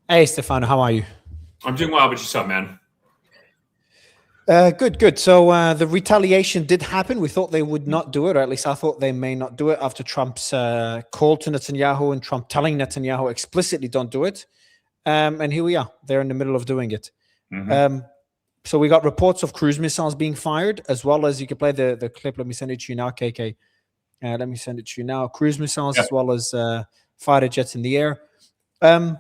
Hey, Stefano, how are you? I'm doing well, but yourself, man. Good. So the retaliation did happen. We thought they would not do it, or at least I thought they may not do it after Trump's call to Netanyahu and Trump telling Netanyahu explicitly don't do it. And here we are. They're in the middle of doing it. Mm-hmm. So we got reports of cruise missiles being fired, as well as you can play the clip. Let me send it to you now, KK. Let me send it to you now. Cruise missiles, Yeah. as well as fighter jets in the air. Um,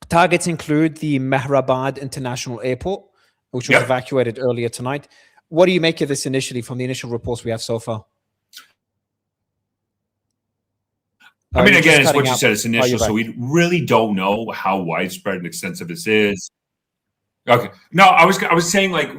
Targets include the Mehrabad International Airport, which was Yep. evacuated earlier tonight. What do you make of this initially from the initial reports we have so far? I mean, You're just again, it's what cutting you out. said. It's Oh, you're initial, so back. we really don't know how widespread and extensive this is. Okay. No, I was saying like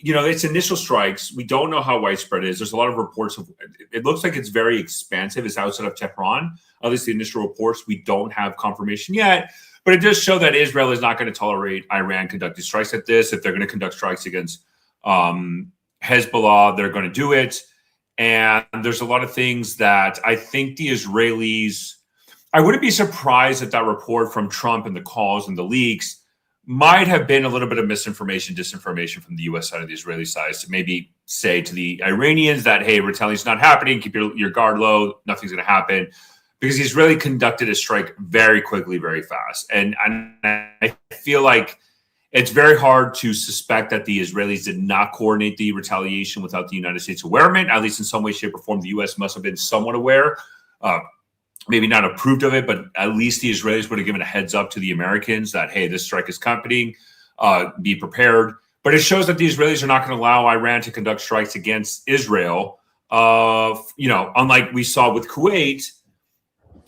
it's initial strikes. We don't know how widespread it is. There's a lot of reports of. It looks like it's very expansive. It's outside of Tehran. At least the initial reports. We don't have confirmation yet, but it does show that Israel is not going to tolerate Iran conducting strikes at this. If they're going to conduct strikes against Hezbollah, they're going to do it. And there's a lot of things that I think the Israelis. I wouldn't be surprised if that report from Trump and the calls and the leaks might have been a little bit of misinformation, disinformation from the U.S. side of the Israeli side to maybe say to the Iranians that, hey, retaliation's not happening, keep your guard low, nothing's going to happen. Because the Israeli conducted a strike very quickly, very fast. And I feel like it's very hard to suspect that the Israelis did not coordinate the retaliation without the United States aware of it. At least in some way, shape, or form, the U.S. must have been somewhat aware. Maybe not approved of it, but at least the Israelis would have given a heads up to the Americans that, hey, this strike is coming, be prepared. But it shows that the Israelis are not going to allow Iran to conduct strikes against Israel. Unlike we saw with Kuwait,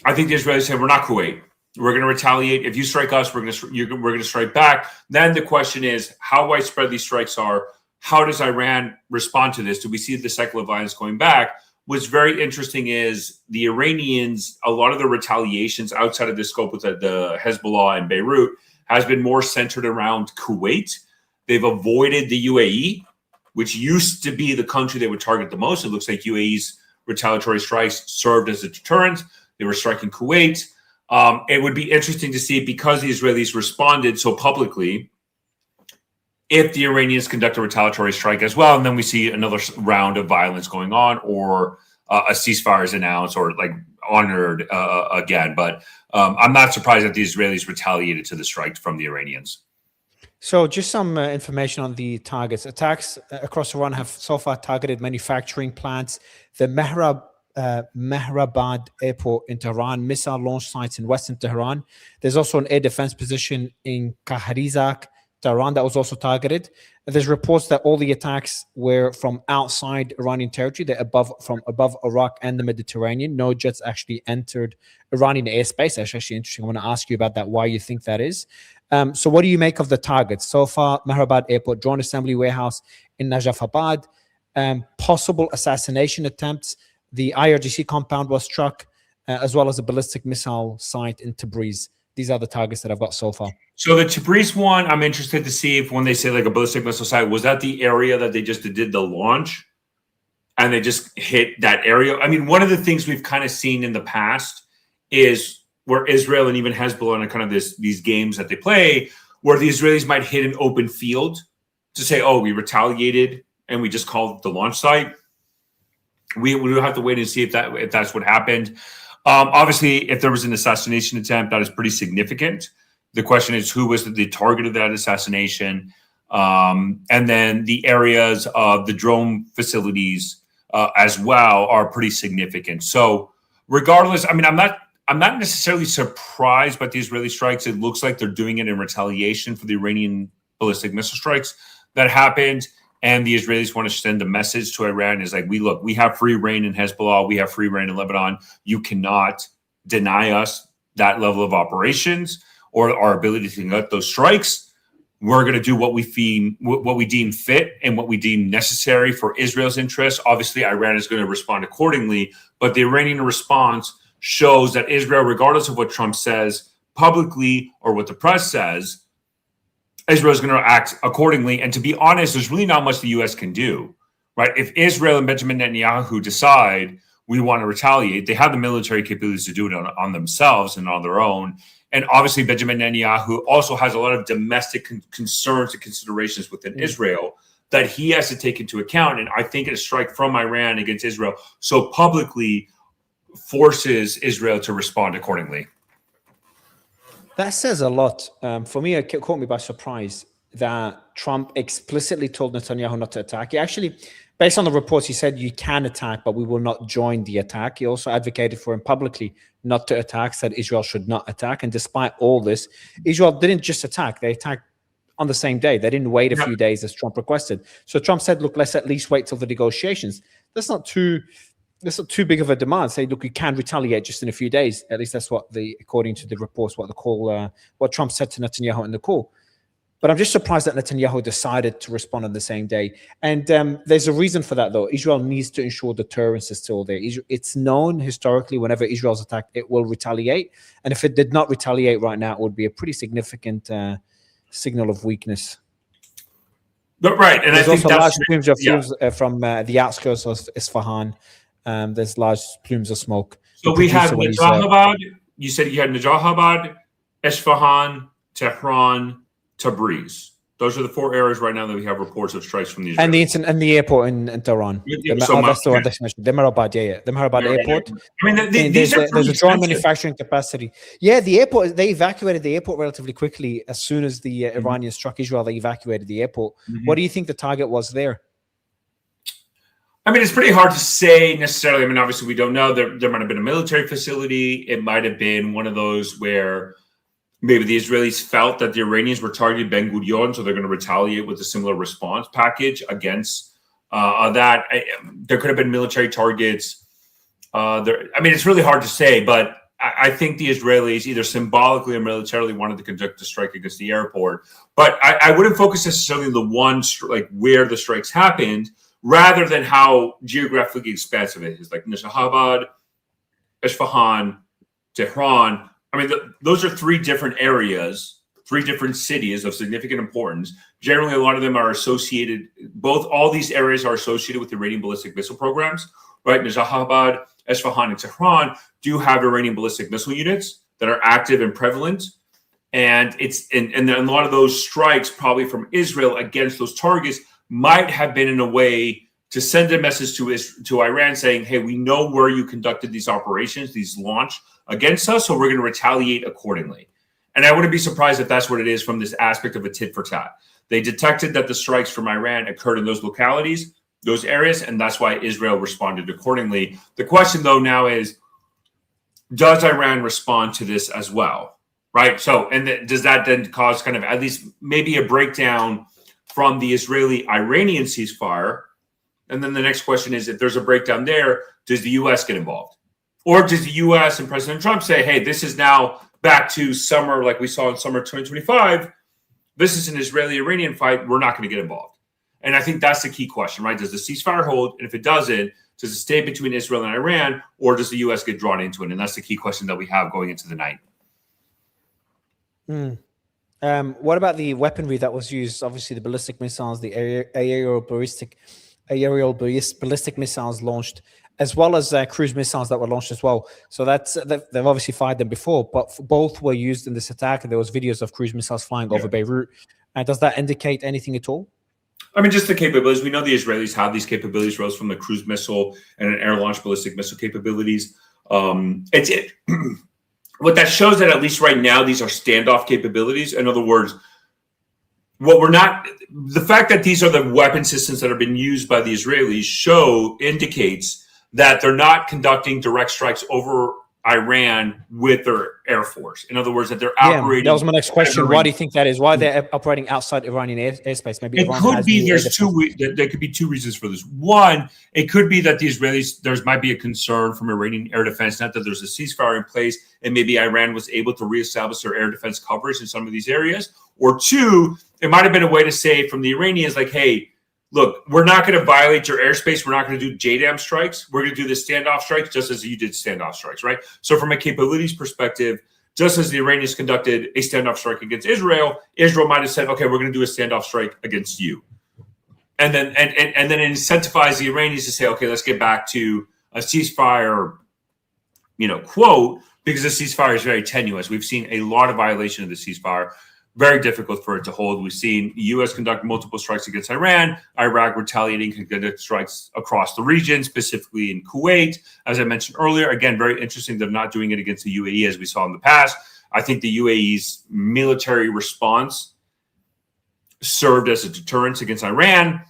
I think the Israelis say, we're not Kuwait. We're going to retaliate. If you strike us, we're going to strike back. Then the question is how widespread these strikes are. How does Iran respond to this? Do we see the cycle of violence going back? What's very interesting is the Iranians, a lot of the retaliations outside of the scope with the Hezbollah and Beirut has been more centered around Kuwait. They've avoided the UAE, which used to be the country they would target the most. It looks like UAE's retaliatory strikes served as a deterrent. They were striking Kuwait. It would be interesting to see, because the Israelis responded so publicly, if the Iranians conduct a retaliatory strike as well, and then we see another round of violence going on, or a ceasefire is announced, or like honored again. But I'm not surprised that the Israelis retaliated to the strike from the Iranians. So just some information on the targets. Attacks across Iran have so far targeted manufacturing plants, the Mehrabad Airport in Tehran, missile launch sites in western Tehran. There's also an air defense position in Kahrizak, Tehran, that was also targeted. There's reports that all the attacks were from outside Iranian territory. They're from above Iraq and the Mediterranean. No jets actually entered Iranian airspace. That's actually interesting. I want to ask you about that, why you think that is. So what do you make of the targets? So far, Mehrabad Airport, drone assembly warehouse in Najafabad, possible assassination attempts. The IRGC compound was struck, as well as a ballistic missile site in Tabriz. These are the targets that I've got so far. So the Tabriz one, I'm interested to see if when they say like a ballistic missile site, was that the area that they just did the launch and they just hit that area? I mean, one of the things we've kind of seen in the past is where Israel and even Hezbollah and kind of these games that they play, where the Israelis might hit an open field to say, oh, we retaliated and we just called the launch site. We will have to wait and see if that's what happened. Obviously, if there was an assassination attempt, that is pretty significant. The question is, who was the target of that assassination? And then the areas of the drone facilities as well are pretty significant. So regardless, I mean, I'm not necessarily surprised by the Israeli strikes. It looks like they're doing it in retaliation for the Iranian ballistic missile strikes that happened. And the Israelis want to send a message to Iran is like, we have free reign in Hezbollah. We have free reign in Lebanon. You cannot deny us that level of operations or our ability to conduct those strikes. We're going to do what we deem fit and what we deem necessary for Israel's interests. Obviously, Iran is going to respond accordingly, but the Iranian response shows that Israel, regardless of what Trump says publicly or what the press says, Israel is going to act accordingly. And to be honest, there's really not much the U.S. can do, right? If Israel and Benjamin Netanyahu decide we want to retaliate, they have the military capabilities to do it on themselves and on their own. and obviously Benjamin Netanyahu also has a lot of domestic concerns and considerations within Israel that he has to take into account. And I think a strike from Iran against Israel so publicly forces Israel to respond accordingly. That says a lot. For me, it caught me by surprise that Trump explicitly told Netanyahu not to attack. He actually, based on the reports, he said you can attack, but we will not join the attack. He also advocated for him publicly not to attack, said Israel should not attack. And despite all this, Israel didn't just attack. They attacked on the same day. They didn't wait a few days as Trump requested. So Trump said, look, let's at least wait till the negotiations. That's not too big of a demand. Say, look, you can retaliate just in a few days. At least that's what according to the reports, what Trump said to Netanyahu in the call. But I'm just surprised that Netanyahu decided to respond on the same day. And there's a reason for that, though. Israel needs to ensure deterrence is still there. It's known historically, whenever Israel's attacked, it will retaliate. And if it did not retaliate right now, it would be a pretty significant signal of weakness. But right, and there's I think also that's large plumes of fumes from the outskirts of Isfahan. There's large plumes of smoke. So we have Najahabad. You said you had Najahabad, Isfahan, Tehran, Tabriz. Those are the 4 areas right now that we have reports of strikes from the Israelis. And the airport in Tehran. That's the one that you mentioned. The Mehrabad, The Mehrabad airport. I mean, there's a drone manufacturing capacity. Yeah, the airport, they evacuated the airport relatively quickly. As soon as the Iranians struck Israel, they evacuated the airport. What do you think the target was there? I mean, it's pretty hard to say necessarily. I mean, obviously, we don't know. There might have been a military facility. It might have been one of those where maybe the Israelis felt that the Iranians were targeting Ben Gurion, so they're going to retaliate with a similar response package against that. There could have been military targets. I mean, it's really hard to say, but I think the Israelis either symbolically or militarily wanted to conduct a strike against the airport. But I wouldn't focus necessarily on the one, like where the strikes happened, rather than how geographically expansive it is, like Nishabad, Isfahan, Tehran. I mean, those are 3 different areas, 3 different cities of significant importance. Generally, a lot of them are associated, all these areas are associated with Iranian ballistic missile programs, right? Nishabad, Isfahan, and Tehran do have Iranian ballistic missile units that are active and prevalent. And and a lot of those strikes, probably from Israel against those targets, might have been in a way to send a message to Iran saying, hey, we know where you conducted these operations, these launch against us, so we're going to retaliate accordingly. And I wouldn't be surprised if that's what it is from this aspect of a tit for tat. They detected that the strikes from Iran occurred in those localities, those areas, and that's why Israel responded accordingly. The question, though, now is, does Iran respond to this as well? Right? So, and does that then cause kind of at least maybe a breakdown from the Israeli-Iranian ceasefire? And then the next question is, if there's a breakdown there, does the U.S. get involved? Or does the U.S. and President Trump say, hey, this is now back to summer like we saw in summer 2025. This is an Israeli-Iranian fight. We're not going to get involved. And I think that's the key question, right? Does the ceasefire hold? And if it doesn't, does it stay between Israel and Iran? Or does the U.S. get drawn into it? And that's the key question that we have going into the night. What about the weaponry that was used? Obviously, the ballistic missiles, the aerial ballistic missiles launched, as well as cruise missiles that were launched as well. So they've obviously fired them before, but both were used in this attack. And there was videos of cruise missiles flying over Beirut. Does that indicate anything at all? I mean, just the capabilities. We know the Israelis have these capabilities, rose from the cruise missile and an air-launched ballistic missile capabilities. What that shows that at least right now, these are standoff capabilities. In other words, the fact that these are the weapon systems that have been used by the Israelis indicates that they're not conducting direct strikes over Iran with their air force. In other words, that they're operating. That was my next question. Why do you think that is? Why they're operating outside Iranian airspace? Maybe it could be there could be 2 reasons for this. One, it could be that the Israelis, there might be a concern from Iranian air defense, not that there's a ceasefire in place, and maybe Iran was able to reestablish their air defense coverage in some of these areas. Or 2, it might have been a way to say from the Iranians, like, hey, look, we're not going to violate your airspace. We're not going to do JDAM strikes. We're going to do the standoff strikes just as you did standoff strikes, right? So from a capabilities perspective, just as the Iranians conducted a standoff strike against Israel, Israel might have said, okay, we're going to do a standoff strike against you. And then incentivize the Iranians to say, okay, let's get back to a ceasefire, quote, because the ceasefire is very tenuous. We've seen a lot of violation of the ceasefire. Very difficult for it to hold. We've seen the U.S. conduct multiple strikes against Iran, Iraq retaliating, conduct strikes across the region, specifically in Kuwait. As I mentioned earlier, again, very interesting. They're not doing it against the UAE as we saw in the past. I think the UAE's military response served as a deterrent against Iran.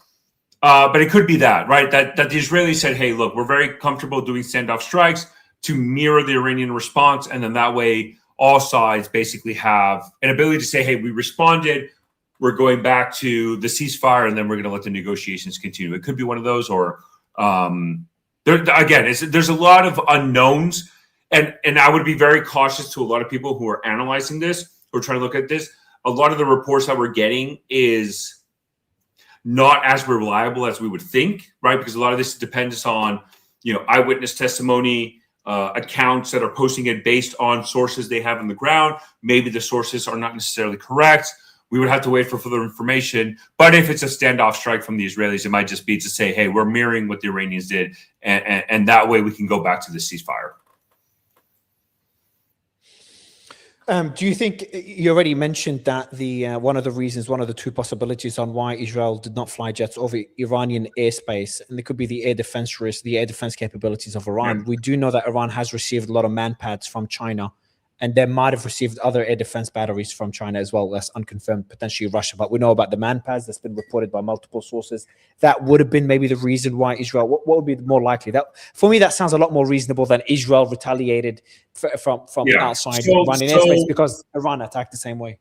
But it could be that, right? That the Israelis said, hey, look, we're very comfortable doing standoff strikes to mirror the Iranian response. And then that way, all sides basically have an ability to say, hey, we responded, we're going back to the ceasefire, and then we're going to let the negotiations continue. It could be one of those, or there's a lot of unknowns. And I would be very cautious to a lot of people who are analyzing this or trying to look at this. A lot of the reports that we're getting is not as reliable as we would think, right? Because a lot of this depends on, eyewitness testimony, accounts that are posting it based on sources they have on the ground. Maybe the sources are not necessarily correct. We would have to wait for further information. But if it's a standoff strike from the Israelis, it might just be to say, hey, we're mirroring what the Iranians did. And that way we can go back to the ceasefire. Do you think you already mentioned that one of the two possibilities on why Israel did not fly jets over Iranian airspace, and it could be the air defense risk, the air defense capabilities of Iran. We do know that Iran has received a lot of man-pads from China, and they might have received other air defense batteries from China as well. That's unconfirmed, potentially Russia. But we know about the man-pads that's been reported by multiple sources. That would have been maybe the reason why Israel. What would be more likely? That for me, that sounds a lot more reasonable than Israel retaliated from outside Iranian airspace because Iran attacked the same way.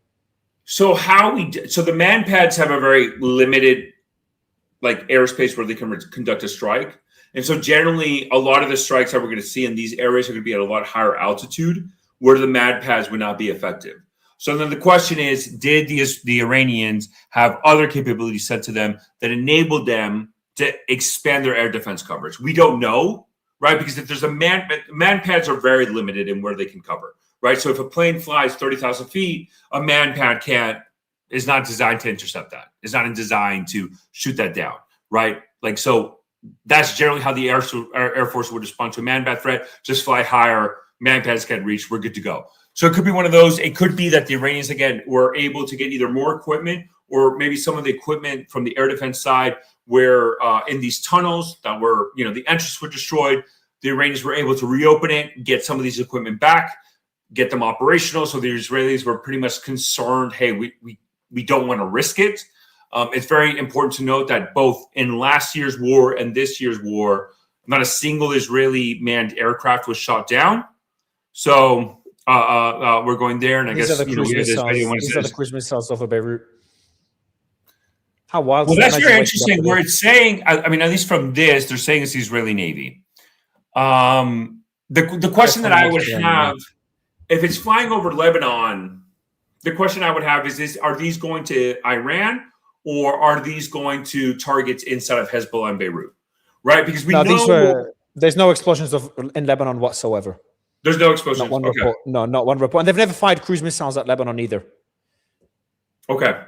So the man-pads have a very limited airspace where they can conduct a strike, and so generally a lot of the strikes that we're going to see in these areas are going to be at a lot higher altitude, where the man-pads would not be effective. So then the question is, did the Iranians have other capabilities sent to them that enabled them to expand their air defense coverage? We don't know, right? Because if there's man-pads are very limited in where they can cover, right? So if a plane flies 30,000 feet, a man-pad is not designed to intercept that. It's not designed to shoot that down, right? So that's generally how the Air Force would respond to a man-pad threat. Just fly higher. Man-pads can't reach, we're good to go. So it could be one of those. It could be that the Iranians, again, were able to get either more equipment or maybe some of the equipment from the air defense side where in these tunnels that were, the entrance were destroyed, the Iranians were able to reopen it, get some of these equipment back, get them operational. So the Israelis were pretty much concerned, hey, we don't want to risk it. It's very important to note that both in last year's war and this year's war, not a single Israeli manned aircraft was shot down. So we're going there, and these are the cruise missiles over Beirut. How wild! Well, that's very interesting. Where it's saying, I mean, at least from this, they're saying it's the Israeli Navy. The question that I would have, if it's flying over Lebanon, the question I would have is: are these going to Iran, or are these going to targets inside of Hezbollah and Beirut? Right? Because there's no explosions in Lebanon whatsoever. There's no explosions. Not one report. No, not one report. And they've never fired cruise missiles at Lebanon either. Okay.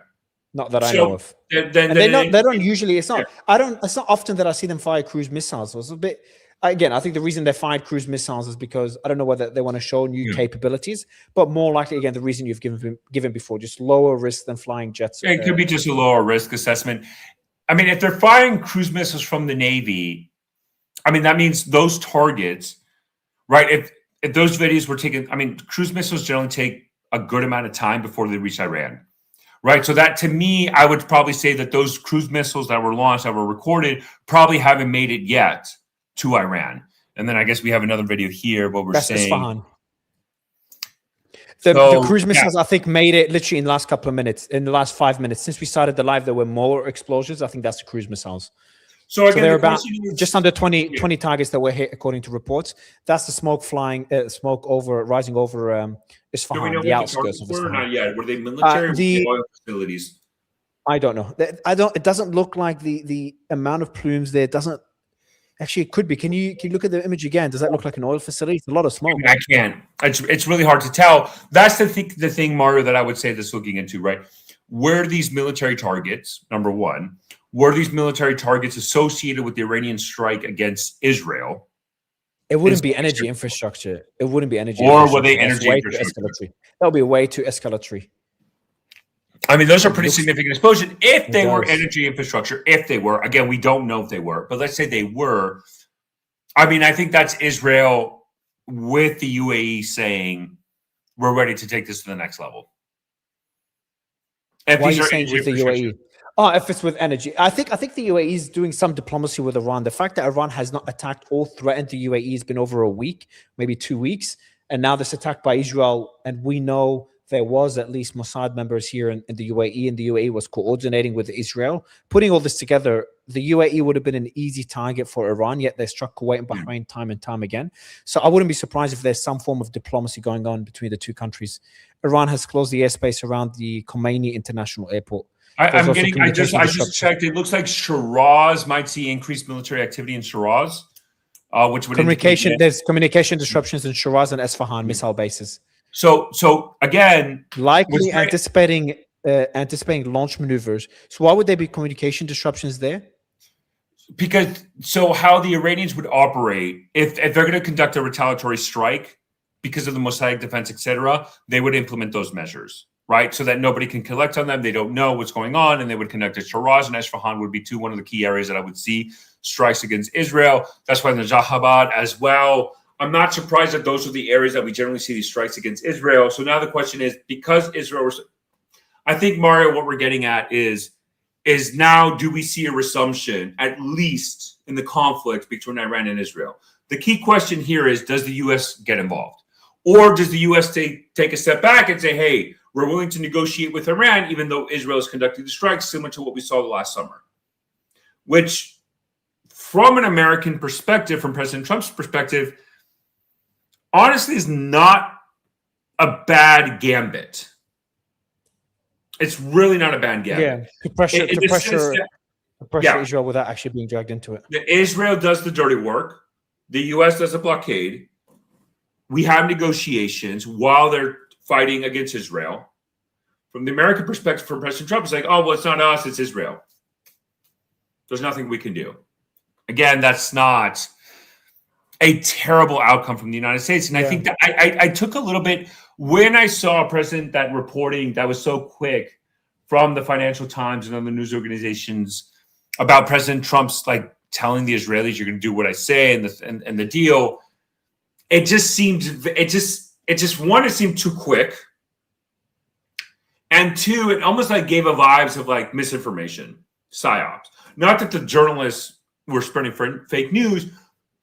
Not that I know of. They don't usually. It's not. Yeah. It's not often that I see them fire cruise missiles. It's a bit. Again, I think the reason they fired cruise missiles is because I don't know whether they want to show new capabilities, but more likely, again, the reason you've given before, just lower risk than flying jets. It could be just a lower risk assessment. I mean, if they're firing cruise missiles from the Navy, I mean that means those targets, right? If those videos were taken, I mean, cruise missiles generally take a good amount of time before they reach Iran, right? So that, to me, I would probably say that those cruise missiles that were launched, that were recorded, probably haven't made it yet to Iran. And then I guess we have another video here, what we're saying. Isfahan. The cruise missiles, I think, made it literally in the last couple of minutes, in the last 5 minutes. Since we started the live, there were more explosions. I think that's the cruise missiles. So again, they're about just under 20 targets that were hit, according to reports. That's the smoke rising over Isfahan, the outskirts of Isfahan. Not yet. Were they military or oil facilities? I don't know. It doesn't look like the amount of plumes there doesn't. Actually, it could be. Can you look at the image again? Does that look like an oil facility? It's a lot of smoke. I can't. It's really hard to tell. That's the thing, Mario, that I would say that's looking into, right? Where these military targets, number one, were these military targets associated with the Iranian strike against Israel, It wouldn't be energy infrastructure. It wouldn't be energy or infrastructure. were they That's energy way too infrastructure? escalatory. That would be way too escalatory. I mean, those are pretty significant explosions. If they were does. energy infrastructure, if they were, again, we don't know if they were, but let's say they were. I mean, I think that's Israel with the UAE saying, we're ready to take this to the next level. If Why are these you are saying energy with the infrastructure. UAE? Oh, if it's with energy, I think the UAE is doing some diplomacy with Iran. The fact that Iran has not attacked or threatened the UAE has been over a week, maybe 2 weeks, and now this attack by Israel, and we know there was at least Mossad members here in the UAE, and the UAE was coordinating with Israel. Putting all this together, the UAE would have been an easy target for Iran, yet they struck Kuwait and Bahrain time and time again. So I wouldn't be surprised if there's some form of diplomacy going on between the two countries. Iran has closed the airspace around the Khomeini International Airport. I just checked. It looks like Shiraz might see increased military activity in Shiraz, which would there's communication disruptions in Shiraz and Esfahan missile bases. So again, likely anticipating launch maneuvers. So why would there be communication disruptions there? Because how the Iranians would operate if they're going to conduct a retaliatory strike because of the Mossadegh defense, etc., they would implement those measures, right? So that nobody can collect on them. They don't know what's going on, and they would conduct it. Shiraz and Esfahan would be one of the key areas that I would see strikes against Israel. That's why the Jahabad as well. I'm not surprised that those are the areas that we generally see these strikes against Israel. So now the question is, because Israel, I think, Mario, what we're getting at is now, do we see a resumption, at least in the conflict between Iran and Israel? The key question here is, does the U.S. get involved? Or does the U.S. take a step back and say, hey, we're willing to negotiate with Iran, even though Israel is conducting the strikes, similar to what we saw last summer? Which, from an American perspective, from President Trump's perspective, honestly is not a bad gambit. It's really not a bad gambit. Yeah, to pressure Israel without actually being dragged into it. Israel does the dirty work. The U.S. does a blockade. We have negotiations while they're fighting against Israel. From the American perspective, from President Trump, it's like, oh, well, it's not us, it's Israel. There's nothing we can do. Again, that's not a terrible outcome from the United States. And I think that I took a little bit when I saw a president that reporting that was so quick from the Financial Times and other news organizations about President Trump's like telling the Israelis, you're going to do what I say, and the deal. It just seemed, one, it seemed too quick. And two, it almost like gave a vibes of like misinformation, psyops. Not that the journalists were spreading fake news,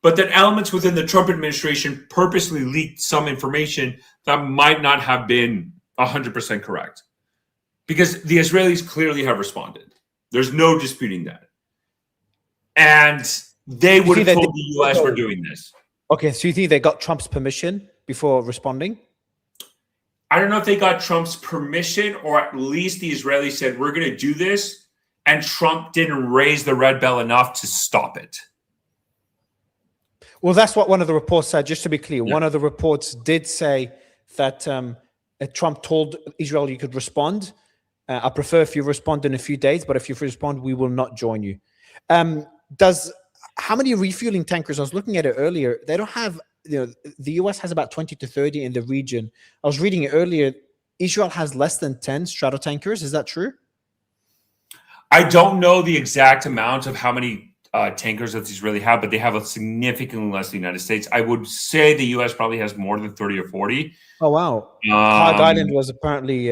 but that elements within the Trump administration purposely leaked some information that might not have been 100% correct. Because the Israelis clearly have responded. There's no disputing that. And they would have told the U.S. we're doing this. Okay, so you think they got Trump's permission before responding? I don't know if they got Trump's permission, or at least the Israelis said, we're going to do this, and Trump didn't raise the red bell enough to stop it. Well, that's what one of the reports said, just to be clear. Yeah. One of the reports did say that Trump told Israel you could respond. I prefer if you respond in a few days, but if you respond, we will not join you. How many refueling tankers? I was looking at it earlier. They don't have, the US has about 20 to 30 in the region. I was reading it earlier. Israel has less than 10 stratotankers. Is that true? I don't know the exact amount of how many tankers that these really have, but they have a significantly less than the United States. I would say the US probably has more than 30 or 40. Oh, wow. Hog Island was apparently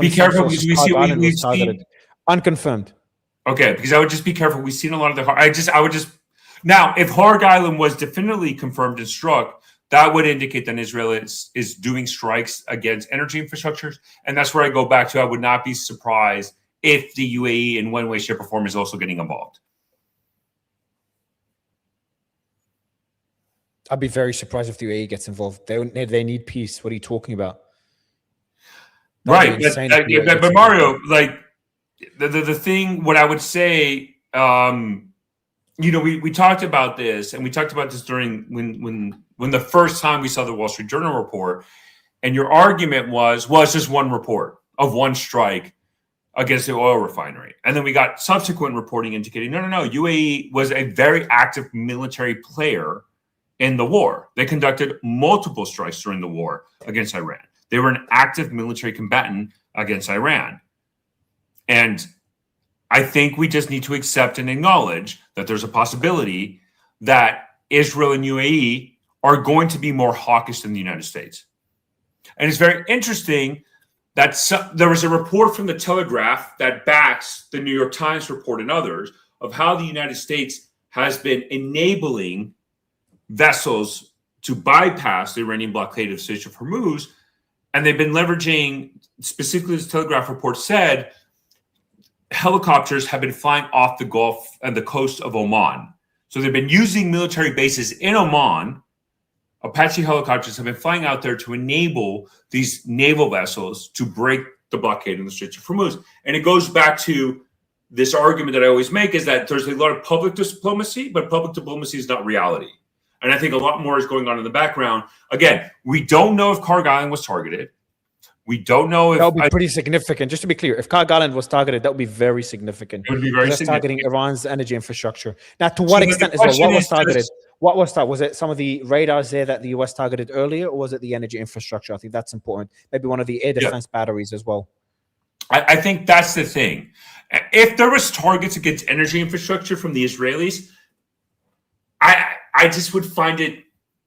be careful because we've seen unconfirmed. Okay, because I would just be careful. We've seen a lot of the now, if Hog Island was definitely confirmed and struck, that would indicate that Israel is doing strikes against energy infrastructures. And that's where I go back to, I would not be surprised if the UAE in one way, shape, or form is also getting involved. I'd be very surprised if the UAE gets involved. They need peace. What are you talking about? Right, but Mario, like the thing, what I would say, we talked about this, and we talked about this during when the first time we saw the Wall Street Journal report, and your argument was, well, it's just one report of one strike. against the oil refinery. And then we got subsequent reporting indicating, no, UAE was a very active military player in the war. They conducted multiple strikes during the war against Iran. They were an active military combatant against Iran. And I think we just need to accept and acknowledge that there's a possibility that Israel and UAE are going to be more hawkish than the United States. And it's very interesting that there was a report from the Telegraph that backs the New York Times report and others of how the United States has been enabling vessels to bypass the Iranian blockade of the Strait of Hormuz. And they've been leveraging, specifically as the Telegraph report said, helicopters have been flying off the Gulf and the coast of Oman. So they've been using military bases in Oman. Apache helicopters have been flying out there to enable these naval vessels to break the blockade in the Strait of Hormuz. And it goes back to this argument that I always make is that there's a lot of public diplomacy, but public diplomacy is not reality. And I think a lot more is going on in the background. Again, we don't know if Kharg Island was targeted. We don't know if that would be pretty significant. Just to be clear, if Kharg Island was targeted, that would be very significant. It would be very significant. Targeting Iran's energy infrastructure. Now, to what extent as well? What was targeted? What was that? Was it some of the radars there that the US targeted earlier, or was it the energy infrastructure? I think that's important. Maybe one of the air defense batteries as well. I think that's the thing. If there was targets against energy infrastructure from the Israelis, I just would find it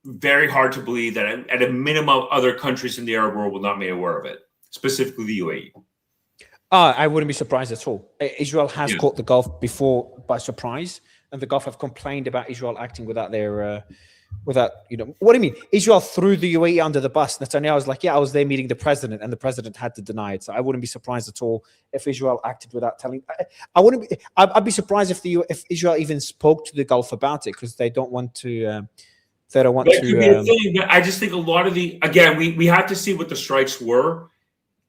very hard to believe that at a minimum other countries in the Arab world will not be aware of it, specifically the UAE. I wouldn't be surprised at all. Israel has caught the Gulf before by surprise, and the Gulf have complained about Israel acting without their, what do you mean? Israel threw the UAE under the bus. Netanyahu was like, I was there meeting the president, and the president had to deny it. So I wouldn't be surprised at all if Israel acted without telling. I'd be surprised if Israel even spoke to the Gulf about it, because they don't want to. They don't want to. I just think a lot of we have to see what the strikes were.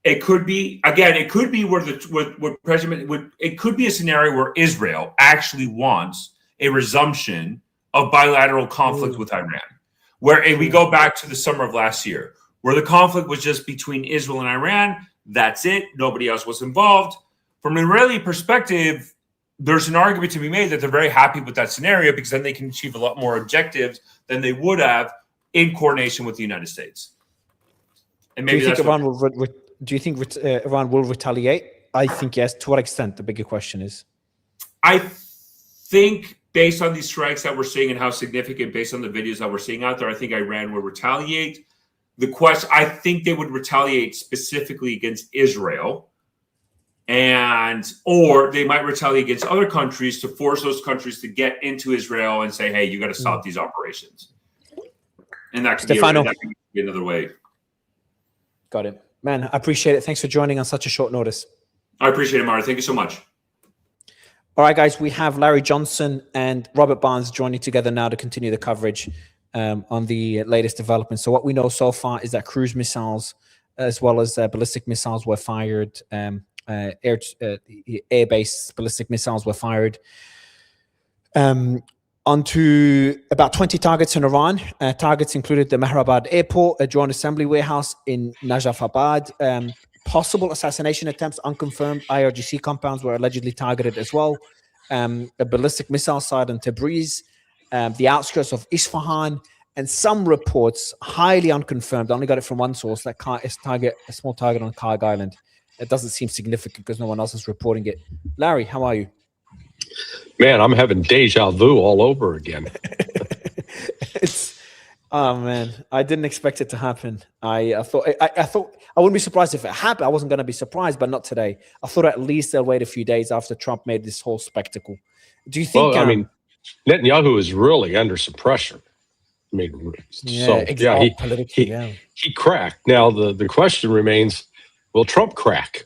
It could be where it could be a scenario where Israel actually wants a resumption of bilateral conflict with Iran, where we go back to the summer of last year, where the conflict was just between Israel and Iran. That's it. Nobody else was involved. From an Israeli perspective, there's an argument to be made that they're very happy with that scenario, because then they can achieve a lot more objectives than they would have in coordination with the United States. And maybe do you think Iran will retaliate? I think yes. To what extent? The bigger question is. I think based on these strikes that we're seeing and how significant, based on the videos that we're seeing out there, I think Iran will retaliate. I think they would retaliate specifically against Israel, or they might retaliate against other countries to force those countries to get into Israel and say, hey, you got to stop these operations. And that could be another way. Got it. Man, I appreciate it. Thanks for joining on such a short notice. I appreciate it, Mara. Thank you so much. All right, guys, we have Larry Johnson and Robert Barnes joining together now to continue the coverage on the latest developments. So what we know so far is that cruise missiles as well as ballistic missiles were fired. Air-based ballistic missiles were fired onto about 20 targets in Iran. Targets included the Mehrabad airport, a drone assembly warehouse in Najafabad. Possible assassination attempts, unconfirmed. IRGC compounds were allegedly targeted as well. A ballistic missile site in Tabriz, the outskirts of Isfahan, and some reports, highly unconfirmed, I only got it from one source, that a small target on Kharg Island. It doesn't seem significant because no one else is reporting it. Larry, how are you? Man, I'm having deja vu all over again. Oh man, I didn't expect it to happen. I thought I wouldn't be surprised if it happened. I wasn't going to be surprised, but not today. I thought at least they'll wait a few days after Trump made this whole spectacle. Do you think? Well, I mean, Netanyahu is really under some pressure. I mean, he cracked. Now the question remains: will Trump crack?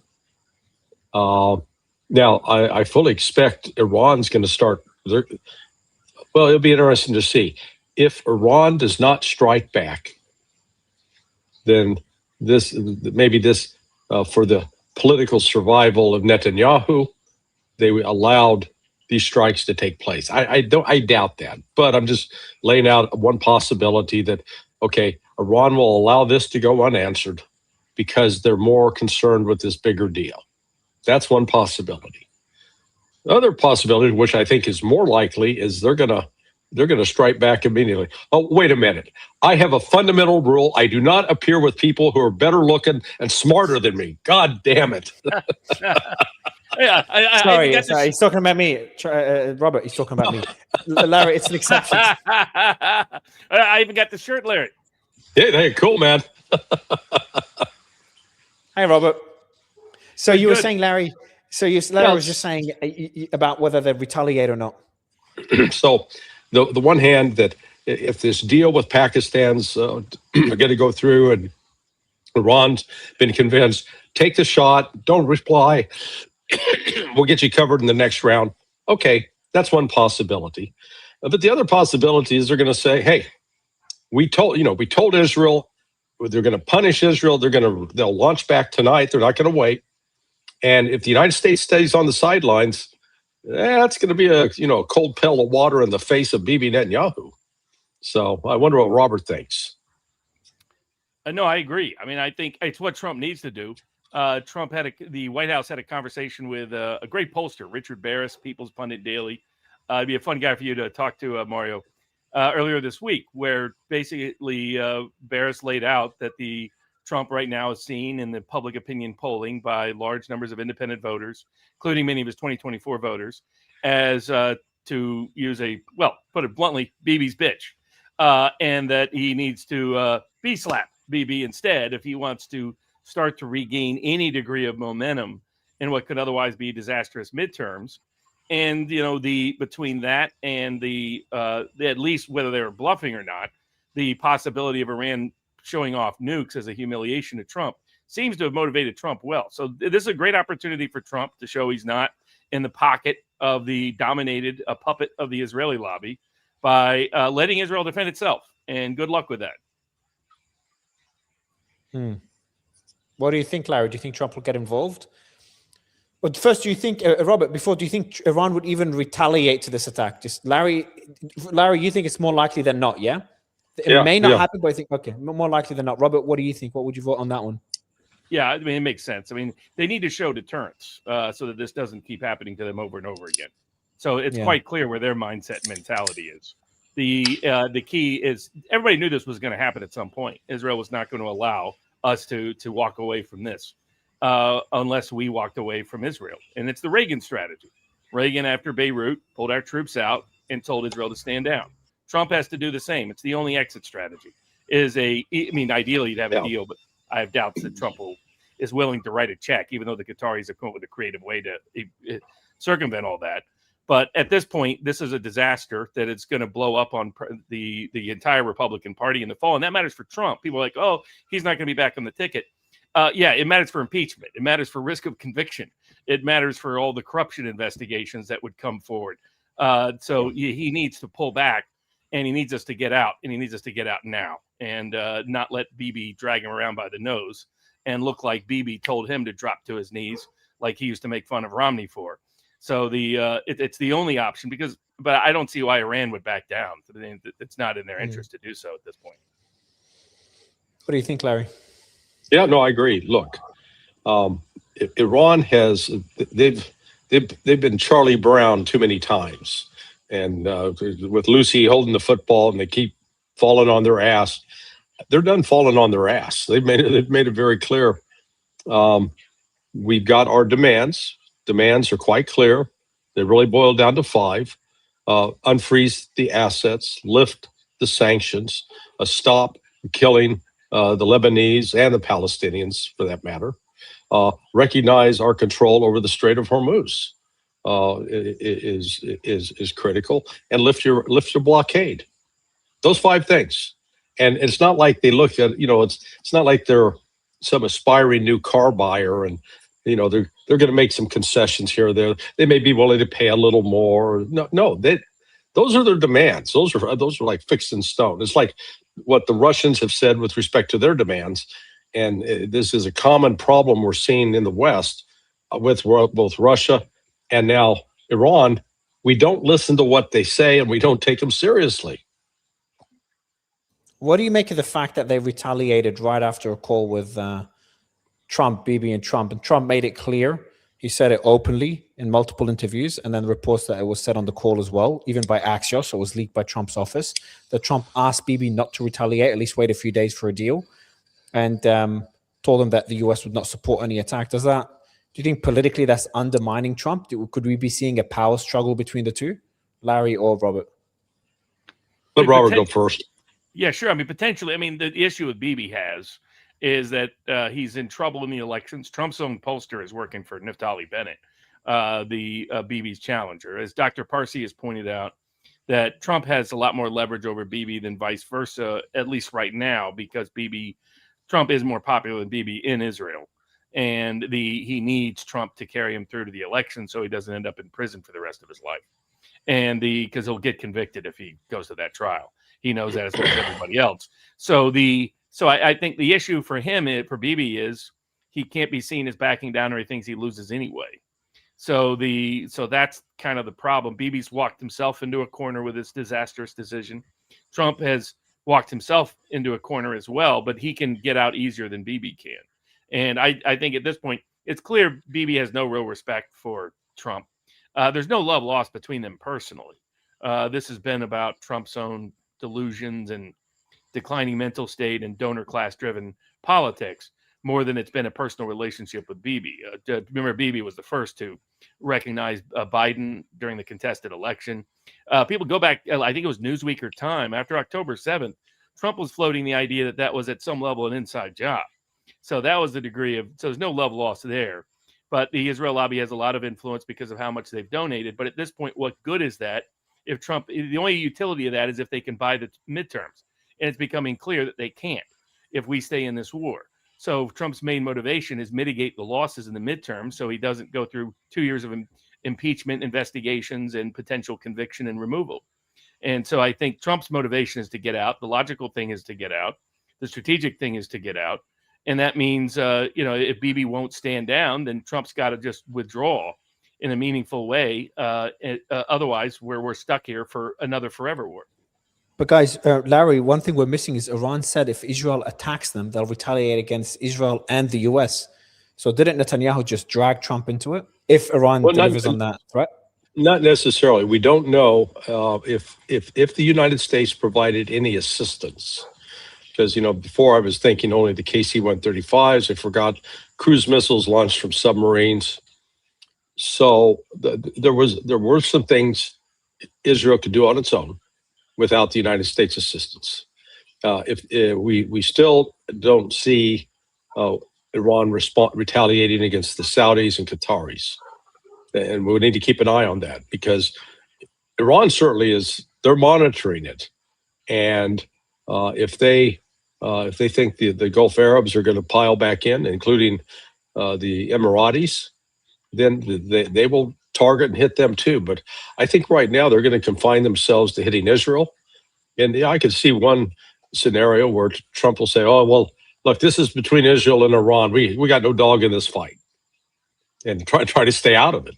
Now I fully expect Iran's going to start. Well, it'll be interesting to see. If Iran does not strike back, then this for the political survival of Netanyahu, they allowed these strikes to take place. I doubt that, but I'm just laying out one possibility that Iran will allow this to go unanswered because they're more concerned with this bigger deal. That's one possibility. The other possibility, which I think is more likely, is they're gonna strike back immediately. Oh, wait a minute. I have a fundamental rule. I do not appear with people who are better looking and smarter than me. God damn it. Yeah, Sorry, he's talking about me. Robert, he's talking about me. Larry, it's an exception. I even got the shirt, Larry. Hey, cool, man. Hi, Robert. So you were good. saying, Larry, Larry was just saying about whether they retaliate or not. So the one hand that if this deal with Pakistan's are going to go through and Iran's been convinced, take the shot, don't reply, we'll get you covered in the next round. Okay, that's one possibility. But the other possibility is they're going to say, hey, we told Israel they're going to punish Israel. They'll launch back tonight. They're not going to wait. And if the United States stays on the sidelines, that's going to be a cold pail of water in the face of Bibi Netanyahu. So I wonder what Robert thinks. No, I agree. I mean, I think it's what Trump needs to do. The White House had a conversation with a great pollster, Richard Barris, People's Pundit Daily. It'd be a fun guy for you to talk to, Mario, earlier this week, where basically Barris laid out that the Trump right now is seen in the public opinion polling by large numbers of independent voters, including many of his 2024 voters, as to use put it bluntly, Bibi's bitch, and that he needs to be slapped Bibi instead if he wants to start to regain any degree of momentum in what could otherwise be disastrous midterms. And between that and the at least whether they were bluffing or not, the possibility of Iran showing off nukes as a humiliation to Trump seems to have motivated Trump well. So this is a great opportunity for Trump to show he's not in the pocket of the dominated puppet of the Israeli lobby by letting Israel defend itself. And good luck with that. What do you think, Larry? Do you think Trump will get involved? But first, do you think, Robert, do you think Iran would even retaliate to this attack? Just Larry, you think it's more likely than not, yeah? It may not happen, but I think, okay, more likely than not. Robert, what do you think? What would you vote on that one? Yeah, I mean, it makes sense. I mean, they need to show deterrence so that this doesn't keep happening to them over and over again. So it's quite clear where their mindset and mentality is. The key is everybody knew this was going to happen at some point. Israel was not going to allow us to walk away from this unless we walked away from Israel. And it's the Reagan strategy. Reagan, after Beirut, pulled our troops out and told Israel to stand down. Trump has to do the same. It's the only exit strategy. Ideally, you'd have a deal, but I have doubts that Trump is willing to write a check, even though the Qataris have come up with a creative way to circumvent all that. But at this point, this is a disaster that it's going to blow up on the entire Republican Party in the fall. And that matters for Trump. People are like, oh, he's not going to be back on the ticket. It matters for impeachment. It matters for risk of conviction. It matters for all the corruption investigations that would come forward. So he needs to pull back, and he needs us to get out, and he needs us to get out now and not let Bibi drag him around by the nose and look like Bibi told him to drop to his knees like he used to make fun of Romney for. So it's the only option but I don't see why Iran would back down. It's not in their interest to do so at this point. What do you think, Larry? Yeah, no, I agree. Look, Iran they've been Charlie Brown too many times, and with Lucy holding the football, and they keep falling on their ass. They're done falling on their ass. They've made it very clear. We've got our demands. Demands are quite clear. They really boil down to 5. Unfreeze the assets, lift the sanctions, stop killing the Lebanese and the Palestinians, for that matter. Recognize our control over the Strait of Hormuz is critical, and lift your blockade. Those 5 things. And it's not like they look at, it's not like they're some aspiring new car buyer and they're going to make some concessions here or there. They may be willing to pay a little more. No, those are their demands. Those are like fixed in stone. It's like what the Russians have said with respect to their demands. And this is a common problem we're seeing in the West with both Russia and now Iran. We don't listen to what they say, and we don't take them seriously. What do you make of the fact that they retaliated right after a call with Trump, Bibi and Trump made it clear He said it openly in multiple interviews, and then reports that it was said on the call as well, even by Axios. So it was leaked by Trump's office, that Trump asked Bibi not to retaliate, at least wait a few days for a deal, and told him that the US would not support any attack. Do you think politically that's undermining Trump? Could we be seeing a power struggle between the two, Larry or Robert? Let Robert go first. Yeah, sure. I mean, potentially. I mean, the issue with Bibi is that he's in trouble in the elections. Trump's own pollster is working for Naftali Bennett, Bibi's challenger. As Dr. Parsi has pointed out, that Trump has a lot more leverage over Bibi than vice versa, at least right now, because Trump is more popular than Bibi in Israel. And he needs Trump to carry him through to the election so he doesn't end up in prison for the rest of his life. And because he'll get convicted if he goes to that trial. He knows that as well as everybody else. So I think the issue for him, for Bibi, is he can't be seen as backing down, or he thinks he loses anyway. So that's kind of the problem. Bibi's walked himself into a corner with this disastrous decision. Trump has walked himself into a corner as well, but he can get out easier than Bibi can. And I think at this point, it's clear Bibi has no real respect for Trump. There's no love lost between them personally. This has been about Trump's own delusions and declining mental state and donor class driven politics more than it's been a personal relationship with Bibi. Remember, Bibi was the first to recognize Biden during the contested election. People go back, I think it was Newsweek or Time, after October 7th, Trump was floating the idea that that was at some level an inside job. So that was the degree of, so there's no love lost there. But the Israel lobby has a lot of influence because of how much they've donated. But at this point, what good is that if Trump, the only utility of that is if they can buy the midterms. And it's becoming clear that they can't if we stay in this war. So Trump's main motivation is mitigate the losses in the midterms so he doesn't go through 2 years of impeachment investigations and potential conviction and removal. And so I think Trump's motivation is to get out. The logical thing is to get out. The strategic thing is to get out. And that means, if Bibi won't stand down, then Trump's got to just withdraw in a meaningful way. Otherwise, we're stuck here for another forever war. But guys, Larry, one thing we're missing is Iran said if Israel attacks them, they'll retaliate against Israel and the US. So didn't Netanyahu just drag Trump into it if Iran delivers on that threat? Not necessarily. We don't know if the United States provided any assistance. Because, before I was thinking only the KC-135s. I forgot cruise missiles launched from submarines. So there were some things Israel could do on its own without the United States assistance. If we still don't see Iran retaliating against the Saudis and Qataris, and we need to keep an eye on that because Iran certainly is. They're monitoring it, and if they think the Gulf Arabs are going to pile back in, including the Emiratis, then they will target and hit them too. But I think right now they're going to confine themselves to hitting Israel. And I could see one scenario where Trump will say, "Oh, well, look, this is between Israel and Iran. We got no dog in this fight," and try to stay out of it.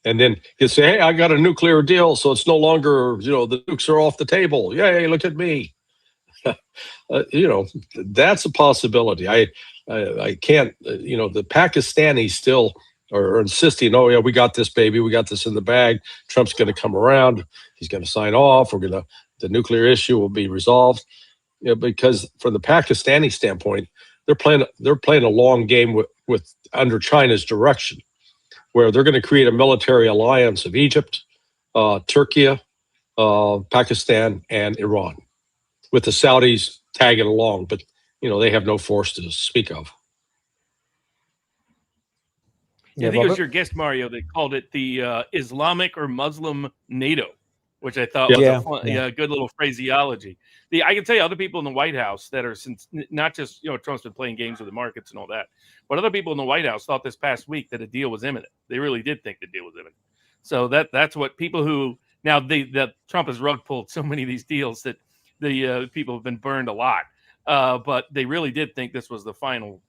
And then he'll say, "Hey, I got a nuclear deal, so it's no longer, the nukes are off the table. Yay, look at me." That's a possibility. I can't, the Pakistanis still are insisting, "Oh yeah, we got this, baby. We got this in the bag. Trump's going to come around. He's going to sign off. The nuclear issue will be resolved." Because from the Pakistani standpoint, they're playing a long game with under China's direction, where they're going to create a military alliance of Egypt, Turkey, Pakistan, and Iran, with the Saudis tagging along, but they have no force to speak of. Yeah, I think it was your guest, Mario, that called it the Islamic or Muslim NATO, which I thought was a good little phraseology. I can tell you other people in the White House that are, since not just, Trump's been playing games with the markets and all that, but other people in the White House thought this past week that a deal was imminent. They really did think the deal was imminent. So that's what people who, now that Trump has rug pulled so many of these deals that the people have been burned a lot. But they really did think this was the final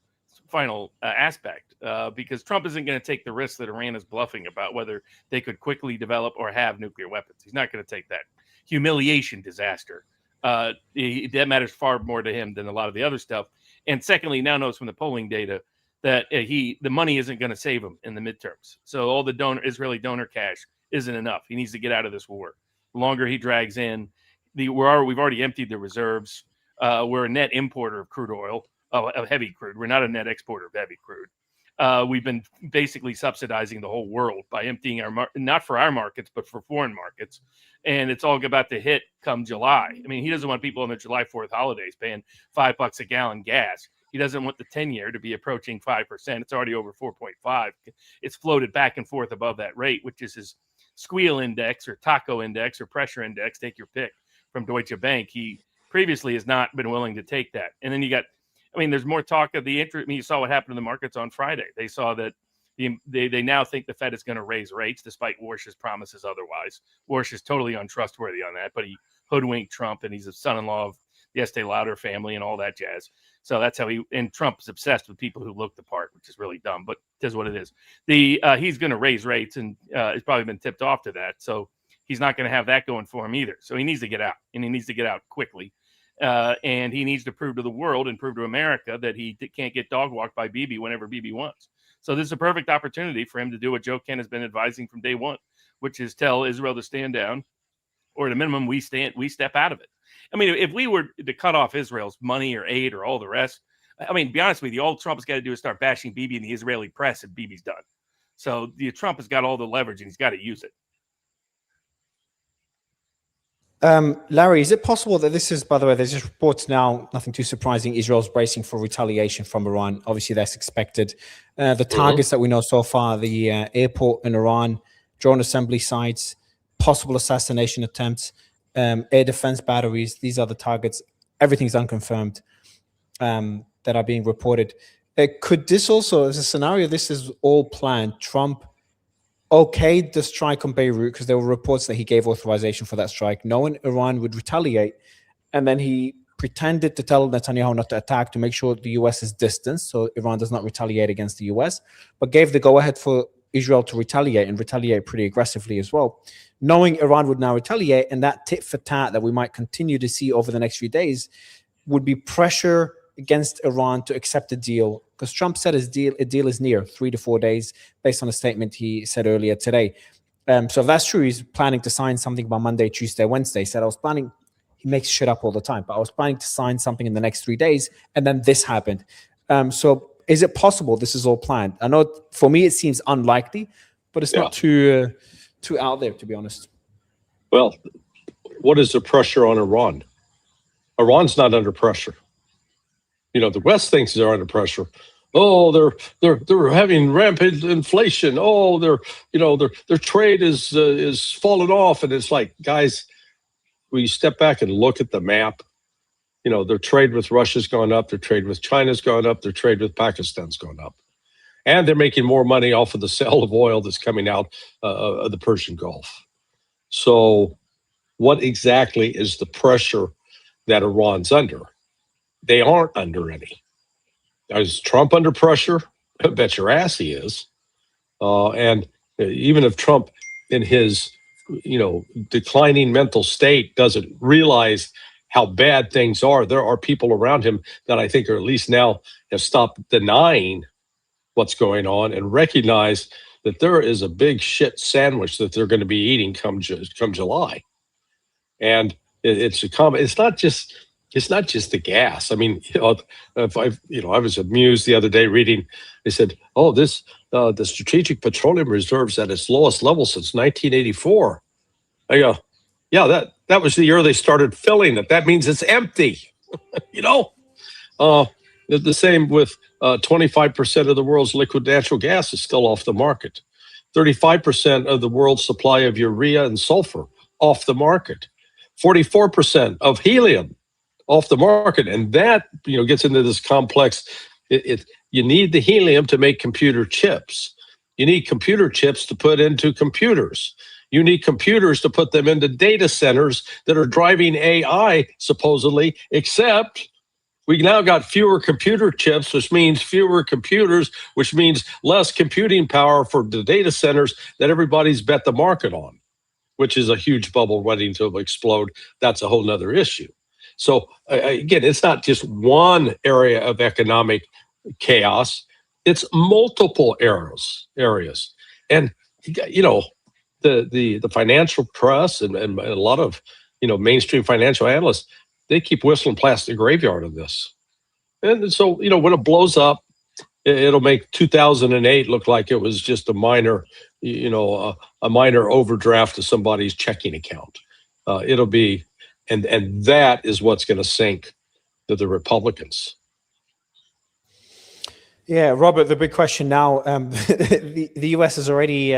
aspect because Trump isn't going to take the risk that Iran is bluffing about whether they could quickly develop or have nuclear weapons. He's not going to take that humiliation disaster. That matters far more to him than a lot of the other stuff. And secondly, now knows from the polling data that the money isn't going to save him in the midterms. So all the Israeli donor cash isn't enough. He needs to get out of this war. The longer he drags in, we've already emptied the reserves. We're a net importer of crude oil, of heavy crude. We're not a net exporter of heavy crude. We've been basically subsidizing the whole world by emptying not for our markets, but for foreign markets. And it's all about to hit come July. I mean, he doesn't want people on the July 4th holidays paying $5 a gallon gas. He doesn't want the 10-year to be approaching 5%. It's already over 4.5. It's floated back and forth above that rate, which is his squeal index or taco index or pressure index, take your pick, from Deutsche Bank. He previously has not been willing to take that. And then there's more talk of the interest. I mean, you saw what happened to the markets on Friday. They saw that they now think the Fed is going to raise rates despite Warsh's promises otherwise. Warsh is totally untrustworthy on that, but he hoodwinked Trump, and he's a son-in-law of the Estee Lauder family and all that jazz. So that's how and Trump is obsessed with people who look the part, which is really dumb, but it is what it is. He's going to raise rates, and it's probably been tipped off to that. So he's not going to have that going for him either. So he needs to get out, and he needs to get out quickly. And he needs to prove to the world and prove to America that he can't get dog walked by Bibi whenever Bibi wants. So this is a perfect opportunity for him to do what Joe Ken has been advising from day one, which is tell Israel to stand down, or at a minimum, we step out of it. I mean, if we were to cut off Israel's money or aid or all the rest, I mean, to be honest with you, all Trump's got to do is start bashing Bibi in the Israeli press, and Bibi's done. So Trump has got all the leverage, and he's got to use it. Larry, is it possible that this is, by the way, there's just reports now, nothing too surprising, Israel's bracing for retaliation from Iran. Obviously, that's expected. The targets that we know so far, the airport in Iran, drone assembly sites, possible assassination attempts, air defense batteries, these are the targets. Everything's unconfirmed that are being reported. Could this also, as a scenario, this is all planned, Trump okayed the strike on Beirut because there were reports that he gave authorization for that strike, knowing Iran would retaliate. And then he pretended to tell Netanyahu not to attack to make sure the U.S. is distanced so Iran does not retaliate against the U.S., but gave the go-ahead for Israel to retaliate and retaliate pretty aggressively as well. Knowing Iran would now retaliate, and that tit for tat that we might continue to see over the next few days would be pressure against Iran to accept a deal, because Trump said a deal is near 3 to 4 days, based on a statement he said earlier today. So if that's true, he's planning to sign something by Monday, Tuesday, Wednesday. He said, he makes shit up all the time, but I was planning to sign something in the next 3 days, and then this happened. So is it possible this is all planned? I know for me it seems unlikely, but it's not too out there, to be honest. Well, what is the pressure on Iran? Iran's not under pressure. You know, the West thinks they're under pressure. Oh, they're having rampant inflation. Oh, their trade is falling off, and it's like, guys, when you step back and look at the map, you know, their trade with Russia's gone up, their trade with China's gone up, their trade with Pakistan's gone up, and they're making more money off of the sale of oil that's coming out of the Persian Gulf. So, what exactly is the pressure that Iran's under? They aren't under any. Is Trump under pressure? I bet your ass he is. And even if Trump, in his declining mental state, doesn't realize how bad things are, there are people around him that I think are at least now have stopped denying what's going on and recognize that there is a big shit sandwich that they're going to be eating come July. And it's not just the gas. I mean, I was amused the other day reading. They said, "Oh, the Strategic Petroleum Reserves at its lowest level since 1984." I go, "Yeah, that was the year they started filling it. That means it's empty." The same with 25% of the world's liquid natural gas is still off the market. 35% of the world's supply of urea and sulfur off the market. 44% of helium off the market, and that gets into this complex. You need the helium to make computer chips. You need computer chips to put into computers. You need computers to put them into data centers that are driving AI, supposedly, except we now got fewer computer chips, which means fewer computers, which means less computing power for the data centers that everybody's bet the market on, which is a huge bubble waiting to explode. That's a whole nother issue. So again, it's not just one area of economic chaos. It's multiple areas. And, the financial press and a lot of, mainstream financial analysts, they keep whistling past the graveyard of this. And so, when it blows up, it'll make 2008 look like it was just a minor, a minor overdraft to somebody's checking account. It'll be, and that is what's going to sink the Republicans. Yeah, Robert, the big question now, the US is already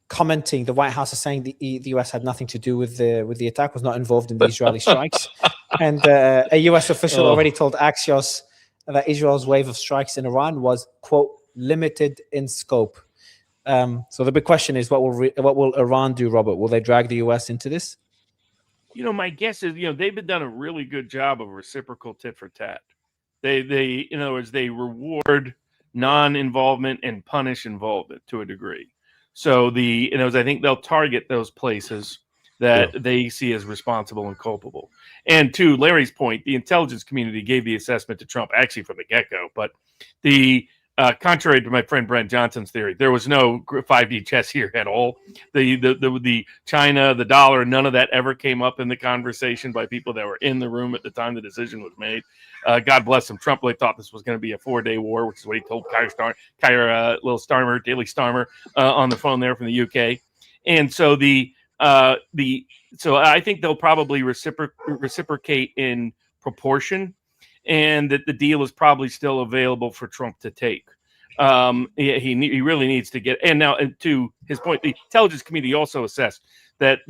commenting, the White House is saying the US had nothing to do with the attack, was not involved in the Israeli strikes. And a US official already told Axios that Israel's wave of strikes in Iran was, quote, limited in scope. So the big question is, what will Iran do, Robert? Will they drag the US into this? My guess is, they've done a really good job of reciprocal tit for tat. They in other words, they reward non-involvement and punish involvement to a degree. So I think they'll target those places that they see as responsible and culpable. And to Larry's point, the intelligence community gave the assessment to Trump actually from the get-go. But contrary to my friend Brent Johnson's theory, there was no 5D chess here at all. The China, the dollar, none of that ever came up in the conversation by people that were in the room at the time the decision was made. God bless him. Trump really thought this was going to be a 4-day war, which is what he told Daily Starmer on the phone there from the UK. And so so I think they'll probably reciprocate in proportion, and that the deal is probably still available for Trump to take. He really needs to get. And now, to his point, the intelligence community also assessed that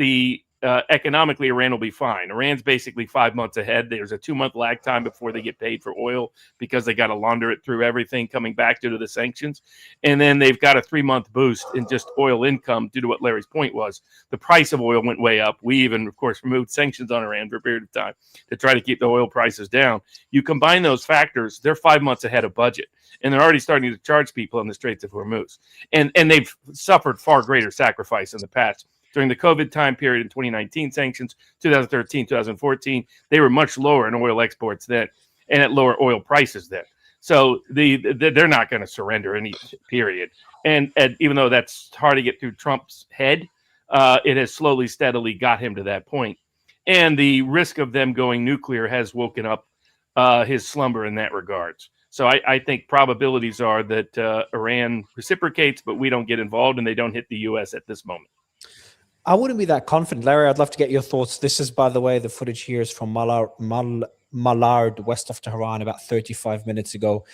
economically Iran will be fine. Iran's basically 5 months ahead. There's a 2-month lag time before they get paid for oil because they got to launder it through everything coming back due to the sanctions. And then they've got a 3-month boost in just oil income due to what Larry's point was. The price of oil went way up. We even, of course, removed sanctions on Iran for a period of time to try to keep the oil prices down. You combine those factors, they're 5 months ahead of budget. And they're already starting to charge people on the Straits of Hormuz. And they've suffered far greater sacrifice in the past. During the COVID time period in 2019 sanctions, 2013, 2014, they were much lower in oil exports then and at lower oil prices then. So they're not going to surrender any period. And even though that's hard to get through Trump's head, it has slowly, steadily got him to that point. And the risk of them going nuclear has woken up his slumber in that regards. So I think probabilities are that Iran reciprocates, but we don't get involved and they don't hit the U.S. at this moment. I wouldn't be that confident. Larry, I'd love to get your thoughts. This is, by the way, the footage here is from Malard, west of Tehran, about 35 minutes ago.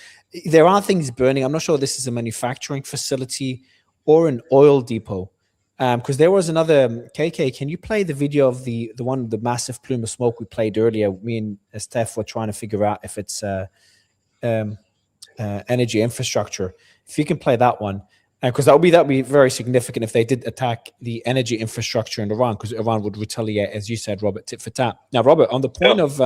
There are things burning. I'm not sure this is a manufacturing facility or an oil depot. Because there was another, KK, can you play the video of the massive plume of smoke we played earlier? Me and Steph were trying to figure out if it's energy infrastructure. If you can play that one. Because that would be very significant if they did attack the energy infrastructure in Iran, because Iran would retaliate, as you said, Robert, tit for tat. Now, Robert, on the point of,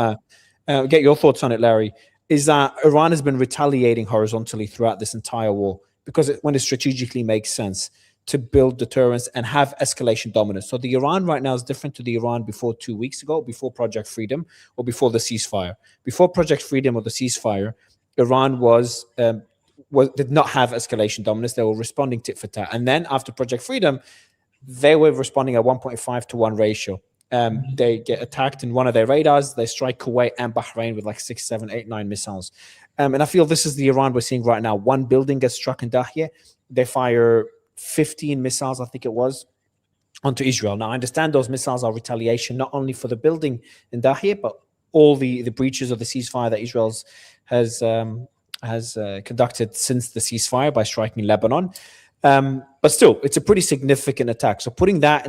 get your thoughts on it, Larry, is that Iran has been retaliating horizontally throughout this entire war because when it strategically makes sense to build deterrence and have escalation dominance. So the Iran right now is different to the Iran before 2 weeks ago, before Project Freedom, or before the ceasefire. Before Project Freedom or the ceasefire, Iran did not have escalation dominance. They were responding tit for tat. And then after Project Freedom, they were responding at 1.5 to 1 ratio. They get attacked in one of their radars. They strike Kuwait and Bahrain with like 6, 7, 8, 9 missiles. And I feel this is the Iran we're seeing right now. One building gets struck in Dahiyeh. They fire 15 missiles, I think it was, onto Israel. Now, I understand those missiles are retaliation, not only for the building in Dahiyeh, but all the breaches of the ceasefire that Israel has conducted since the ceasefire by striking Lebanon. But still, it's a pretty significant attack. So taking that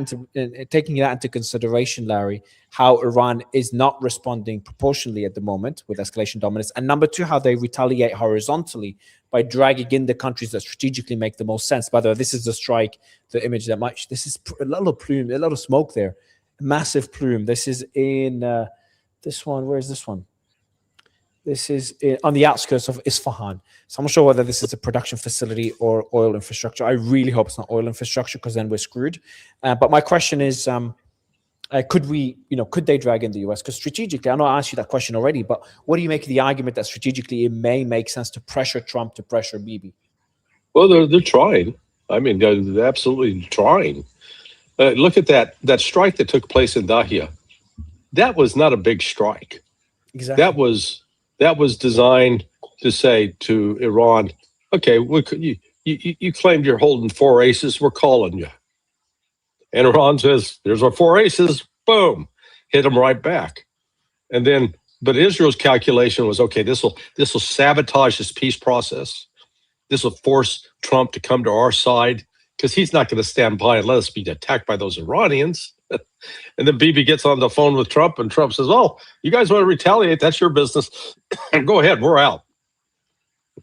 into consideration, Larry, how Iran is not responding proportionally at the moment with escalation dominance. And number two, how they retaliate horizontally by dragging in the countries that strategically make the most sense. By the way, this is the strike, the image that much. This is a lot of plume, a lot of smoke there. Massive plume. This is in this one. Where is this one? This is on the outskirts of Isfahan. So I'm not sure whether this is a production facility or oil infrastructure. I really hope it's not oil infrastructure, because then we're screwed. But my question is, could they drag in the US? Because strategically, I know I asked you that question already, but what do you make of the argument that strategically it may make sense to pressure Trump, to pressure Bibi? Well, they're trying. I mean, they're absolutely trying. Look at that strike that took place in Dahia. That was not a big strike. Exactly. That was designed to say to Iran, okay, you claimed you're holding 4 aces. We're calling you. And Iran says, there's our 4 aces. Boom, hit them right back. And then, but Israel's calculation was, okay, this will sabotage this peace process. This will force Trump to come to our side because he's not going to stand by and let us be attacked by those Iranians. And then Bibi gets on the phone with Trump, and Trump says, "Oh, you guys want to retaliate? That's your business. Go ahead, we're out."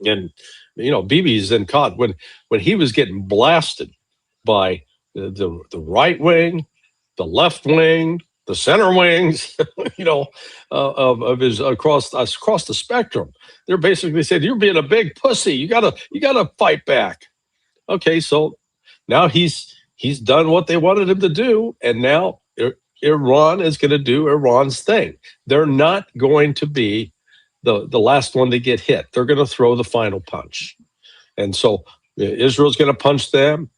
And Bibi's then caught when he was getting blasted by the right wing, the left wing, the center wings, of his across the spectrum. They're basically saying, "You're being a big pussy. You gotta fight back." Okay, so now he's done what they wanted him to do, and now Iran is going to do Iran's thing. They're not going to be the last one to get hit. They're going to throw the final punch. And so Israel's going to punch them.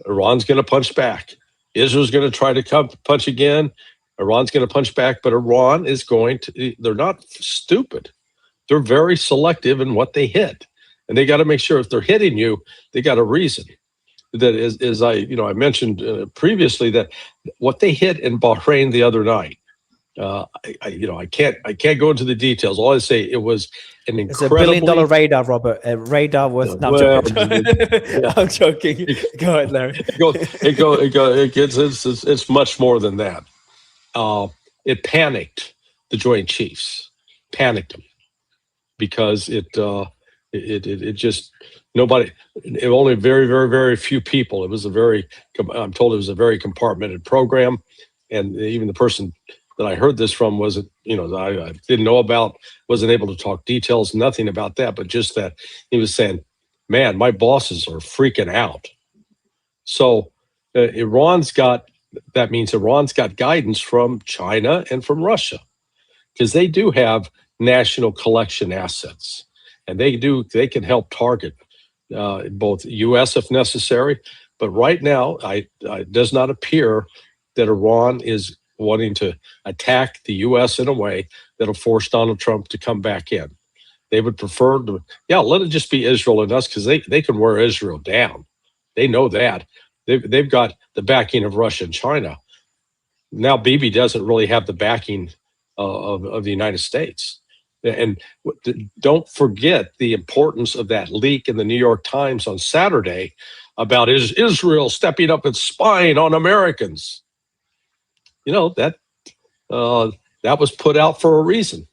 Iran's going to punch back. Israel's going to try to punch again. Iran's going to punch back, but Iran is they're not stupid. They're very selective in what they hit. And they got to make sure if they're hitting you, they got a reason. That is I mentioned previously that what they hit in Bahrain the other night. I can't go into the details. All I say, it was an incredibly... It's $1 billion radar, Robert. A radar worth... No, I'm joking. Yeah. I'm joking. Go ahead, Larry. It's much more than that. It panicked the Joint Chiefs. Panicked them because it just... Nobody, only very, very, very few people. I'm told it was a very compartmented program. And even the person that I heard this from wasn't, I didn't know about, wasn't able to talk details, nothing about that, but just that he was saying, man, my bosses are freaking out. So that means Iran's got guidance from China and from Russia, because they do have national collection assets, and they can help target both U.S. if necessary. But right now, it does not appear that Iran is wanting to attack the U.S. in a way that'll force Donald Trump to come back in. They would prefer to, let it just be Israel and us, because they can wear Israel down. They know that. They've got the backing of Russia and China. Now Bibi doesn't really have the backing of the United States. And don't forget the importance of that leak in the New York Times on Saturday about Israel stepping up and spying on Americans. That was put out for a reason,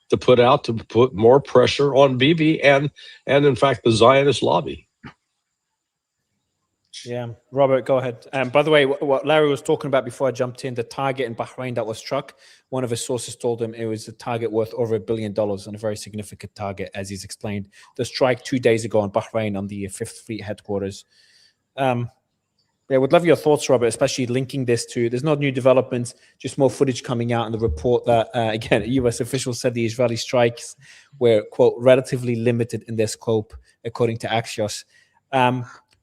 to put more pressure on Bibi and in fact the Zionist lobby. Yeah, Robert, go ahead. By the way, what Larry was talking about before I jumped in, the target in Bahrain that was struck, one of his sources told him it was a target worth over $1 billion, and a very significant target, as he's explained. The strike 2 days ago in Bahrain on the 5th Fleet headquarters. Would love your thoughts, Robert, especially linking this to, there's no new developments, just more footage coming out in the report that, again, a U.S. official said the Israeli strikes were, quote, relatively limited in their scope, according to Axios.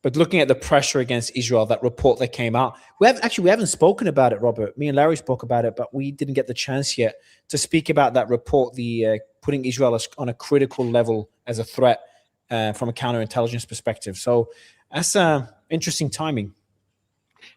But looking at the pressure against Israel, that report that came out, we haven't spoken about it, Robert. Me and Larry spoke about it, but we didn't get the chance yet to speak about that report, the putting Israel on a critical level as a threat from a counterintelligence perspective. So that's interesting timing.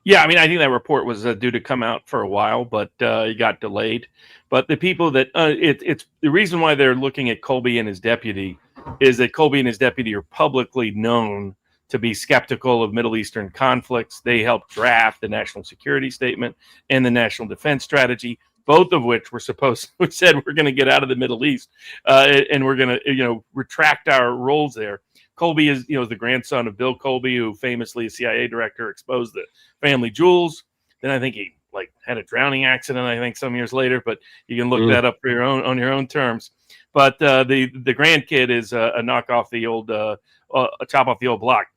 Yeah, I mean, I think that report was due to come out for a while, but it got delayed. But the people that it's the reason why they're looking at Colby and his deputy is that Colby and his deputy are publicly known to be skeptical of Middle Eastern conflicts. They helped draft the National Security Statement and the National Defense Strategy, both of which were said we're going to get out of the Middle East and we're going to retract our roles there. Colby is the grandson of Bill Colby, who famously, a CIA director, exposed the family jewels. Then I think he had a drowning accident, I think, some years later, but you can look that up for on your own terms. But the grandkid is a knock off the old a chop off the old block.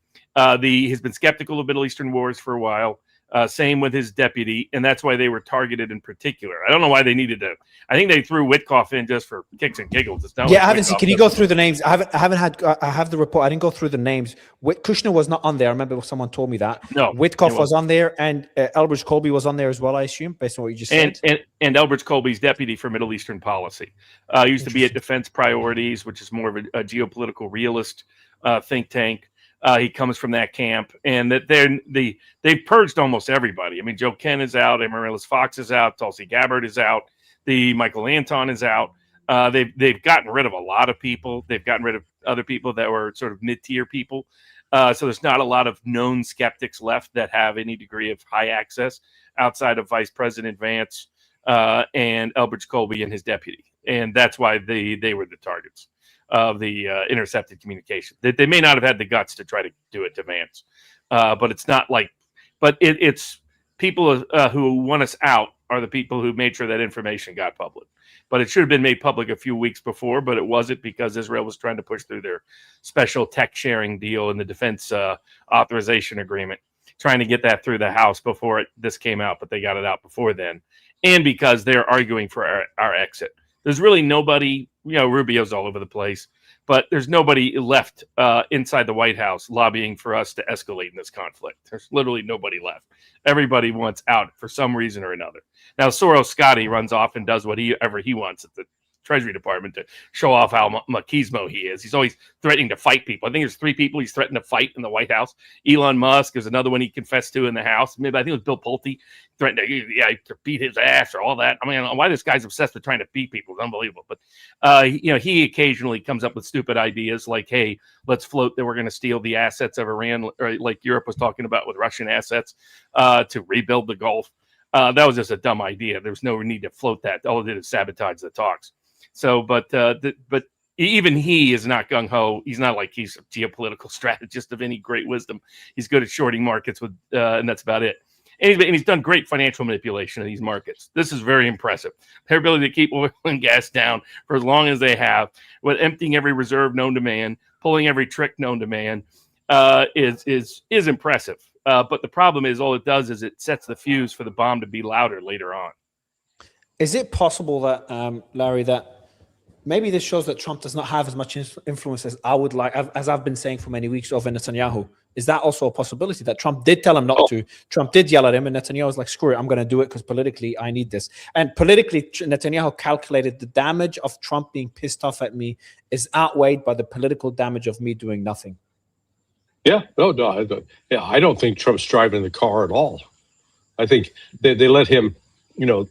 He's been skeptical of Middle Eastern wars for a while. Same with his deputy, and that's why they were targeted in particular. I don't know why they needed to. I think they threw Witkoff in just for kicks and giggles. It's not Yeah, like I haven't seen. Witkoff Can you doesn't- go through the names? I have the report. I didn't go through the names. Kushner was not on there. I remember someone told me that. No, Witkoff it was on there, and Elbridge Colby was on there as well, I assume, based on what you just said. And Elbridge Colby's deputy for Middle Eastern policy. Used to be at Defense Priorities, which is more of a geopolitical realist think tank. He comes from that camp, and that they've purged almost everybody. I mean, Joe Ken is out, Amaryllis Fox is out, Tulsi Gabbard is out, the Michael Anton is out. They've gotten rid of a lot of people. They've gotten rid of other people that were sort of mid-tier people. So there's not a lot of known skeptics left that have any degree of high access outside of Vice President Vance and Elbridge Colby and his deputy, and that's why they were the targets of the intercepted communication. They may not have had the guts to try to do it to Vance, but it's not like. But it's people who want us out are the people who made sure that information got public. But it should have been made public a few weeks before, but it wasn't because Israel was trying to push through their special tech sharing deal in the defense authorization agreement, trying to get that through the House before this came out, but they got it out before then. And because they're arguing for our exit. There's really nobody, Rubio's all over the place, but there's nobody left inside the White House lobbying for us to escalate in this conflict. There's literally nobody left. Everybody wants out for some reason or another. Now, Soros Scotty runs off and does whatever he wants at the Treasury Department to show off how machismo he is. He's always threatening to fight people. I think there's 3 people he's threatened to fight in the White House. Elon Musk is another one he confessed to in the House. Maybe I think it was Bill Pulte threatened to beat his ass or all that. I mean, why this guy's obsessed with trying to beat people is unbelievable. But he occasionally comes up with stupid ideas like, hey, let's float that we're going to steal the assets of Iran, or like Europe was talking about with Russian assets to rebuild the Gulf. That was just a dumb idea. There was no need to float that. All it did is sabotage the talks. So, but even he is not gung ho. He's not like he's a geopolitical strategist of any great wisdom. He's good at shorting markets and that's about it. And he's done great financial manipulation of these markets. This is very impressive. Their ability to keep oil and gas down for as long as they have, with emptying every reserve known to man, pulling every trick known to man, is impressive. But the problem is, all it does is it sets the fuse for the bomb to be louder later on. Is it possible that, Larry, that maybe this shows that Trump does not have as much influence as I would like, as I've been saying for many weeks over Netanyahu? Is that also a possibility that Trump did tell him not to? Trump did yell at him, and Netanyahu was like, screw it, I'm going to do it because politically I need this. And politically, Netanyahu calculated the damage of Trump being pissed off at me is outweighed by the political damage of me doing nothing. Yeah, no, I don't think Trump's driving the car at all. I think they let him,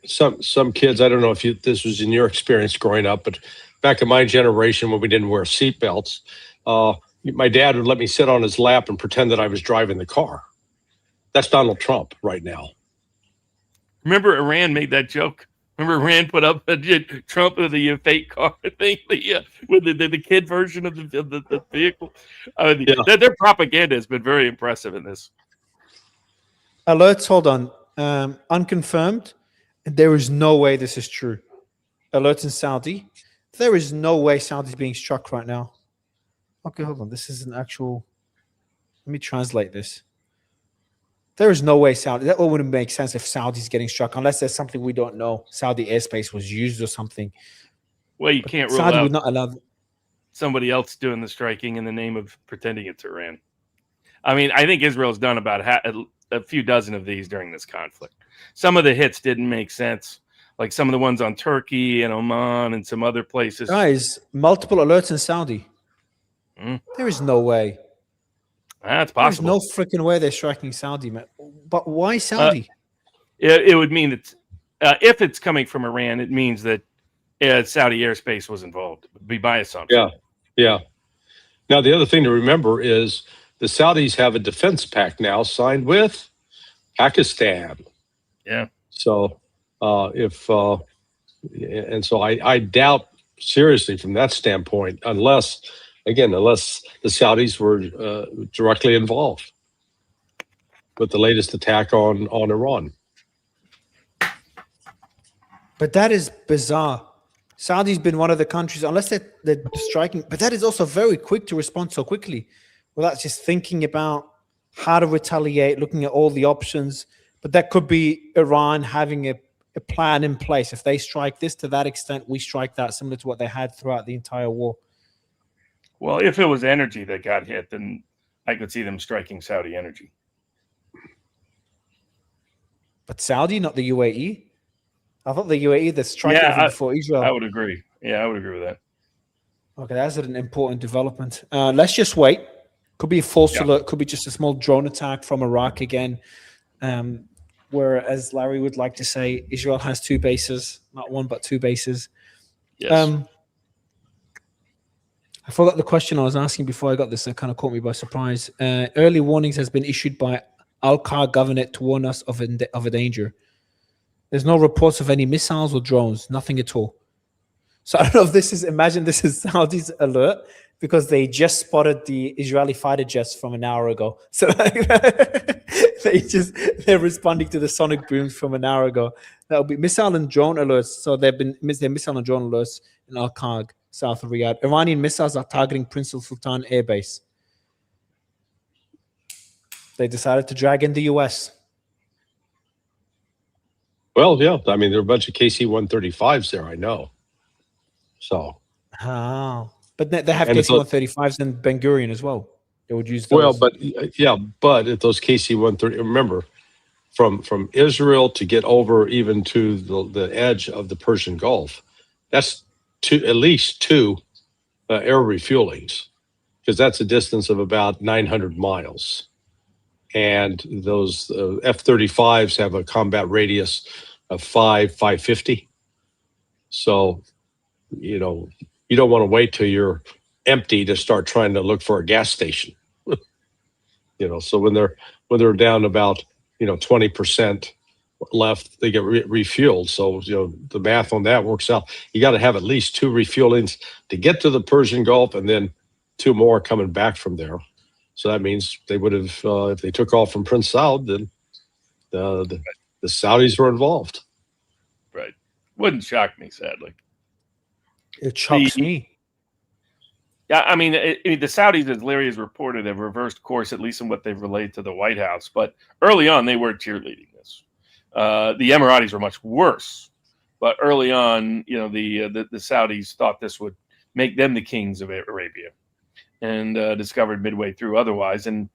some kids, I don't know if this was in your experience growing up, but back in my generation when we didn't wear seatbelts, my dad would let me sit on his lap and pretend that I was driving the car. That's Donald Trump right now. Remember Iran made that joke? Remember Iran put up Trump with the fake car thing, with the kid version of the vehicle? Their propaganda has been very impressive in this. Alerts, hold on. Unconfirmed. There is no way this is true. Alerts in Saudi. There is no way Saudi's being struck right now. Okay, hold on. This is an actual. Let me translate this. There is no way Saudi. That wouldn't make sense if Saudi's getting struck, unless there's something we don't know. Saudi airspace was used or something. Well, you can't rule Saudi out would not allow somebody else doing the striking in the name of pretending it's Iran. I mean, I think Israel's done about a few dozen of these during this conflict. Some of the hits didn't make sense, like some of the ones on Turkey and Oman and some other places. Guys, multiple alerts in Saudi. There is no way. That's possible. There's no freaking way they're striking Saudi, man. But why Saudi? It would mean that if it's coming from Iran, it means that Saudi airspace was involved. It would be by assumption. Yeah. Now, the other thing to remember is the Saudis have a defense pact now signed with Pakistan. Yeah. So and so I doubt seriously from that standpoint, unless the Saudis were directly involved with the latest attack on Iran. But that is bizarre. Saudi's been one of the countries, unless they're striking, but that is also very quick to respond so quickly without just thinking about how to retaliate, looking at all the options. But that could be Iran having a plan in place. If they strike this to that extent, we strike that, similar to what they had throughout the entire war. Well, if it was energy that got hit, then I could see them striking Saudi energy. But Saudi, not the UAE? I thought the UAE, the strike before Israel. I would agree. Yeah, I would agree with that. Okay, that's an important development. Let's just wait. Could be a false alert. Could be just a small drone attack from Iraq again. Where, as Larry would like to say, Israel has 2 bases, not 1, but 2 bases. Yes. I forgot the question I was asking before I got this. It kind of caught me by surprise. Early warnings has been issued by Al-Qaeda Governorate to warn us of a danger. There's no reports of any missiles or drones, nothing at all. So I don't know if this is, imagine this is Saudi's alert, because they just spotted the Israeli fighter jets from an hour ago. So they're responding to the sonic booms from an hour ago. That will be missile and drone alerts. So they're missile and drone alerts in Al-Qaeda, south of Riyadh. Iranian missiles are targeting Prince Sultan Air Base. They decided to drag in the US. Well, yeah. I mean, there are a bunch of KC-135s there, I know. So. Oh. But they have KC-135s in Ben Gurion as well. They would use those. Well, but at those KC-130, remember, from Israel to get over even to the edge of the Persian Gulf, that's at least 2 air refuelings, because that's a distance of about 900 miles. And those F-35s have a combat radius of 550. So, you know, you don't want to wait till you're empty to start trying to look for a gas station. You know, so when they're down about 20% left, they get refueled. So the math on that works out. You got to have at least 2 refuelings to get to the Persian Gulf, and then 2 more coming back from there. So that means they would have, if they took off from Prince Saud, then the Saudis were involved. Right. Wouldn't shock me, sadly. It shocks me. Yeah, I mean, the Saudis, as Larry has reported, have reversed course, at least in what they've relayed to the White House. But early on, they were cheerleading this. The Emiratis were much worse. But early on, the Saudis thought this would make them the kings of Arabia, and discovered midway through otherwise. And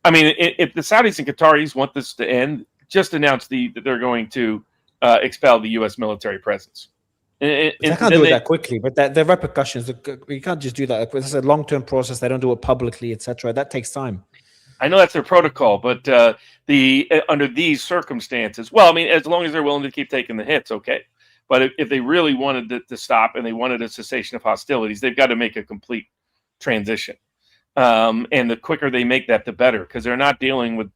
I mean, if the Saudis and Qataris want this to end, just announce that they're going to expel the U.S. military presence. They can't do it that quickly, but the repercussions, you can't just do that. It's a long-term process. They don't do it publicly, etc. That takes time. I know that's their protocol, but under these circumstances, well, I mean, as long as they're willing to keep taking the hits, okay. But if they really wanted to stop and they wanted a cessation of hostilities, they've got to make a complete transition. And the quicker they make that, the better, because they're not dealing with,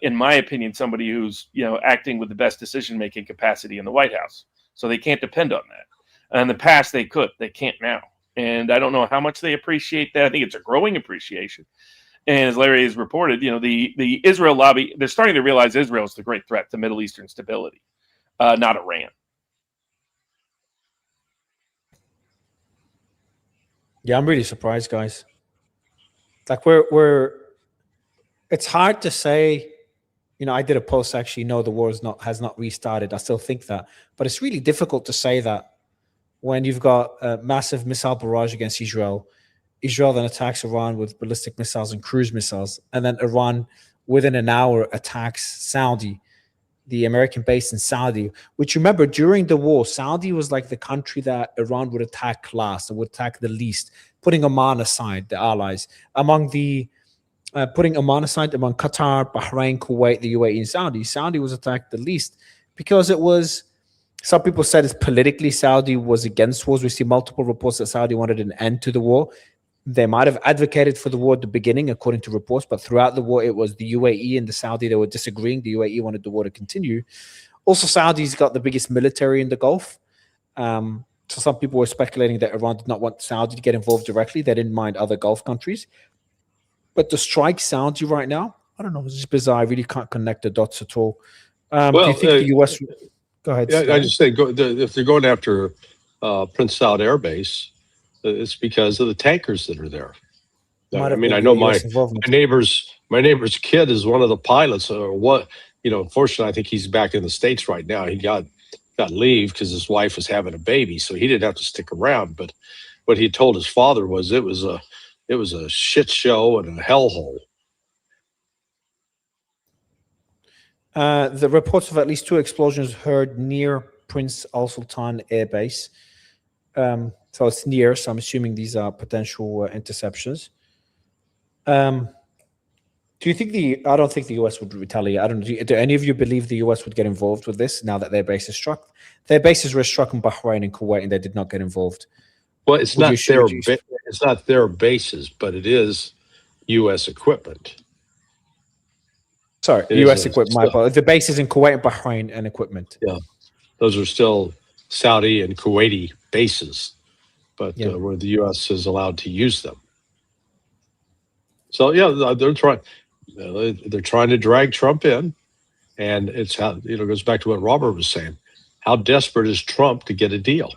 in my opinion, somebody who's acting with the best decision-making capacity in the White House. So they can't depend on that. In the past, they could. They can't now. And I don't know how much they appreciate that. I think it's a growing appreciation. And as Larry has reported, the Israel lobby, they're starting to realize Israel is the great threat to Middle Eastern stability, not Iran. Yeah, I'm really surprised, guys. Like it's hard to say. I did a post actually. No, the war has not restarted. I still think that, but it's really difficult to say that when you've got a massive missile barrage against Israel. Israel then attacks Iran with ballistic missiles and cruise missiles, and then Iran within an hour attacks Saudi, the American base in Saudi. Which, remember, during the war, Saudi was like the country that Iran would attack last, or would attack the least, putting Oman aside, the allies putting Oman aside, among Qatar, Bahrain, Kuwait, the UAE, and Saudi. Saudi was attacked the least because it was, some people said it's politically Saudi was against wars. We see multiple reports that Saudi wanted an end to the war. They might have advocated for the war at the beginning, according to reports, but throughout the war, it was the UAE and the Saudi that were disagreeing. The UAE wanted the war to continue. Also, Saudi's got the biggest military in the Gulf. So some people were speculating that Iran did not want Saudi to get involved directly. They didn't mind other Gulf countries. But to strike Saudi right now, I don't know. It's just bizarre. I really can't connect the dots at all. Do you think the U.S. Go ahead. Yeah, I just say if they're going after Prince Saud Air Base, it's because of the tankers that are there. I mean, I know my neighbor's kid is one of the pilots, or what unfortunately, I think he's back in the States right now. He got leave because his wife was having a baby, so he didn't have to stick around. But what he told his father was it was a shit show and a hellhole. The reports of at least 2 explosions heard near Prince Al Sultan Air Base. So it's near, so I'm assuming these are potential interceptions. Do you think I don't think the US would retaliate. Do any of you believe the US would get involved with this now that their base is struck? Their bases were struck in Bahrain and Kuwait, and they did not get involved. Well, it's not their bases, but it is U.S. equipment. Sorry, U.S. equipment. The bases in Kuwait and Bahrain and equipment. Yeah, those are still Saudi and Kuwaiti bases, but where the U.S. is allowed to use them. So yeah, they're trying. They're trying to drag Trump in, and it's how goes back to what Robert was saying. How desperate is Trump to get a deal?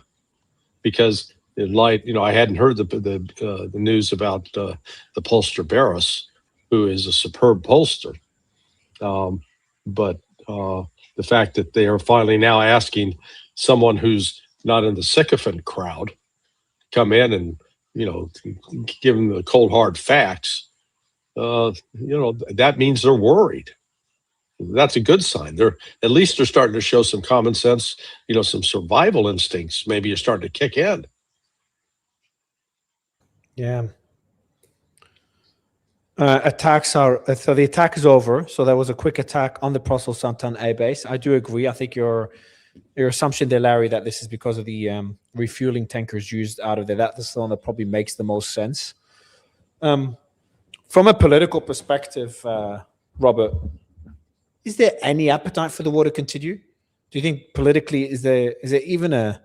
Because in light, I hadn't heard the news about the pollster Barris, who is a superb pollster. But the fact that they are finally now asking someone who's not in the sycophant crowd come in and give them the cold hard facts, that means they're worried. That's a good sign. They're starting to show some common sense, some survival instincts. Maybe you're starting to kick in. Yeah. Attacks are so the attack is over. So there was a quick attack on the Prince Al Sultan Air Base. I do agree. I think your assumption there, Larry, that this is because of the refueling tankers used out of there. That's the one that probably makes the most sense. From a political perspective, Robert, is there any appetite for the war to continue? Do you think politically is there even a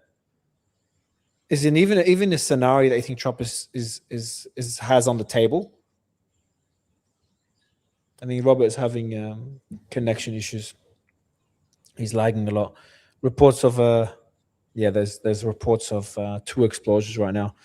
scenario that you think Trump has on the table? I think Robert is having connection issues. He's lagging a lot. Reports of there's reports of 2 explosions right now.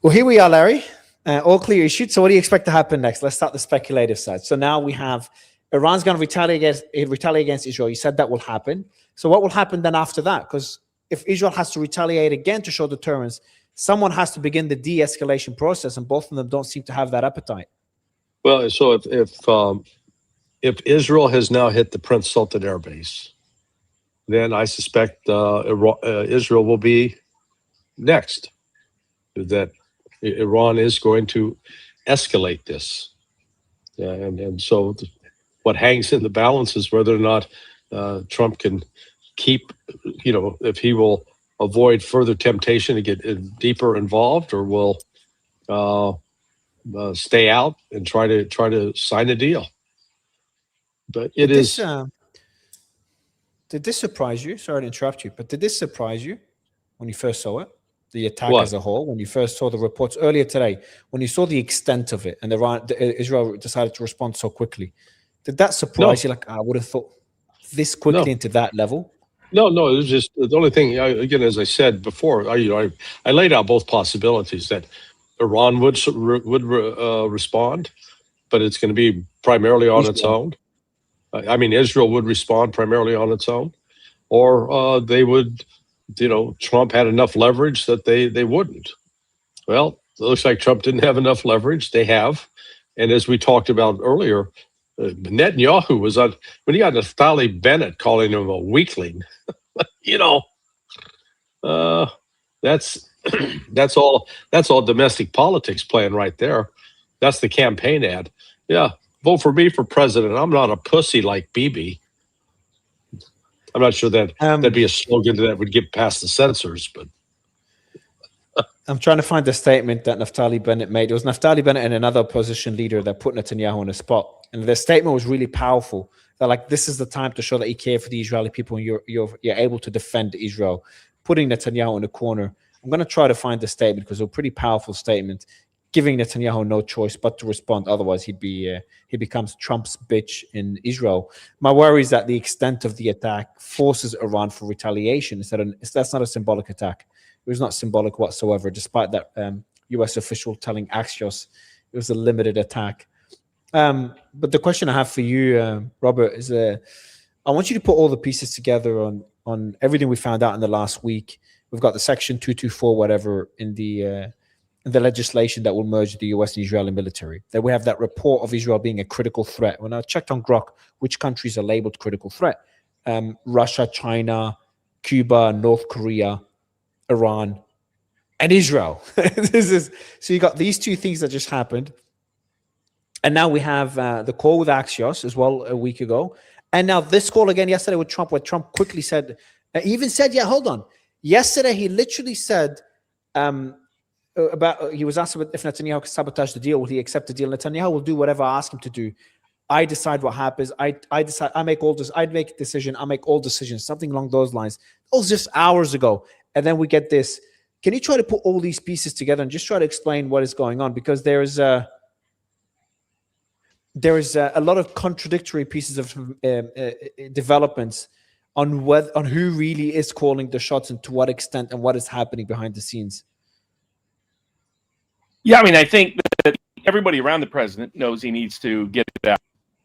Well, here we are, Larry. All clear issued. So what do you expect to happen next? Let's start the speculative side. So now we have Iran's going to retaliate against Israel. You said that will happen. So what will happen then after that? Because if Israel has to retaliate again to show deterrence, someone has to begin the de-escalation process, and both of them don't seem to have that appetite. Well, so if Israel has now hit the Prince Sultan Air Base, then I suspect Israel will be next. That Iran is going to escalate this, and so what hangs in the balance is whether or not Trump can keep, if he will avoid further temptation to get deeper involved, or will stay out and try to sign a deal. But did this surprise you? Sorry to interrupt you, but did this surprise you when you first saw it? The attack as a whole, when you first saw the reports earlier today, when you saw the extent of it, and Israel decided to respond so quickly, did that surprise you? Like, I would have thought this quickly into that level. No, it was just the only thing. Again, as I said before, I laid out both possibilities that Iran would respond, but it's going to be primarily on its own. I mean, Israel would respond primarily on its own, or they would. Trump had enough leverage that they wouldn't. Well, it looks like Trump didn't have enough leverage. They have, and as we talked about earlier, Netanyahu was on when he got Naftali Bennett calling him a weakling. That's all domestic politics playing right there. That's the campaign ad. Yeah, vote for me for president. I'm not a pussy like Bibi. I'm not sure that that'd be a slogan that would get past the censors, but I'm trying to find the statement that Naftali Bennett made. It was Naftali Bennett and another opposition leader that put Netanyahu on the spot. And their statement was really powerful. They're like, this is the time to show that you care for the Israeli people and you're able to defend Israel, putting Netanyahu in the corner. I'm going to try to find the statement because it was a pretty powerful statement, giving Netanyahu no choice but to respond. Otherwise, he becomes Trump's bitch in Israel. My worry is that the extent of the attack forces Iran for retaliation. That's not a symbolic attack. It was not symbolic whatsoever, despite that U.S. official telling Axios it was a limited attack. But the question I have for you, Robert, is I want you to put all the pieces together on everything we found out in the last week. We've got the Section 224, whatever, in the legislation that will merge the US and Israeli military. Then we have that report of Israel being a critical threat. When I checked on Grok, which countries are labeled critical threat? Russia, China, Cuba, North Korea, Iran, and Israel. So you got these two things that just happened. And now we have the call with Axios as well a week ago. And now this call again yesterday with Trump, where Trump quickly said, he even said, yeah, hold on. Yesterday, he literally said, he was asked about if Netanyahu could sabotage the deal, will he accept the deal? Netanyahu will do whatever I ask him to do. I decide what happens. I decide. I make all this. I'd make a decision. I make all decisions. Something along those lines. That was just hours ago. And then we get this. Can you try to put all these pieces together and just try to explain what is going on? Because there is a lot of contradictory pieces of developments on who really is calling the shots and to what extent and what is happening behind the scenes. Yeah, I mean, I think that everybody around the president knows he needs to get it out,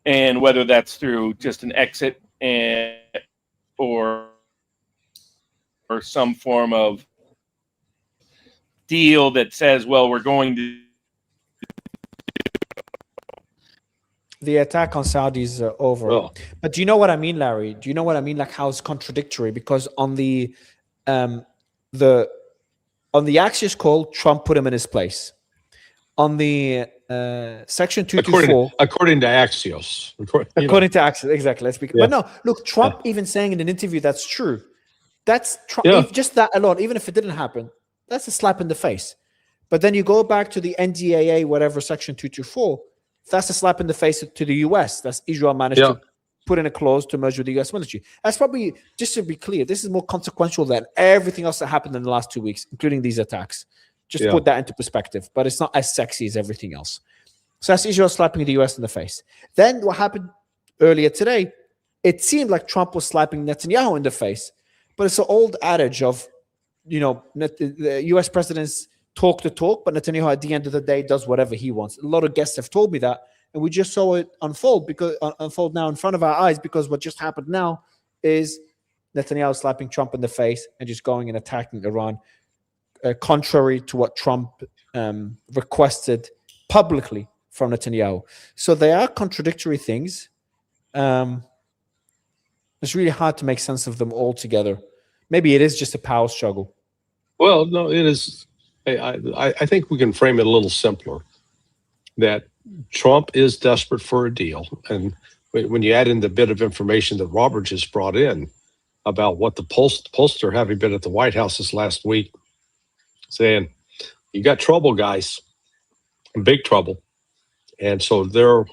and whether that's through just an exit or some form of deal that says, well, we're going to. The attack on Saudi is over. Oh. But do you know what I mean, Larry? Do you know what I mean? Like how it's contradictory? Because on the Axios call, Trump put him in his place. On the Section 224, according to Axios, according to Axios, exactly. Let's be. Yeah. But no, look, Trump even saying in an interview that's true. That's Trump. Yeah. Just that alone, even if it didn't happen, that's a slap in the face. But then you go back to the NDAA, whatever Section 224. That's a slap in the face to the US. That's Israel managed to put in a clause to merge with the US military. That's probably, just to be clear, this is more consequential than everything else that happened in the last 2 weeks, including these attacks. Just put that into perspective. But it's not as sexy as everything else. So that's Israel slapping the US in the face. Then what happened earlier today, it seemed like Trump was slapping Netanyahu in the face. But it's an old adage of, the US president's talk the talk, but Netanyahu at the end of the day does whatever he wants. A lot of guests have told me that, and we just saw it unfold now in front of our eyes, because what just happened now is Netanyahu slapping Trump in the face and just going and attacking Iran, contrary to what Trump requested publicly from Netanyahu. So they are contradictory things. It's really hard to make sense of them all together. Maybe it is just a power struggle. Well, no, it is. I think we can frame it a little simpler, that Trump is desperate for a deal. And when you add in the bit of information that Robert just brought in about what the pollster, having been at the White House this last week, saying, you got trouble, guys, big trouble. And so they're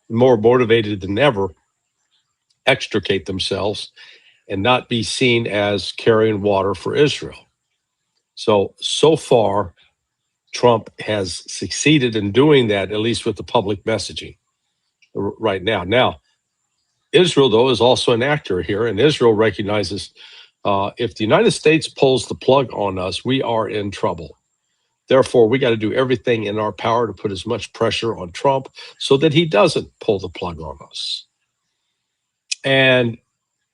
more motivated than ever extricate themselves and not be seen as carrying water for Israel. So far, Trump has succeeded in doing that, at least with the public messaging right now. Now, Israel, though, is also an actor here, and Israel recognizes if the United States pulls the plug on us, we are in trouble. Therefore, we got to do everything in our power to put as much pressure on Trump so that he doesn't pull the plug on us. And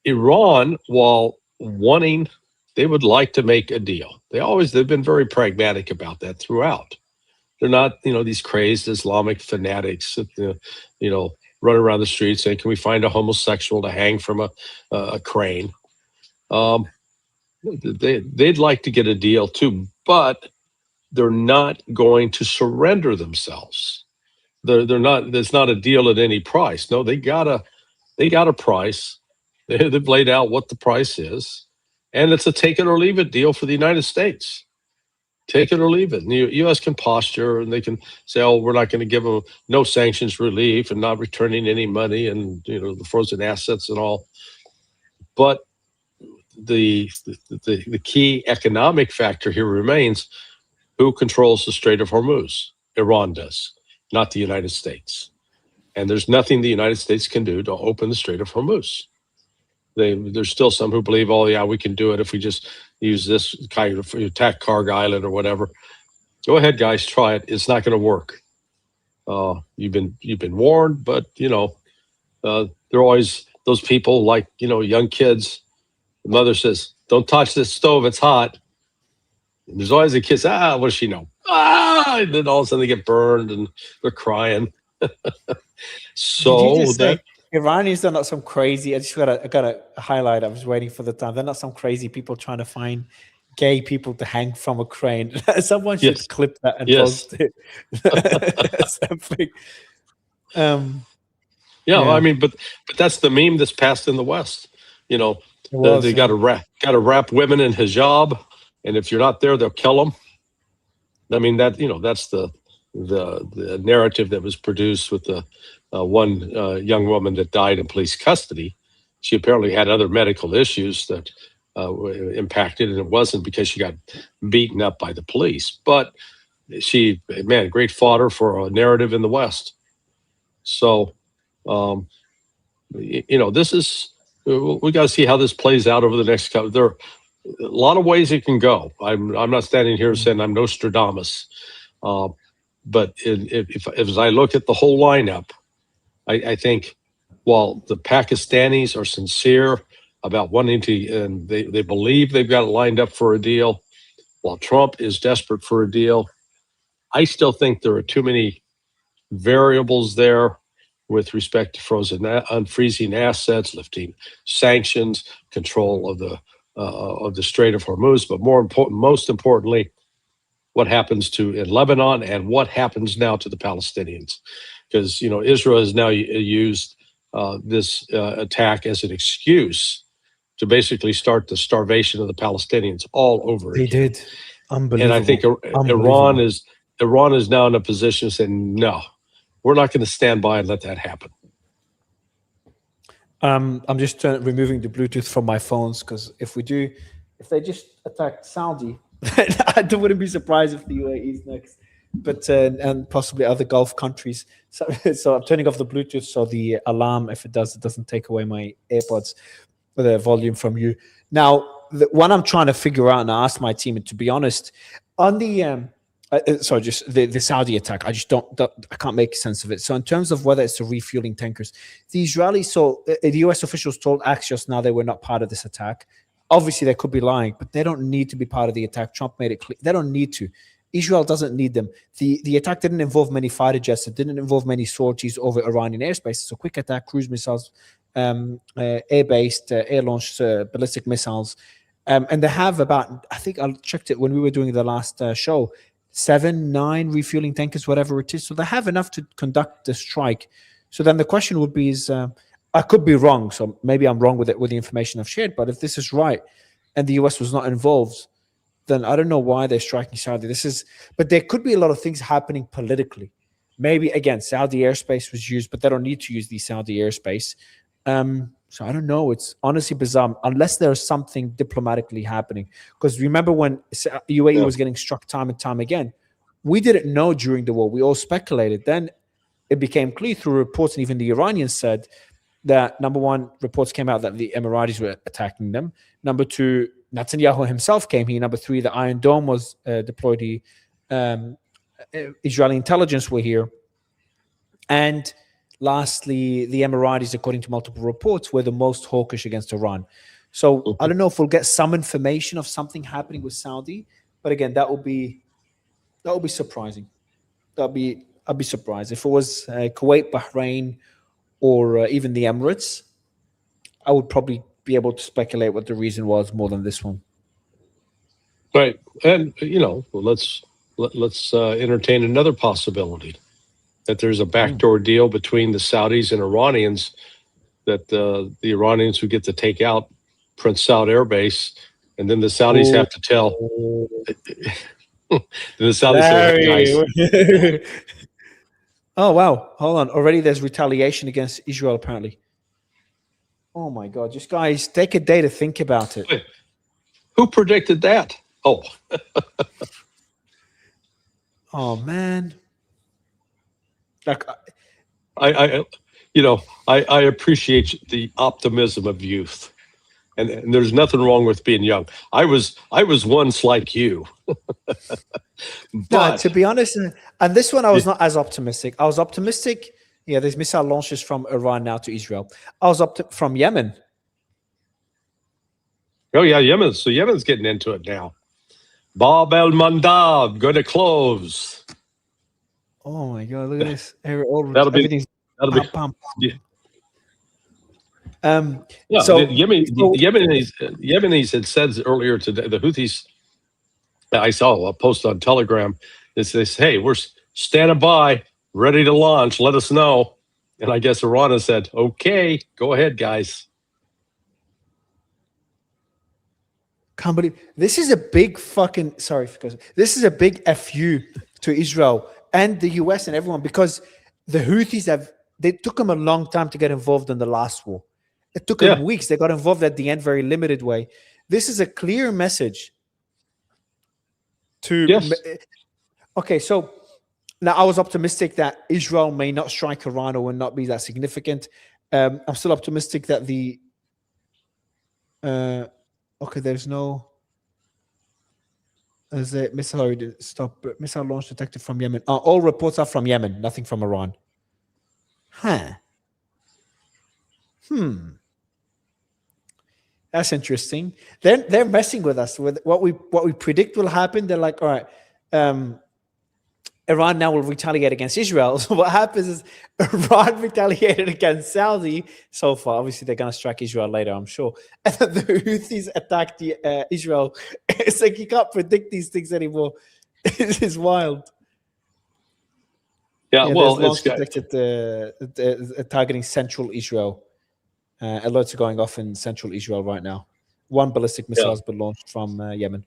Iran, while wanting, they would like to make a deal. They've been very pragmatic about that throughout. They're not, these crazed Islamic fanatics that, run around the streets saying, can we find a homosexual to hang from a crane? They'd like to get a deal too, but they're not going to surrender themselves. They're not. There's not a deal at any price. No, they got a price. They've laid out what the price is, and it's a take it or leave it deal for the United States. Take it or leave it. And the U.S. can posture, and they can say, "Oh, we're not going to give them no sanctions relief and not returning any money, and the frozen assets and all." But the key economic factor here remains: who controls the Strait of Hormuz? Iran does, not the United States. And there's nothing the United States can do to open the Strait of Hormuz. There's still some who believe, oh, yeah, we can do it if we just use this kind of attack Karg Island or whatever. Go ahead, guys, try it. It's not going to work. You've been warned, but there are always those people like young kids. The mother says, "Don't touch this stove; it's hot." And there's always a kid. What does she know? And then all of a sudden they get burned and they're crying. Did you So just say that Iranians are not some crazy? I gotta highlight. I was waiting for the time. They're not some crazy people trying to find gay people to hang from a crane. Someone should Yes. clip that and Yes. post it. Something. Yeah, Yeah. I mean, but that's the meme that's passed in the West. It was, They got to wrap women in hijab, and if you're not there, they'll kill them. I mean that's the narrative that was produced with the one young woman that died in police custody. She apparently had other medical issues that impacted, and it wasn't because she got beaten up by the police. But great fodder for a narrative in the West. So, this is we got to see how this plays out over the next couple. There are a lot of ways it can go. I'm not standing here saying I'm Nostradamus, but if as I look at the whole lineup, I think while the Pakistanis are sincere about wanting to, and they believe they've got it lined up for a deal, while Trump is desperate for a deal, I still think there are too many variables there with respect to unfreezing assets, lifting sanctions, control of the Strait of Hormuz, but most importantly, what happens in Lebanon and what happens now to the Palestinians, because Israel has now used this attack as an excuse to basically start the starvation of the Palestinians all over They again. did. Unbelievable. And I think Iran is now in a position saying, no, we're not going to stand by and let that happen. I'm just removing the Bluetooth from my phones, because if they just attack Saudi, I wouldn't be surprised if the UAE is next, but and possibly other Gulf countries. So I'm turning off the Bluetooth so the alarm, if it doesn't take away my AirPods or the volume from you. Now, what I'm trying to figure out, and I asked my team, and to be honest, on the just the Saudi attack, I can't make sense of it. So in terms of whether it's the refueling tankers, the Israelis, the US officials told Axios now they were not part of this attack. Obviously, they could be lying, but they don't need to be part of the attack. Trump made it clear they don't need to. Israel doesn't need them. The attack didn't involve many fighter jets. It didn't involve many sorties over Iranian airspace. It's a quick attack, cruise missiles, air-based, air-launched ballistic missiles. And they have about, I think I checked it when we were doing the last show, 7, 9 refueling tankers, whatever it is. So they have enough to conduct the strike. So then the question would be I could be wrong. So maybe I'm wrong with the information I've shared. But if this is right and the US was not involved, then I don't know why they're striking Saudi. But there could be a lot of things happening politically. Maybe, again, Saudi airspace was used, but they don't need to use the Saudi airspace. So I don't know. It's honestly bizarre, unless there's something diplomatically happening. Because remember when UAE was getting struck time and time again, we didn't know during the war. We all speculated. Then it became clear through reports, and even the Iranians said that, number one, reports came out that the Emiratis were attacking them. Number two, Netanyahu himself came here. Number three, the Iron Dome was deployed. The Israeli intelligence were here. And lastly, the Emiratis, according to multiple reports, were the most hawkish against Iran. So I don't know if we'll get some information of something happening with Saudi, but again, that would be surprising. I'd be surprised if it was Kuwait, Bahrain, or even the Emirates. I would probably be able to speculate what the reason was more than this one. Right, and let's entertain another possibility. That there's a backdoor deal between the Saudis and Iranians, that the Iranians who get to take out Prince Saud Air Base, and then the Saudis have to tell. And the Saudis say, guys. Oh, wow. Hold on. Already there's retaliation against Israel, apparently. Oh, my God. Just, guys, take a day to think about it. Wait, who predicted that? Oh. Oh, man. Like, I appreciate the optimism of youth, and there's nothing wrong with being young. I was once like you. No, to be honest, and this one I was not as optimistic. I was optimistic. Yeah, there's missile launches from Iran now to Israel. I was from Yemen. Oh yeah, Yemen. So Yemen's getting into it now. Bab el Mandab going to close. Oh my God! Look at this. Everything's pam, pam, yeah. pam. So the Yemenis had said earlier today, the Houthis. I saw a post on Telegram that says, "Hey, we're standing by, ready to launch. Let us know." And I guess Iran has said, "Okay, go ahead, guys." Can't believe this is a big fucking this is a big FU to Israel and the US and everyone, because the Houthis they took them a long time to get involved in the last war. It took them weeks. They got involved at the end, very limited way. This is a clear message to okay, so now I was optimistic that Israel may not strike Iran or will not be that significant. I'm still optimistic that the okay, there's a missile launch detected from Yemen. All reports are from Yemen, nothing from Iran. That's interesting. They're messing with us with what we predict will happen. They're like, all right, Iran now will retaliate against Israel. So what happens is Iran retaliated against Saudi so far. Obviously, they're going to strike Israel later, I'm sure. And then the Houthis attacked Israel. It's like you can't predict these things anymore. This is wild. Yeah, well, it's detected targeting central Israel. Alerts are going off in central Israel right now. One ballistic missile has been launched from Yemen.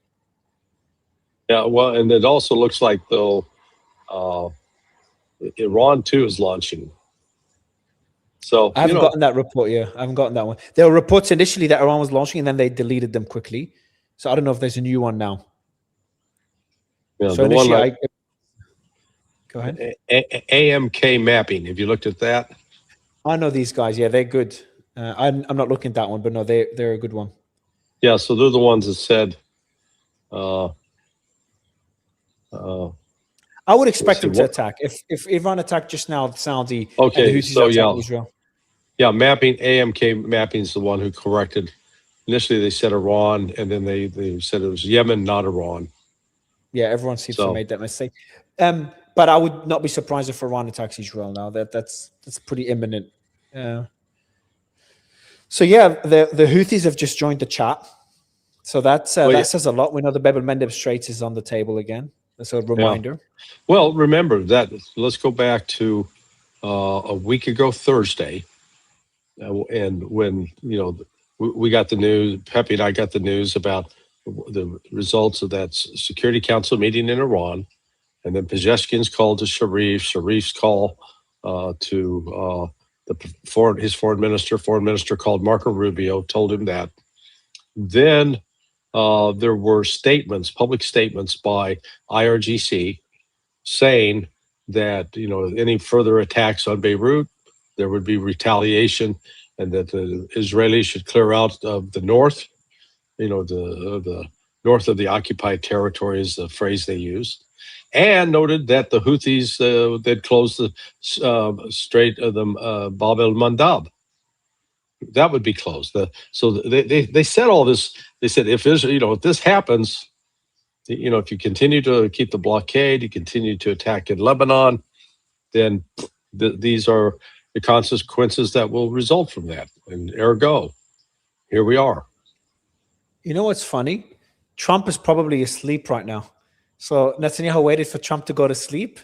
Yeah, well, and it also looks like they'll Iran too is launching. So I haven't gotten that report yet. I haven't gotten that one. There were reports initially that Iran was launching, and then they deleted them quickly. So I don't know if there's a new one now. Yeah, so initially, go ahead. AMK mapping. Have you looked at that? I know these guys. Yeah, they're good. I'm not looking at that one, but no, they're a good one. Yeah, so they're the ones that said. I would expect them to attack. If Iran attacked just now, Saudi and the Houthis attacking Israel. Yeah, mapping AMK mapping is the one who corrected. Initially, they said Iran, and then they said it was Yemen, not Iran. Yeah, everyone seems to have made that mistake. But I would not be surprised if Iran attacks Israel now. That's pretty imminent. So yeah, the Houthis have just joined the chat. So that says a lot. We know the Bab el-Mandeb Straits is on the table again. That's a reminder. Yeah. Well, remember that. Let's go back to a week ago Thursday, and when we got the news. Pepe and I got the news about the results of that Security Council meeting in Iran, and then Pezeshkian's call to Sharif, Sharif's call to his foreign minister called Marco Rubio, told him that. Then there were public statements by IRGC saying that any further attacks on Beirut, there would be retaliation, and that the Israelis should clear out of the north. The north of the occupied territory is the phrase they used, and noted that the Houthis they'd closed the Strait of the Bab el-Mandab. That would be closed. So they said all this. They said if this happens, if you continue to keep the blockade, you continue to attack in Lebanon, then these are the consequences that will result from that. And ergo, here we are. You know what's funny? Trump is probably asleep right now. So Netanyahu waited for Trump to go to sleep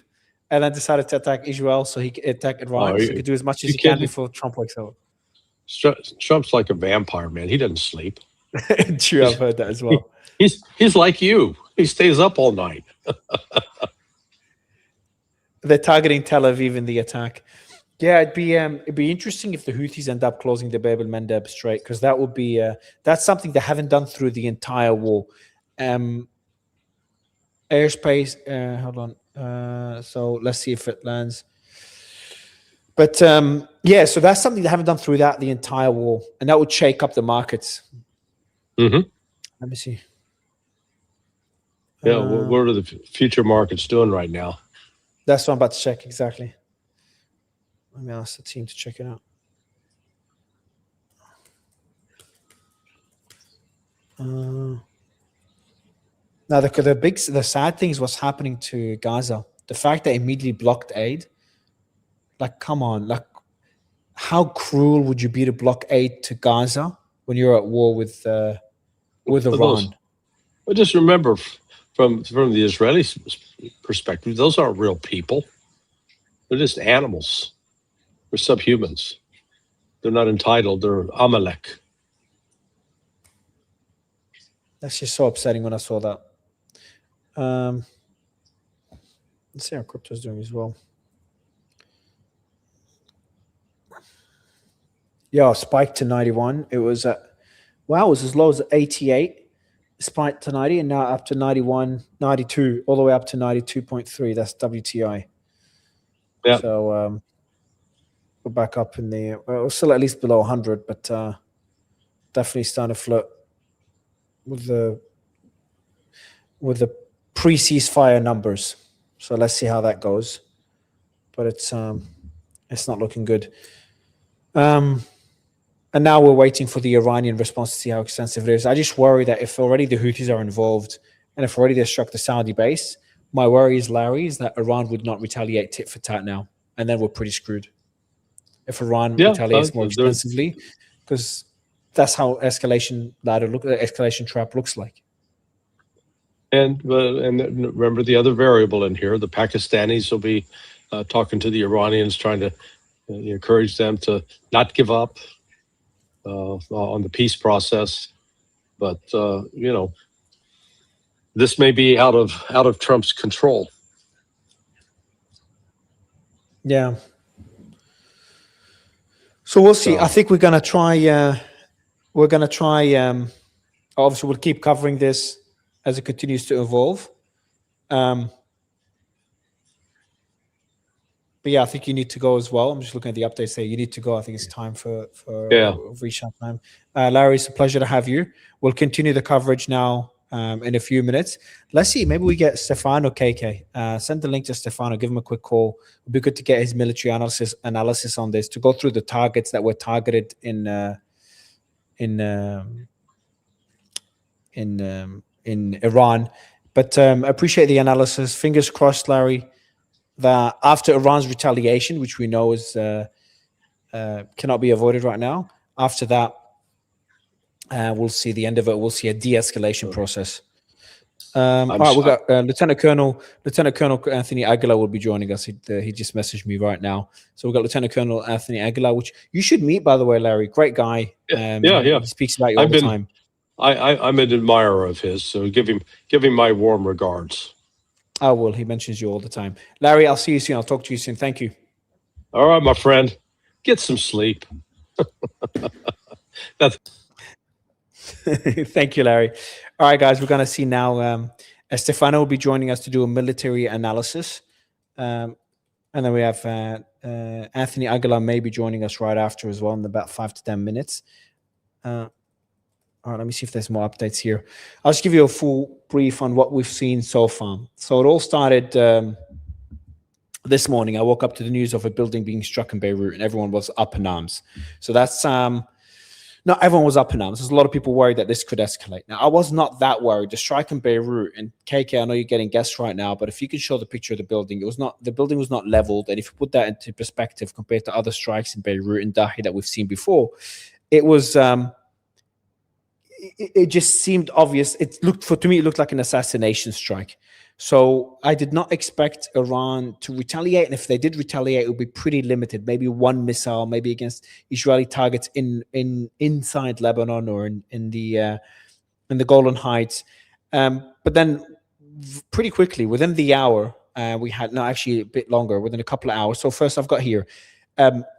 and then decided to attack Israel so he could attack Iran. So he could do as much as he can before Trump wakes up. Trump's like a vampire, man. He doesn't sleep. True, I've heard that as well. He's like you. He stays up all night. They're targeting Tel Aviv in the attack. Yeah, it'd be interesting if the Houthis end up closing the Bab el-Mandeb Strait, because that would be that's something they haven't done through the entire war. Airspace. Hold on. So let's see if it lands. But yeah, so that's something they haven't done through the entire war, and that would shake up the markets. Mm-hmm. Let me see. Yeah, what are the future markets doing right now? That's what I'm about to check exactly. Let me ask the team to check it out. Now the sad thing is what's happening to Gaza. The fact that it immediately blocked aid. Like, come on, like, how cruel would you be to block aid to Gaza when you're at war with Iran? But just remember, from the Israeli perspective, those aren't real people. They're just animals. They're subhumans. They're not entitled. They're Amalek. That's just so upsetting when I saw that. Let's see how crypto's doing as well. Yeah, spiked to 91. It was at, wow, it was as low as 88, spiked to 90, and now up to 91, 92, all the way up to 92.3. That's WTI. Yeah. So we're back up in the, well, we're still at least below 100, but definitely starting to float with the pre-ceasefire numbers. So let's see how that goes. But it's not looking good. And now we're waiting for the Iranian response to see how extensive it is. I just worry that if already the Houthis are involved and if already they struck the Saudi base, my worry is, Larry, is that Iran would not retaliate tit for tat now. And then we're pretty screwed. If Iran retaliates more extensively, because that's how escalation trap looks like. And remember the other variable in here, the Pakistanis will be talking to the Iranians, trying to encourage them to not give up on the peace process. But this may be out of Trump's control. Yeah. So we'll see. I think we're gonna try. Obviously, we'll keep covering this as it continues to evolve. But yeah, I think you need to go as well. I'm just looking at the updates there. You need to go. I think it's time for reshot time. Larry, it's a pleasure to have you. We'll continue the coverage now in a few minutes. Let's see. Maybe we get Stefano KK. Send the link to Stefano. Give him a quick call. It'd be good to get his military analysis on this, to go through the targets that were targeted in Iran. But I appreciate the analysis. Fingers crossed, Larry, that after Iran's retaliation, which we know is cannot be avoided right now, after that, we'll see the end of it. We'll see a de-escalation process. All right, we've got Lieutenant Colonel Anthony Aguilar will be joining us. He just messaged me right now. So we've got Lieutenant Colonel Anthony Aguilar, which you should meet, by the way, Larry. Great guy. He speaks about you all the time. I'm an admirer of his, so give him my warm regards. I will. He mentions you all the time. Larry, I'll see you soon. I'll talk to you soon. Thank you. All right, my friend. Get some sleep. Thank you, Larry. All right, guys, we're going to see now Stefano will be joining us to do a military analysis. And then we have Anthony Aguilar may be joining us right after as well in about 5 to 10 minutes. All right, let me see if there's more updates here. I'll just give you a full brief on what we've seen so far. So it all started this morning. I woke up to the news of a building being struck in Beirut, and everyone was up in arms. So that's not everyone was up in arms. There's a lot of people worried that this could escalate. Now, I was not that worried. The strike in Beirut, and KK, I know you're getting guests right now, but if you can show the picture of the building, the building was not leveled. And if you put that into perspective compared to other strikes in Beirut and Dahi that we've seen before, it was it just seemed obvious. It looked like an assassination strike. So I did not expect Iran to retaliate, and if they did retaliate, it would be pretty limited. Maybe one missile, maybe against Israeli targets inside Lebanon or in the Golan Heights. But then, pretty quickly, within the hour, we had actually a bit longer, within a couple of hours. So first, I've got here.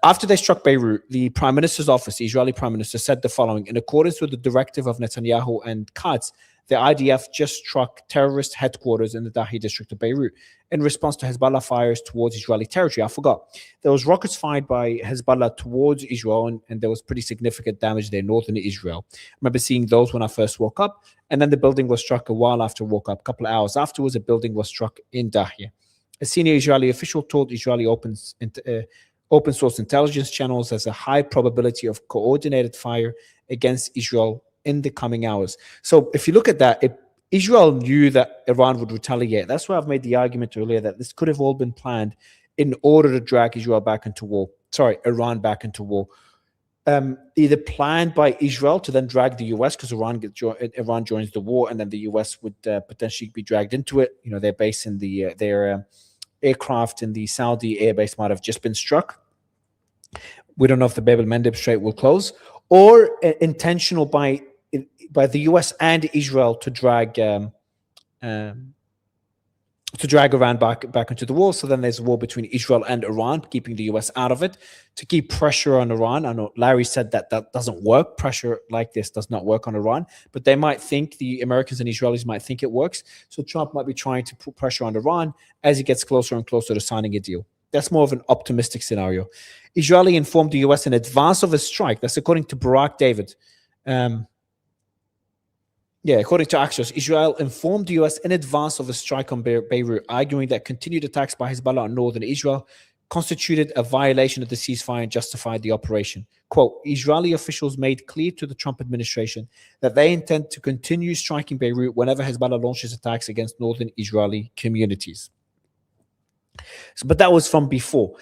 After they struck Beirut, the Prime Minister's office, the Israeli Prime Minister, said the following: in accordance with the directive of Netanyahu and Katz, the IDF just struck terrorist headquarters in the Dahi district of Beirut in response to Hezbollah fires towards Israeli territory. I forgot. There was rockets fired by Hezbollah towards Israel, and there was pretty significant damage there, northern Israel. I remember seeing those when I first woke up, and then the building was struck a while after I woke up. A couple of hours afterwards, a building was struck in Dahi. A senior Israeli official told Israeli open source intelligence channels there's a high probability of coordinated fire against Israel in the coming hours. So if you look at that, Israel knew that Iran would retaliate. That's why I've made the argument earlier that this could have all been planned in order to drag Israel back into war. Sorry, Iran back into war. Either planned by Israel to then drag the US because Iran joins the war, and then the US would potentially be dragged into it. You know, their base in their aircraft in the Saudi airbase might have just been struck. We don't know if the Bab el-Mandeb Strait will close, or intentional by the US and Israel to drag Iran back into the war. So then there's a war between Israel and Iran, keeping the US out of it to keep pressure on Iran. I know Larry said that doesn't work. Pressure like this does not work on Iran, but they might think, the Americans and Israelis might think it works. So Trump might be trying to put pressure on Iran as he gets closer and closer to signing a deal. That's more of an optimistic scenario. Israeli informed the US in advance of a strike. That's according to Barak David. According to Axios, Israel informed the US in advance of a strike on Beirut, arguing that continued attacks by Hezbollah on northern Israel constituted a violation of the ceasefire and justified the operation. Quote, Israeli officials made clear to the Trump administration that they intend to continue striking Beirut whenever Hezbollah launches attacks against northern Israeli communities. But that was from before.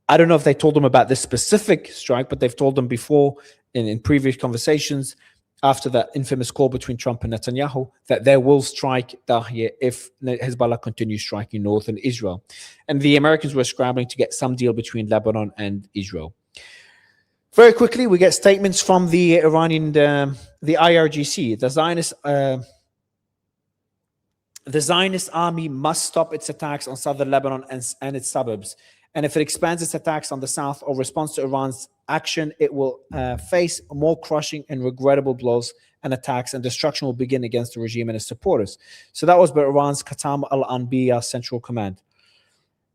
I don't know if they told them about this specific strike, but they've told them before in previous conversations after that infamous call between Trump and Netanyahu that they will strike Dahieh if Hezbollah continues striking northern Israel. And the Americans were scrambling to get some deal between Lebanon and Israel. Very quickly, we get statements from the Iranian, the IRGC. The Zionist army must stop its attacks on southern Lebanon and its suburbs. And if it expands its attacks on the south or responds to Iran's action, it will face more crushing and regrettable blows and attacks, and destruction will begin against the regime and its supporters. So that was by Iran's Qatam al-Anbiya Central Command.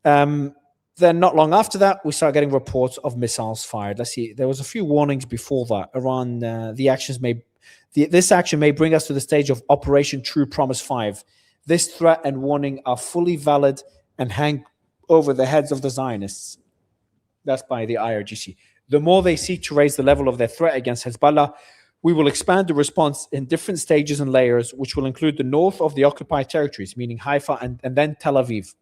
Then not long after that, we start getting reports of missiles fired. Let's see, there was a few warnings before that. Iran, this action may bring us to the stage of Operation True Promise 5. This threat and warning are fully valid and hang over the heads of the Zionists. That's by the IRGC. The more they seek to raise the level of their threat against Hezbollah, we will expand the response in different stages and layers, which will include the north of the occupied territories, meaning Haifa and then Tel Aviv.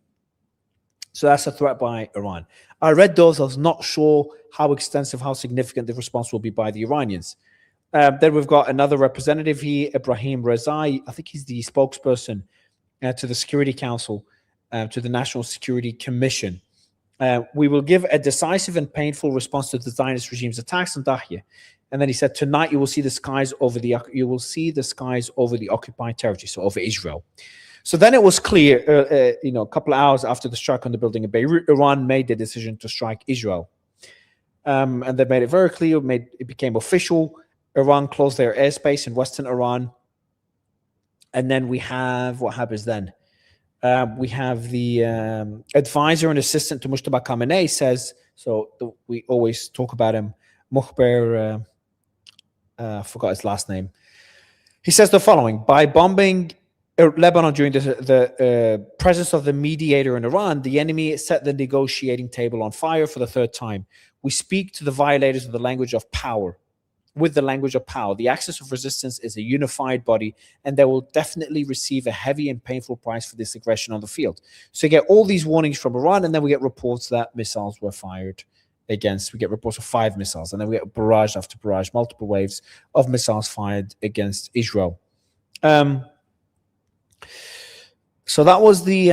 So that's a threat by Iran. I read those. I was not sure how extensive, how significant the response will be by the Iranians. Then we've got another representative here, Ibrahim Rezai. I think he's the spokesperson to the Security Council, to the National Security Commission. We will give a decisive and painful response to the Zionist regime's attacks on Dahieh. And then he said, tonight you will see the skies over the occupied territory, so over Israel. So then it was clear, a couple of hours after the strike on the building in Beirut, Iran made the decision to strike Israel. And they made it very clear, it became official. Iran closed their airspace in Western Iran. And then we have, what happens then? We have the advisor and assistant to Mujtaba Khamenei says, we always talk about him, Mukhber, I forgot his last name. He says the following: by bombing Lebanon during the presence of the mediator in Iran, the enemy set the negotiating table on fire for the third time. We speak to the violators of the language of power. With the language of power, the axis of resistance is a unified body, and they will definitely receive a heavy and painful price for this aggression on the field. So you get all these warnings from Iran, and then we get reports that missiles were fired against. We get reports of 5 missiles, and then we get barrage after barrage, multiple waves of missiles fired against Israel. So that was the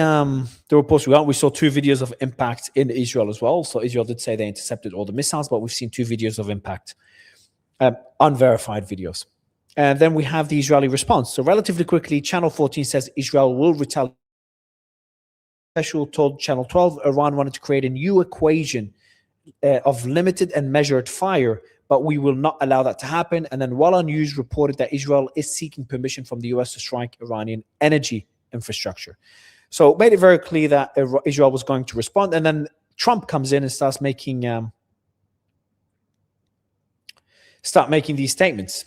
reports we got. We saw 2 videos of impact in Israel as well. So Israel did say they intercepted all the missiles, but we've seen 2 videos of impact. Unverified videos. And then we have the Israeli response. So relatively quickly, Channel 14 says Israel will retaliate. Special told Channel 12 Iran wanted to create a new equation of limited and measured fire but we will not allow that to happen. And then Walla News reported that Israel is seeking permission from the US to strike Iranian energy infrastructure. So it made it very clear that Israel was going to respond. And then Trump comes in and starts making these statements.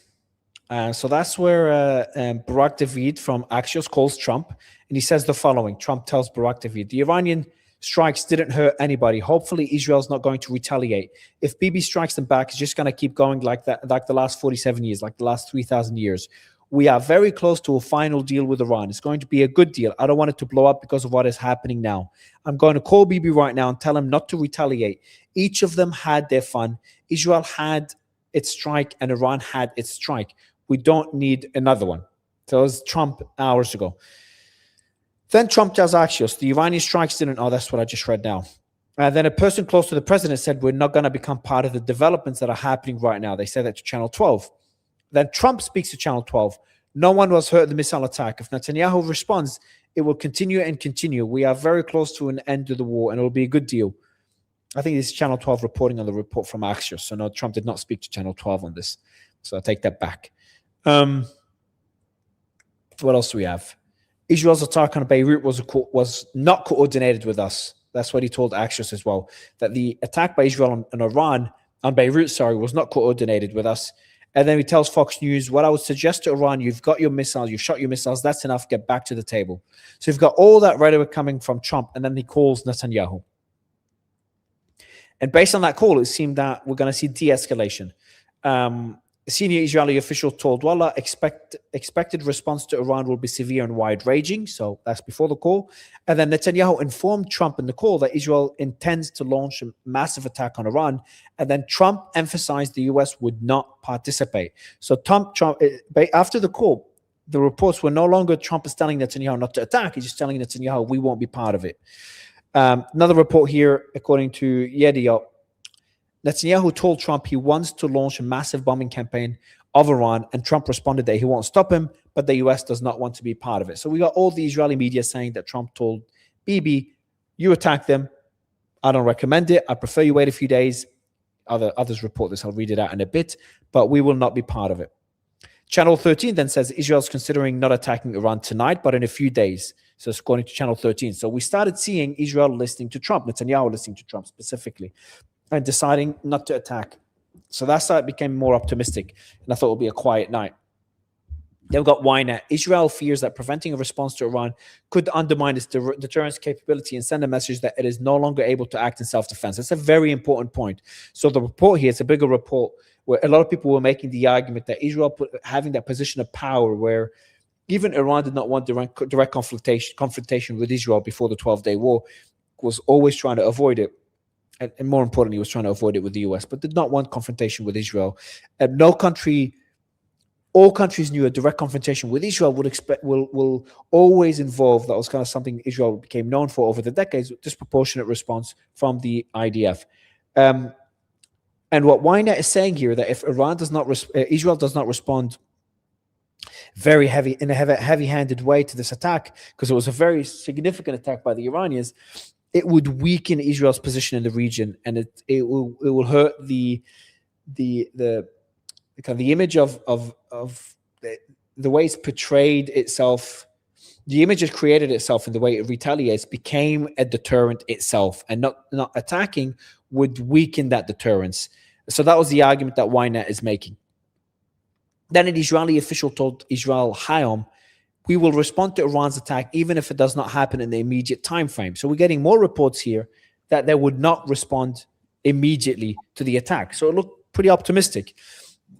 So that's where Barak David from Axios calls Trump, and he says the following. Trump tells Barak David, the Iranian strikes didn't hurt anybody. Hopefully Israel's not going to retaliate. If Bibi strikes them back, it's just going to keep going like that, like the last 47 years, like the last 3,000 years. We are very close to a final deal with Iran. It's going to be a good deal. I don't want it to blow up because of what is happening now. I'm going to call Bibi right now and tell him not to retaliate. Each of them had their fun. Israel had its strike and Iran had its strike. We don't need another one. So it was Trump hours ago. Then Trump tells Axios, the Iranian strikes didn't. Oh, that's what I just read now. And then a person close to the president said, we're not going to become part of the developments that are happening right now. They said that to Channel 12. Then Trump speaks to Channel 12. No one was hurt in the missile attack. If Netanyahu responds, it will continue and continue. We are very close to an end of the war, and it will be a good deal. I think this is Channel 12 reporting on the report from Axios. So no, Trump did not speak to Channel 12 on this. So I take that back. What else do we have? Israel's attack on Beirut was not coordinated with us. That's what he told Axios as well. That the attack by Israel on Iran, on Beirut, was not coordinated with us. And then he tells Fox News, what I would suggest to Iran, you've got your missiles, you've shot your missiles, that's enough, get back to the table. So you've got all that rhetoric coming from Trump, and then he calls Netanyahu. And based on that call, it seemed that we're going to see de-escalation. A senior Israeli official told Wallah expected response to Iran will be severe and wide-ranging. So that's before the call. And then Netanyahu informed Trump in the call that Israel intends to launch a massive attack on Iran. And then Trump emphasized the U.S. would not participate. So Trump after the call, the reports were no longer Trump is telling Netanyahu not to attack. He's just telling Netanyahu we won't be part of it. Another report here, according to Yediot, Netanyahu told Trump he wants to launch a massive bombing campaign of Iran, and Trump responded that he won't stop him, but the U.S. does not want to be part of it. So we got all the Israeli media saying that Trump told Bibi, you attack them. I don't recommend it. I prefer you wait a few days. Others report this. I'll read it out in a bit, but we will not be part of it. Channel 13 then says Israel's considering not attacking Iran tonight, but in a few days. So it's according to Channel 13. So we started seeing Israel listening to Trump, Netanyahu listening to Trump specifically, and deciding not to attack. So that's how it became more optimistic. And I thought it would be a quiet night. Then we've got Ynet. Israel fears that preventing a response to Iran could undermine its deterrence capability and send a message that it is no longer able to act in self-defense. That's a very important point. So the report here, it's a bigger report where a lot of people were making the argument that Israel having that position of power where even Iran did not want direct confrontation with Israel before the 12-day war, was always trying to avoid it. And more importantly, was trying to avoid it with the US, but did not want confrontation with Israel. And all countries knew a direct confrontation with Israel will always involve, that was kind of something Israel became known for over the decades, disproportionate response from the IDF. And what Ynet is saying here, that if Israel does not respond in a heavy-handed way to this attack, because it was a very significant attack by the Iranians, it would weaken Israel's position in the region, and it will hurt the image of the way it's portrayed itself. The image it created itself and the way it retaliates became a deterrent itself, and not attacking would weaken that deterrence. So that was the argument that Ynet is making. Then an Israeli official told Israel Hayom, we will respond to Iran's attack even if it does not happen in the immediate time frame. So we're getting more reports here that they would not respond immediately to the attack. So it looked pretty optimistic.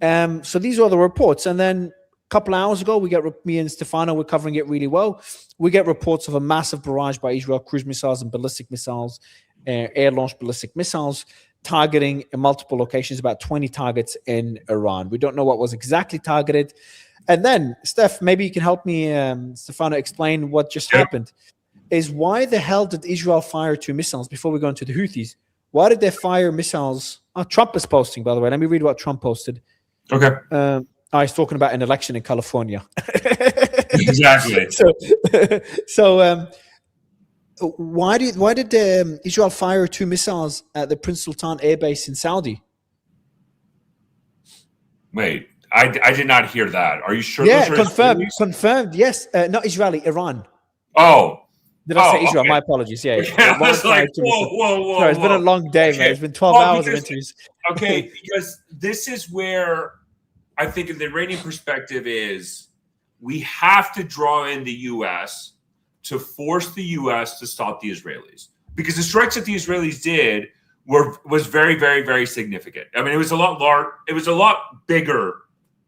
So these are the reports. And then a couple of hours ago, me and Stefano were covering it really well. We get reports of a massive barrage by Israel, cruise missiles and ballistic missiles, air-launched ballistic missiles, targeting in multiple locations, about 20 targets in Iran. We don't know what was exactly targeted. And then, Steph, maybe you can help me, Stefano, explain what just happened. Is why the hell did Israel fire 2 missiles before we go into the Houthis? Why did they fire missiles? Oh, Trump is posting, by the way. Let me read what Trump posted. Okay. He's talking about an election in California. Exactly. So why did Israel fire 2 missiles at the Prince Sultan Air Base in Saudi? Wait, I did not hear that. Are you sure? Yeah, those are confirmed. Israelis? Confirmed. Yes, not Israeli, Iran. Oh, Did I say Israel? okay. My apologies. Yeah, Okay, I Iran was like, tried to whoa, miss. whoa, Sorry, whoa, it's been a whoa. long day, man. Okay. It's been 12 Well, hours of because interviews. okay, because this is where I think in the Iranian perspective is we have to draw in the U.S. to force the U.S. to stop the Israelis, because the strikes that the Israelis did was very, very, very significant. I mean, it was a lot large. It was a lot bigger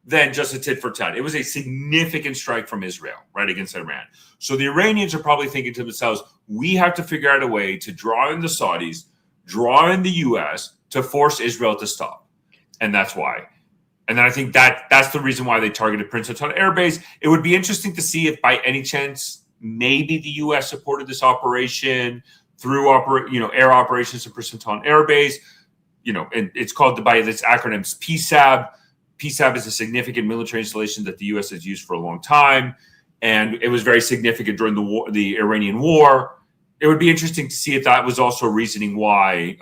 than just a tit for tat. It was a significant strike from Israel right against Iran. So the Iranians are probably thinking to themselves, we have to figure out a way to draw in the Saudis, draw in the U.S. to force Israel to stop. And that's why. And then I think that's the reason why they targeted Prince Sultan Air Base. It would be interesting to see if by any chance maybe the U.S. supported this operation through air operations at Prince Sultan Air Base. And it's called by this acronyms PSAB. PSAB is a significant military installation that the U.S. has used for a long time, and it was very significant during the Iranian war. It would be interesting to see if that was also reasoning why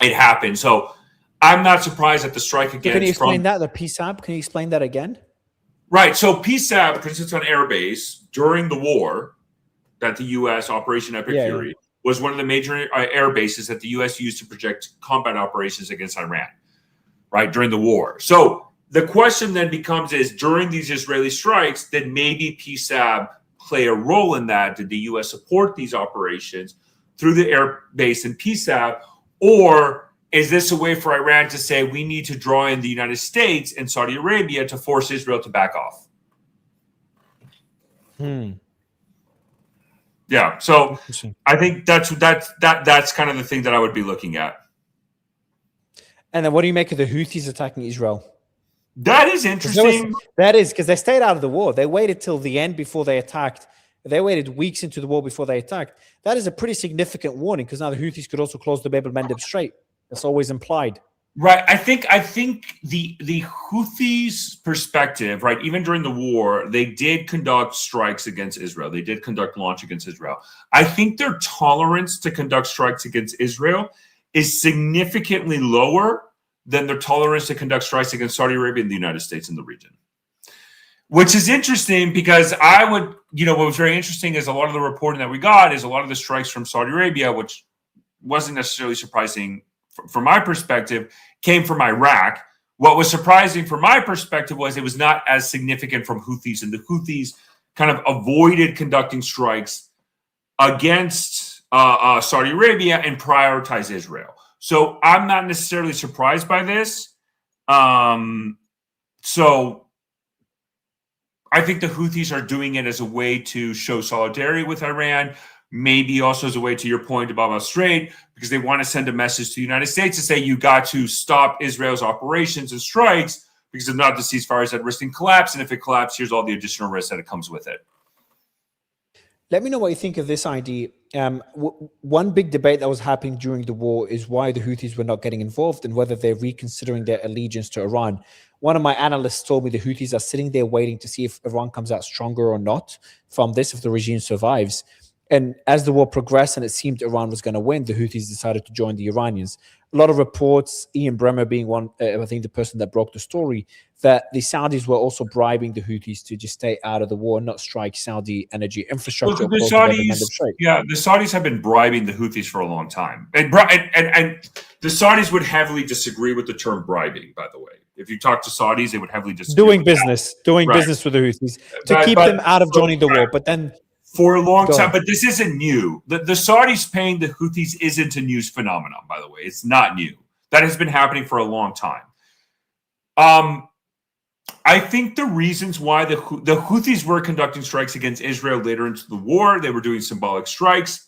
it happened. So I'm not surprised at the strike against. Can you explain that, the PSAB? Can you explain that again? Right. So PSAB, Prince Sultan Air Base, during the war that the U.S. Operation Epic Fury was one of the major air bases that the U.S. used to project combat operations against Iran, right, during the war. So the question then becomes is, during these Israeli strikes, did maybe PSAB play a role in that? Did the U.S. support these operations through the air base in PSAB? Or is this a way for Iran to say we need to draw in the United States and Saudi Arabia to force Israel to back off? Yeah, so I think that's kind of the thing that I would be looking at. And then what do you make of the Houthis attacking Israel? That is interesting. That is because they stayed out of the war. They waited till the end before they attacked. They waited weeks into the war before they attacked. That is a pretty significant warning, because now the Houthis could also close the Bab el-Mandeb Strait. That's always implied. Right. I think the Houthis' perspective, right, even during the war, they did conduct strikes against Israel. They did conduct launch against Israel. I think their tolerance to conduct strikes against Israel is significantly lower than their tolerance to conduct strikes against Saudi Arabia and the United States in the region. Which is interesting, because what was very interesting is a lot of the reporting that we got is a lot of the strikes from Saudi Arabia, which wasn't necessarily surprising from my perspective, came from Iraq. What was surprising from my perspective was it was not as significant from Houthis, and the Houthis kind of avoided conducting strikes against Saudi Arabia and prioritized Israel. So I'm not necessarily surprised by this. So I think the Houthis are doing it as a way to show solidarity with Iran, maybe also as a way, to your point about Bab el-Strait, because they want to send a message to the United States to say, you got to stop Israel's operations and strikes, because if not, the ceasefire is at risk and collapse. And if it collapses, here's all the additional risks that it comes with it. Let me know what you think of this idea. One big debate that was happening during the war is why the Houthis were not getting involved and whether they're reconsidering their allegiance to Iran. One of my analysts told me the Houthis are sitting there waiting to see if Iran comes out stronger or not from this, if the regime survives. And as the war progressed and it seemed Iran was going to win, the Houthis decided to join the Iranians. A lot of reports, Ian Bremmer being one, I think the person that broke the story, that the Saudis were also bribing the Houthis to just stay out of the war, not strike Saudi energy infrastructure. Well, the Saudis have been bribing the Houthis for a long time. And the Saudis would heavily disagree with the term bribing, by the way. If you talk to Saudis, they would heavily disagree. Doing business with the Houthis to keep them out of joining the war. But then for a long time, but this isn't new. The Saudis paying the Houthis isn't a new phenomenon, by the way. It's not new. That has been happening for a long time. I think the reasons why the Houthis were conducting strikes against Israel later into the war, they were doing symbolic strikes.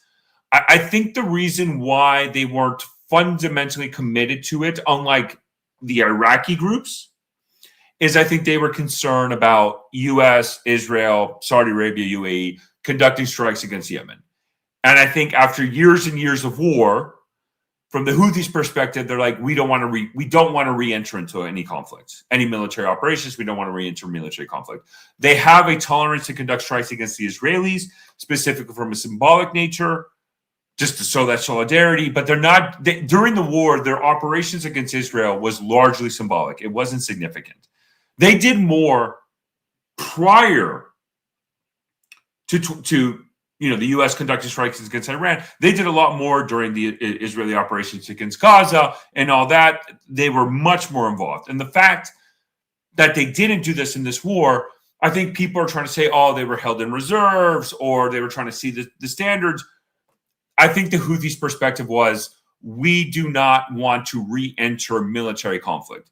I think the reason why they weren't fundamentally committed to it, unlike the Iraqi groups, is I think they were concerned about U.S., Israel, Saudi Arabia, UAE conducting strikes against Yemen. And I think after years and years of war, from the Houthis' perspective, they're like, we don't want to re-enter into any conflict, any military operations. We don't want to re-enter military conflict. They have a tolerance to conduct strikes against the Israelis, specifically from a symbolic nature. just to show that solidarity. But they're not, during the war, their operations against Israel was largely symbolic. It wasn't significant. They did more prior to the U.S. conducting strikes against Iran. They did a lot more during the Israeli operations against Gaza and all that. They were much more involved. And the fact that they didn't do this in this war, I think people are trying to say, oh, they were held in reserves or they were trying to see the standards. I think the Houthis' perspective was, we do not want to re-enter military conflict.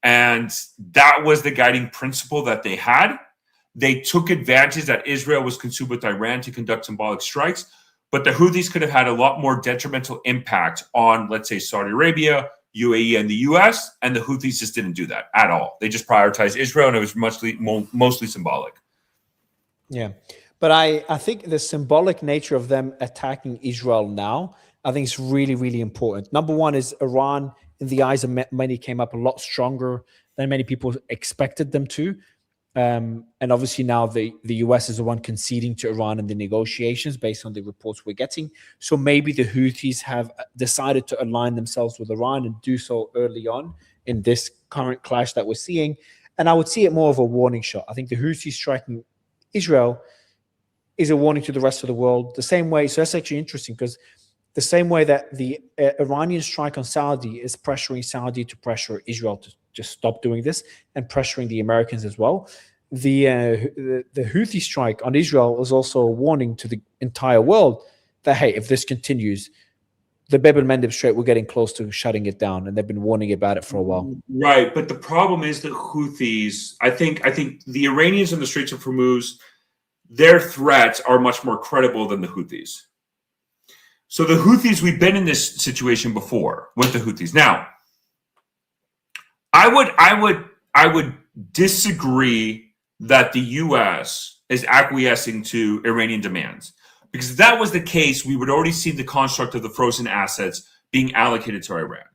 And that was the guiding principle that they had. They took advantage that Israel was consumed with Iran to conduct symbolic strikes, but the Houthis could have had a lot more detrimental impact on, let's say, Saudi Arabia, UAE, and the US, and the Houthis just didn't do that at all. They just prioritized Israel, and it was mostly symbolic. Yeah, but I think the symbolic nature of them attacking Israel now, I think it's really, really important. Number one is Iran, in the eyes of many, came up a lot stronger than many people expected them to. And obviously now the US is the one conceding to Iran in the negotiations based on the reports we're getting. So maybe the Houthis have decided to align themselves with Iran and do so early on in this current clash that we're seeing. And I would see it more of a warning shot. I think the Houthis striking Israel is a warning to the rest of the world. The same way, so that's actually interesting, because the same way that the Iranian strike on Saudi is pressuring Saudi to pressure Israel to just stop doing this, and pressuring the Americans as well. The Houthi strike on Israel is also a warning to the entire world that, hey, if this continues, the Bab el-Mandeb Strait, we're getting close to shutting it down, and they've been warning about it for a while. Right, but the problem is the Houthis, I think the Iranians in the Straits of Hormuz, their threats are much more credible than the Houthis. So the Houthis, we've been in this situation before with the Houthis. Now, I would disagree that the U.S. is acquiescing to Iranian demands, because if that was the case, we would already see the construct of the frozen assets being allocated to Iran,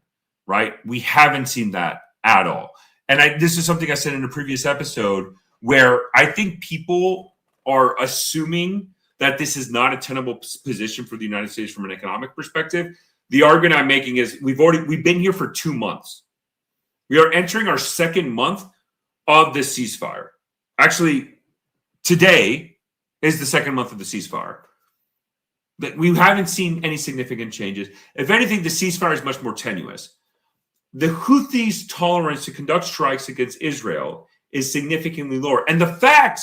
right? We haven't seen that at all. And this is something I said in a previous episode, where I think people are assuming that this is not a tenable position for the United States from an economic perspective. The argument I'm making is we've been here for 2 months. We are entering our second month of this ceasefire. Actually, today is the second month of the ceasefire. But we haven't seen any significant changes. If anything, the ceasefire is much more tenuous. The Houthis' tolerance to conduct strikes against Israel is significantly lower. And the fact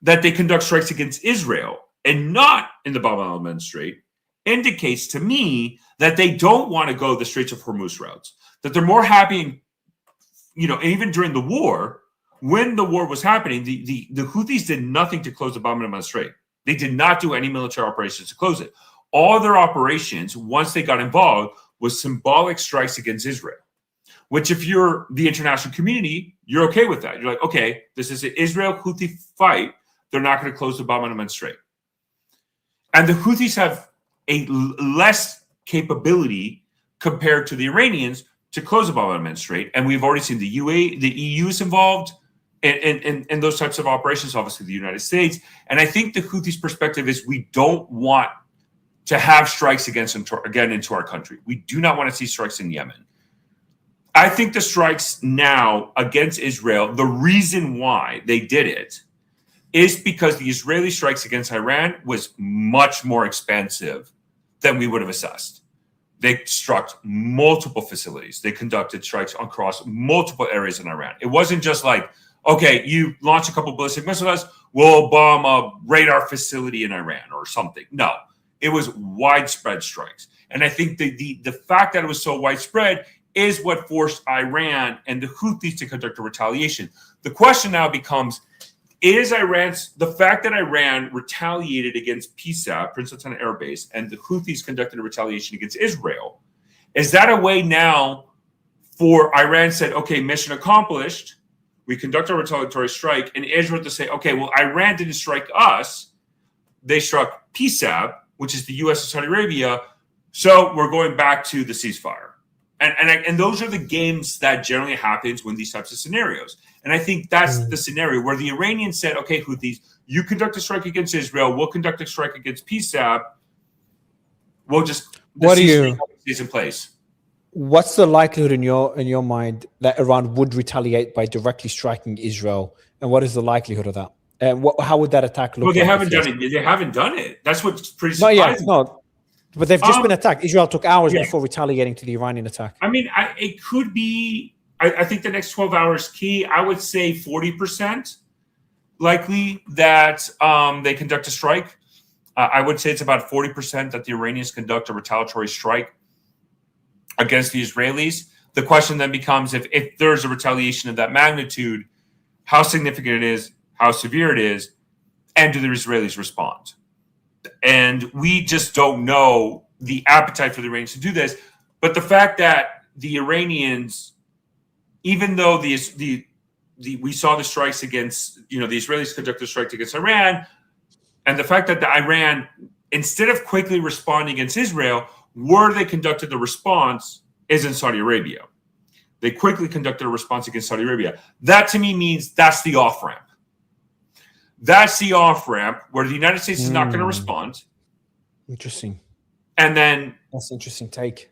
that they conduct strikes against Israel and not in the Bab el-Mandeb Strait indicates to me that they don't want to go the Straits of Hormuz routes, that they're more happy, even during the war, when the war was happening, the Houthis did nothing to close the Bab el-Mandeb Strait. They did not do any military operations to close it. All their operations, once they got involved, was symbolic strikes against Israel, which if you're the international community, you're okay with that. You're like, okay, this is an Israel-Houthi fight. They're not going to close the Bab el-Mandeb Strait. And the Houthis have a less capability compared to the Iranians to close the Bab el-Mandeb Strait. And we've already seen the EU is involved in those types of operations, obviously the United States. And I think the Houthis' perspective is we don't want to have strikes into our country. We do not want to see strikes in Yemen. I think the strikes now against Israel, the reason why they did it is because the Israeli strikes against Iran was much more expansive than we would have assessed. They struck multiple facilities. They conducted strikes across multiple areas in Iran. It wasn't just like, okay, you launch a couple ballistic missiles, we'll bomb a radar facility in Iran or something. No, it was widespread strikes. And I think the fact that it was so widespread is what forced Iran and the Houthis to conduct a retaliation. The question now becomes, is the fact that Iran retaliated against PSAP, Prince Sultan Air Base, and the Houthis conducted a retaliation against Israel, is that a way now for Iran said, okay, mission accomplished, we conduct a retaliatory strike, and Israel to say, okay, well, Iran didn't strike us, they struck PSAP, which is the US and Saudi Arabia, so we're going back to the ceasefire. And those are the games that generally happens when these types of scenarios. And I think that's the scenario where the Iranians said, okay, Houthis, you conduct a strike against Israel, we'll conduct a strike against PSAP. we'll just What do you? is in place. What's the likelihood in your mind that Iran would retaliate by directly striking Israel, and what is the likelihood of that? And how would that attack look? Well, they like haven't done it. They haven't done it. That's what's pretty No, surprising. yeah, no, but they've just been attacked. Israel took hours Yeah. before retaliating to the Iranian attack. I mean, it could be. I think the next 12 hours key. I would say 40% likely that they conduct a strike. I would say it's about 40% that the Iranians conduct a retaliatory strike against the Israelis. The question then becomes if there's a retaliation of that magnitude, how significant it is, how severe it is, and do the Israelis respond? And we just don't know the appetite for the Iranians to do this. But the fact that the Iranians, even though we saw the strikes against, the Israelis conducted a strike against Iran, and the fact that the Iran, instead of quickly responding against Israel, where they conducted the response is in Saudi Arabia. They quickly conducted a response against Saudi Arabia. That to me means that's the off-ramp. That's the off-ramp where the United States is not going to respond. Interesting. And then that's an interesting take.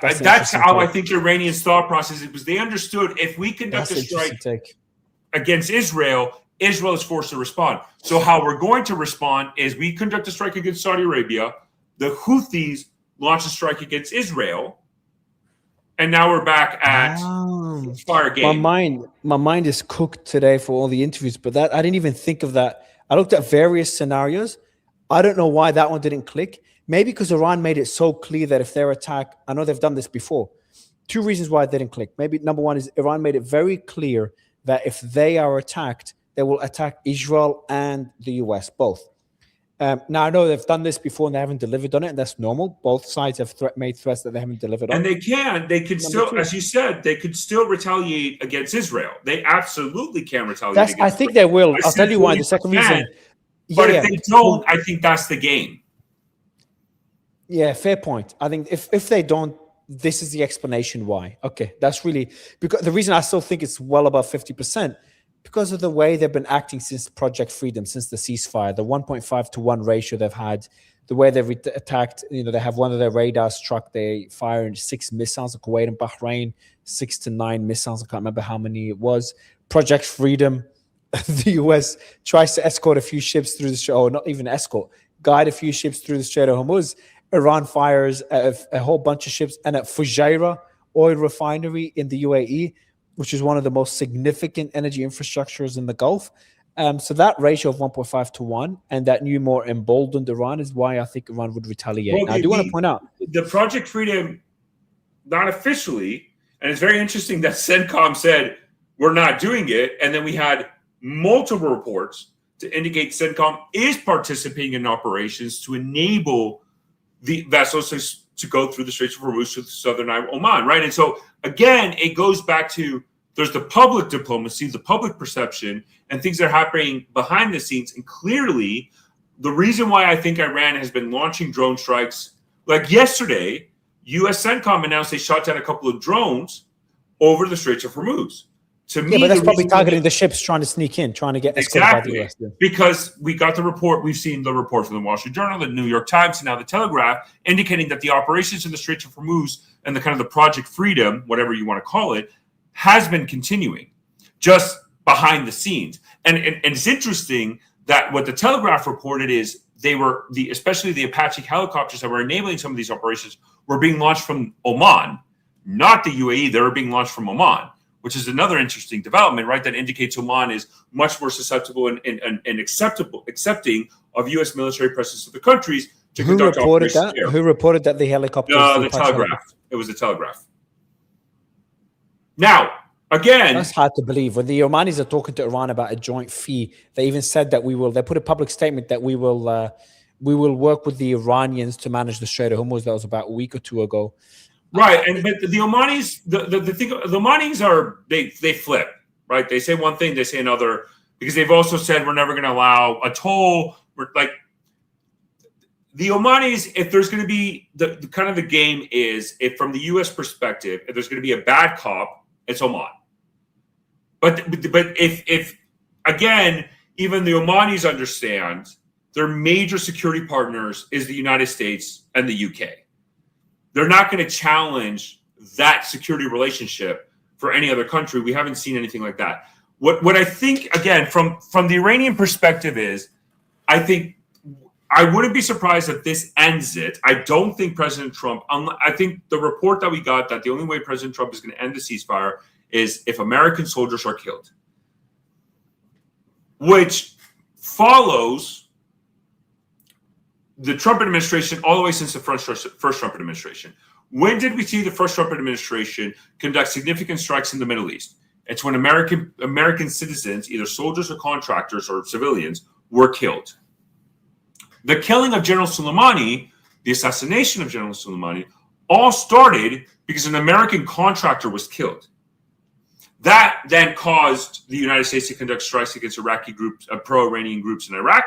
That's how I think the Iranians' thought process is, because they understood if we conduct a strike against Israel, Israel is forced to respond. So how we're going to respond is we conduct a strike against Saudi Arabia, the Houthis launch a strike against Israel, and now we're back at fire game. My mind is cooked today for all the interviews, but that I didn't even think of that. I looked at various scenarios. I don't know why that one didn't click. Maybe because Iran made it so clear that if their attack, I know they've done this before. Two reasons why it didn't click. Maybe number one is Iran made it very clear that if they are attacked, they will attack Israel and the US, both. Now, I know they've done this before and they haven't delivered on it, and that's normal. Both sides have made threats that they haven't delivered on. And they could still, as you said, they could still retaliate against Israel. They absolutely can retaliate against I think they will. I'll tell you why. The second reason. But if they don't, I think that's the game. Yeah, fair point. I think if they don't, this is the explanation why. Okay, that's really because the reason I still think it's well above 50%, because of the way they've been acting since Project Freedom, since the ceasefire, the 1.5 to 1 ratio they've had, the way they've attacked. They have one of their radars struck. They fired 6 missiles in Kuwait and Bahrain, 6 to 9 missiles. I can't remember how many it was. Project Freedom. The US tries to escort a few ships through the Strait, or not even escort, guide a few ships through the Strait of Hormuz. Iran fires a whole bunch of ships, and at Fujairah oil refinery in the UAE, which is one of the most significant energy infrastructures in the Gulf. So that ratio of 1.5 to 1 and that new, more emboldened Iran is why I think Iran would retaliate. Well, now, I do want to point out the Project Freedom, not officially, and it's very interesting that CENTCOM said we're not doing it, and then we had multiple reports to indicate CENTCOM is participating in operations to enable the vessels to go through the Straits of Hormuz to southern Oman, right? And so, again, it goes back to there's the public diplomacy, the public perception, and things that are happening behind the scenes. And clearly, the reason why I think Iran has been launching drone strikes, like yesterday, U.S. CENTCOM announced they shot down a couple of drones over the Straits of Hormuz. To me, but that's probably targeting the ships trying to sneak in, trying to get escorted by the US. Because we got the report, we've seen the report from the Wall Street Journal, the New York Times, and now the Telegraph, indicating that the operations in the Straits of Hormuz and the kind of the Project Freedom, whatever you want to call it, has been continuing just behind the scenes. And it's interesting that what the Telegraph reported is they were especially the Apache helicopters that were enabling some of these operations were being launched from Oman, not the UAE. They were being launched from Oman, which is another interesting development, right? That indicates Oman is much more susceptible and accepting of U.S. military presence of the countries to conduct operations there. Who reported that the helicopters? The Telegraph. It was the Telegraph. Now, again, that's hard to believe. When the Omanis are talking to Iran about a joint fee, they even said that they put a public statement that we will work with the Iranians to manage the Strait of Hormuz. That was about a week or two ago. Right, but the Omanis, the thing, the Omanis are they flip, right? They say one thing, they say another, because they've also said we're never going to allow a toll. We're like the Omanis, if there's going to be the kind of the game is, if from the U.S. perspective, if there's going to be a bad cop, it's Oman. But if again, even the Omanis understand their major security partners is the United States and the UK. They're not going to challenge that security relationship for any other country. We haven't seen anything like that. What I think, again, from the Iranian perspective is, I think I wouldn't be surprised if this ends it. I don't think President Trump, I think the report that we got that the only way President Trump is going to end the ceasefire is if American soldiers are killed, which follows the Trump administration all the way since the first Trump administration. When did we see the first Trump administration conduct significant strikes in the Middle East? It's when American citizens, either soldiers or contractors or civilians, were killed. The killing of General Soleimani, the assassination of General Soleimani, all started because an American contractor was killed. That then caused the United States to conduct strikes against Iraqi groups, pro-Iranian groups in Iraq.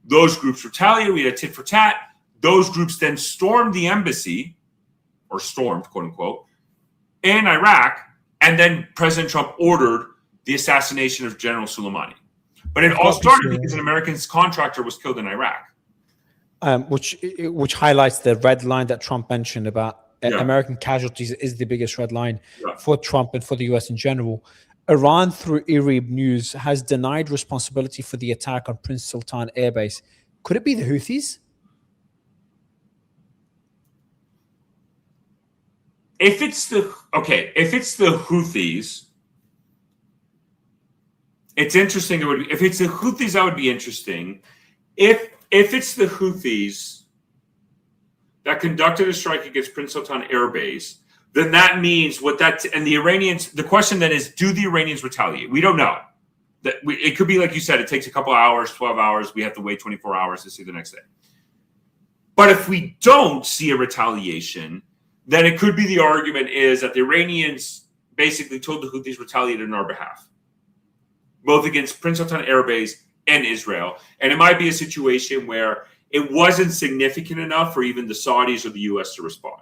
Those groups retaliated. We had a tit for tat. Those groups then stormed the embassy, or stormed, quote unquote, in Iraq. And then President Trump ordered the assassination of General Soleimani. But it all started because an American contractor was killed in Iraq. Which highlights the red line that Trump mentioned about American casualties is the biggest red line for Trump and for the US in general. Iran, through IRIB News, has denied responsibility for the attack on Prince Sultan Air Base. Could it be the Houthis? If it's the Houthis, it's interesting. It would be, if it's the Houthis, that would be interesting. If it's the Houthis that conducted a strike against Prince Sultan Air Base, then that means and the Iranians. The question then is, do the Iranians retaliate? We don't know. It could be like you said. It takes a couple hours, 12 hours. We have to wait 24 hours to see the next day. But if we don't see a retaliation, then it could be the argument is that the Iranians basically told the Houthis retaliated on our behalf, both against Prince Sultan Air Base and Israel. And it might be a situation where it wasn't significant enough for even the Saudis or the U.S. to respond.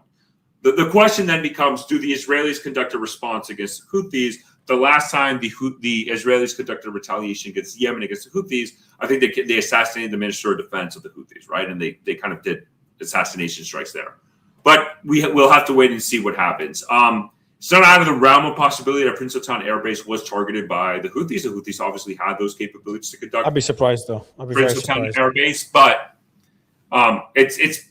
The question then becomes, do the Israelis conduct a response against the Houthis? The last time the Israelis conducted a retaliation against Yemen against the Houthis, I think they assassinated the Minister of Defense of the Houthis, right? And they kind of did assassination strikes there. But we'll have to wait and see what happens. It's not out of the realm of possibility that Prince Sultan Air Base was targeted by the Houthis. The Houthis obviously had those capabilities to conduct. I'd be surprised, though. I'd be Prince very Sultan surprised. Air Base, but it's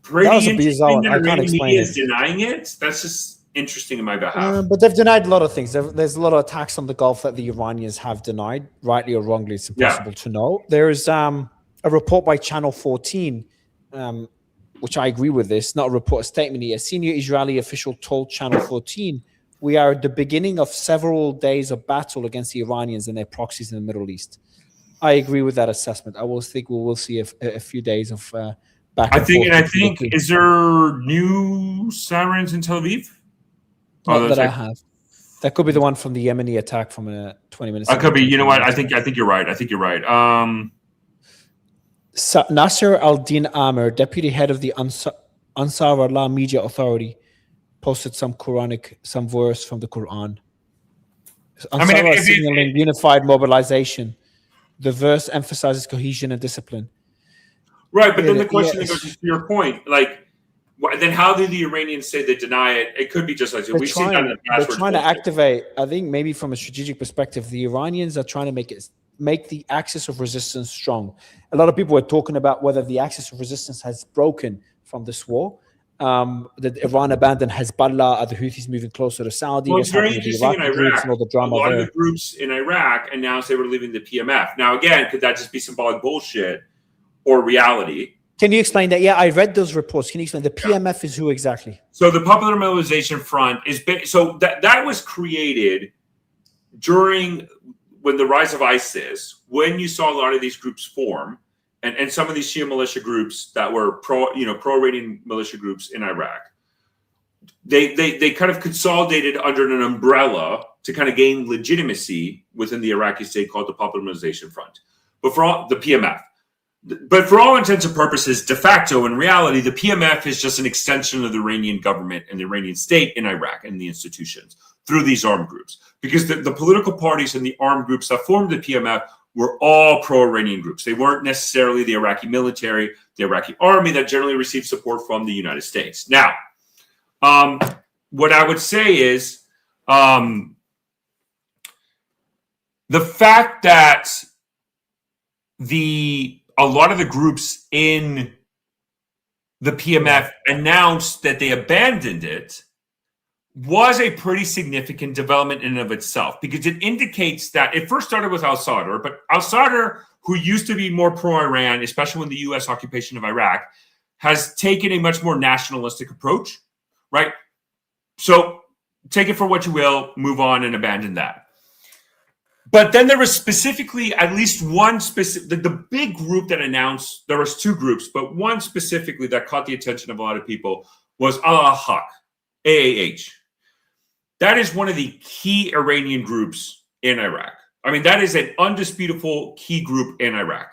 pretty interesting that Iranian media is denying it. That's just interesting in my behalf. But they've denied a lot of things. There's a lot of attacks on the Gulf that the Iranians have denied, rightly or wrongly. It's impossible to know. There is a report by Channel 14, which I agree with this, not a report, a statement here. A senior Israeli official told Channel 14, we are at the beginning of several days of battle against the Iranians and their proxies in the Middle East. I agree with that assessment. I will think we will see a few days of back and forth. I think, is there new sirens in Tel Aviv? Not that I have. That could be the one from the Yemeni attack from 20 minutes ago. That could be. You know what? I think you're right. Nasser al-Din Amir, deputy head of the Ansar Allah Media Authority, posted some verse from the Quran. Ansar signaling unified mobilization. The verse emphasizes cohesion and discipline. Right, but then the question goes to your point, like, then how do the Iranians say they deny it? It could be just like we've seen that in the past. They're trying to activate. I think maybe from a strategic perspective, the Iranians are trying to make the axis of resistance strong. A lot of people are talking about whether the axis of resistance has broken from this war. That Iran abandoned Hezbollah, are the Houthis moving closer to Saudi? Well, it's very interesting in Iraq. And all the drama a lot of the groups in Iraq announced they were leaving the PMF. Now, again, could that just be symbolic bullshit or reality? Can you explain that? Yeah, I read those reports. Can you explain the PMF is who exactly? So the Popular Mobilization Front is that was created during when the rise of ISIS, when you saw a lot of these groups form, and some of these Shia militia groups that were pro-Iranian militia groups in Iraq, they kind of consolidated under an umbrella to kind of gain legitimacy within the Iraqi state called the Popular Mobilization Front, but for all the PMF. But for all intents and purposes, de facto, in reality, the PMF is just an extension of the Iranian government and the Iranian state in Iraq and the institutions through these armed groups. Because the political parties and the armed groups that formed the PMF were all pro-Iranian groups. They weren't necessarily the Iraqi military, the Iraqi army that generally received support from the United States. Now, what I would say is the fact that a lot of the groups in the PMF announced that they abandoned it was a pretty significant development in and of itself, because it indicates that it first started with al-Sadr, but al-Sadr, who used to be more pro-Iran, especially when the U.S. occupation of Iraq, has taken a much more nationalistic approach, right? So take it for what you will, move on and abandon that. But then there was specifically at least one specific, the big group that announced, there was two groups, but one specifically that caught the attention of a lot of people was Al-Haq, AAH. That is one of the key Iranian groups in Iraq. I mean, that is an undisputable key group in Iraq.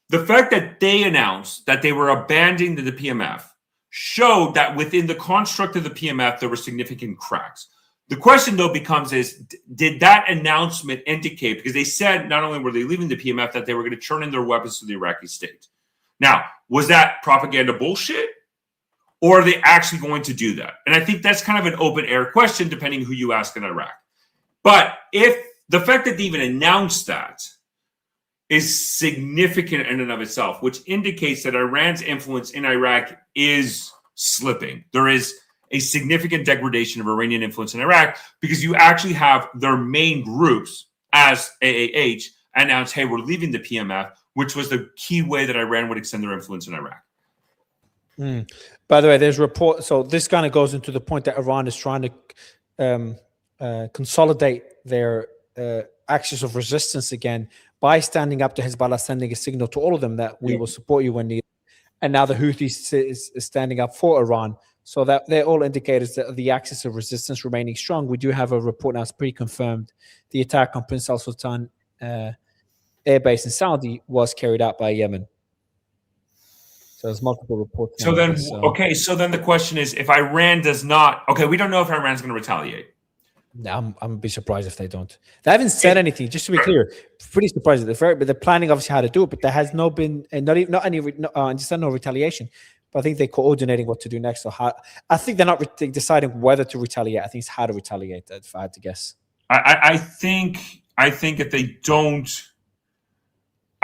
The fact that they announced that they were abandoning the PMF showed that within the construct of the PMF, there were significant cracks. The question, though, becomes did that announcement indicate, because they said not only were they leaving the PMF, that they were going to turn in their weapons to the Iraqi state. Now, was that propaganda bullshit? Or are they actually going to do that? And I think that's kind of an open air question, depending who you ask in Iraq. But if the fact that they even announced that is significant in and of itself, which indicates that Iran's influence in Iraq is slipping. There is a significant degradation of Iranian influence in Iraq, because you actually have their main groups, as AAH, announce, hey, we're leaving the PMF, which was the key way that Iran would extend their influence in Iraq. By the way, there's report. So this kind of goes into the point that Iran is trying to consolidate their axis of resistance again by standing up to Hezbollah, sending a signal to all of them that we will support you when needed. And now the Houthis is standing up for Iran. So that they're all indicators that the axis of resistance remaining strong. We do have a report now, it's pre-confirmed. The attack on Prince Al Sultan Air Base in Saudi was carried out by Yemen. So there's multiple reports. So then the question is, if Iran does not, we don't know if Iran's going to retaliate. No, I'm be surprised if they don't. They haven't said anything. Just to be clear, pretty surprised. But they're planning obviously how to do it, but there has no been, no retaliation. But I think they're coordinating what to do next. So I think they're not deciding whether to retaliate. I think it's how to retaliate. If I had to guess, I think if they don't.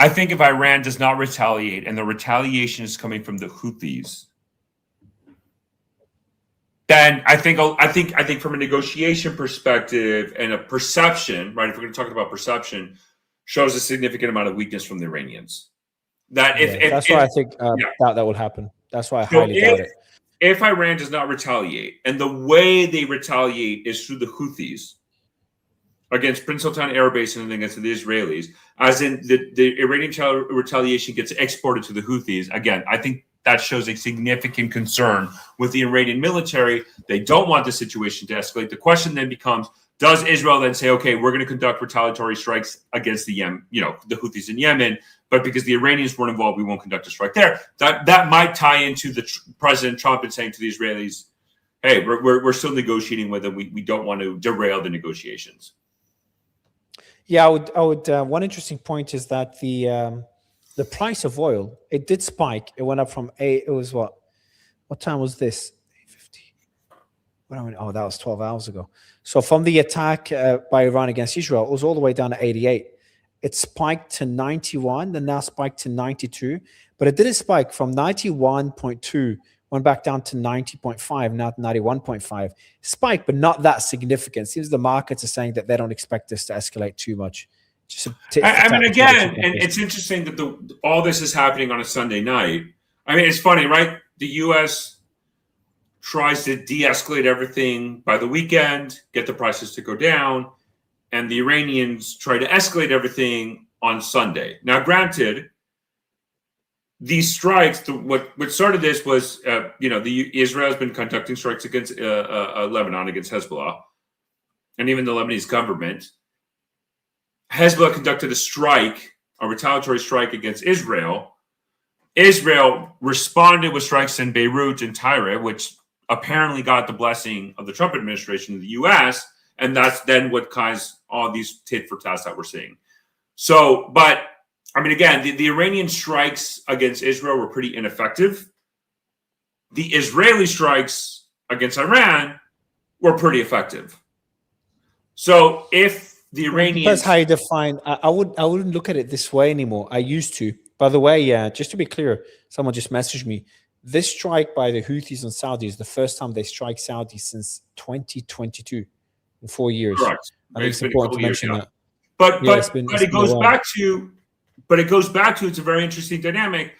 I think if Iran does not retaliate, and the retaliation is coming from the Houthis, then I think from a negotiation perspective and a perception, right? If we're going to talk about perception, shows a significant amount of weakness from the Iranians. That's why I think doubt that will happen. That's why I highly doubt it. If Iran does not retaliate, and the way they retaliate is through the Houthis against Prince Sultan Air Base and against the Israelis, as in the Iranian retaliation gets exported to the Houthis, again, I think that shows a significant concern with the Iranian military. They don't want the situation to escalate. The question then becomes, does Israel then say, okay, we're going to conduct retaliatory strikes against the Houthis in Yemen, but because the Iranians weren't involved, we won't conduct a strike there. That might tie into the President Trump and saying to the Israelis, hey, we're still negotiating with them. We don't want to derail the negotiations. Yeah, I would. One interesting point is that the price of oil, it did spike. It went up from it was what time was this? 8:50. Oh, that was 12 hours ago. So from the attack by Iran against Israel, it was all the way down to 88. It spiked to 91, then now spiked to 92. But it didn't spike from 91.2, went back down to 90.5, now to 91.5. Spike, but not that significant. Seems the markets are saying that they don't expect this to escalate too much. I mean, again, and it's interesting that all this is happening on a Sunday night. I mean, it's funny, right? The U.S. tries to de-escalate everything by the weekend, get the prices to go down, and the Iranians try to escalate everything on Sunday. Now, granted, these strikes, what started this was, Israel has been conducting strikes against Lebanon, against Hezbollah, and even the Lebanese government. Hezbollah conducted a retaliatory strike against Israel. Israel responded with strikes in Beirut and Tyre, which apparently got the blessing of the Trump administration in the U.S., and that's then what caused all these tit for tats that we're seeing. So, but I mean, again, the Iranian strikes against Israel were pretty ineffective. The Israeli strikes against Iran were pretty effective. So if the Iranians, that's how you define. I wouldn't look at it this way anymore. I used to. By the way, just to be clear, someone just messaged me. This strike by the Houthis on Saudi is the first time they strike Saudi since 2022, in 4 years. correct. I think it's important to mention that. But Yeah, it goes back to, it's a very interesting dynamic.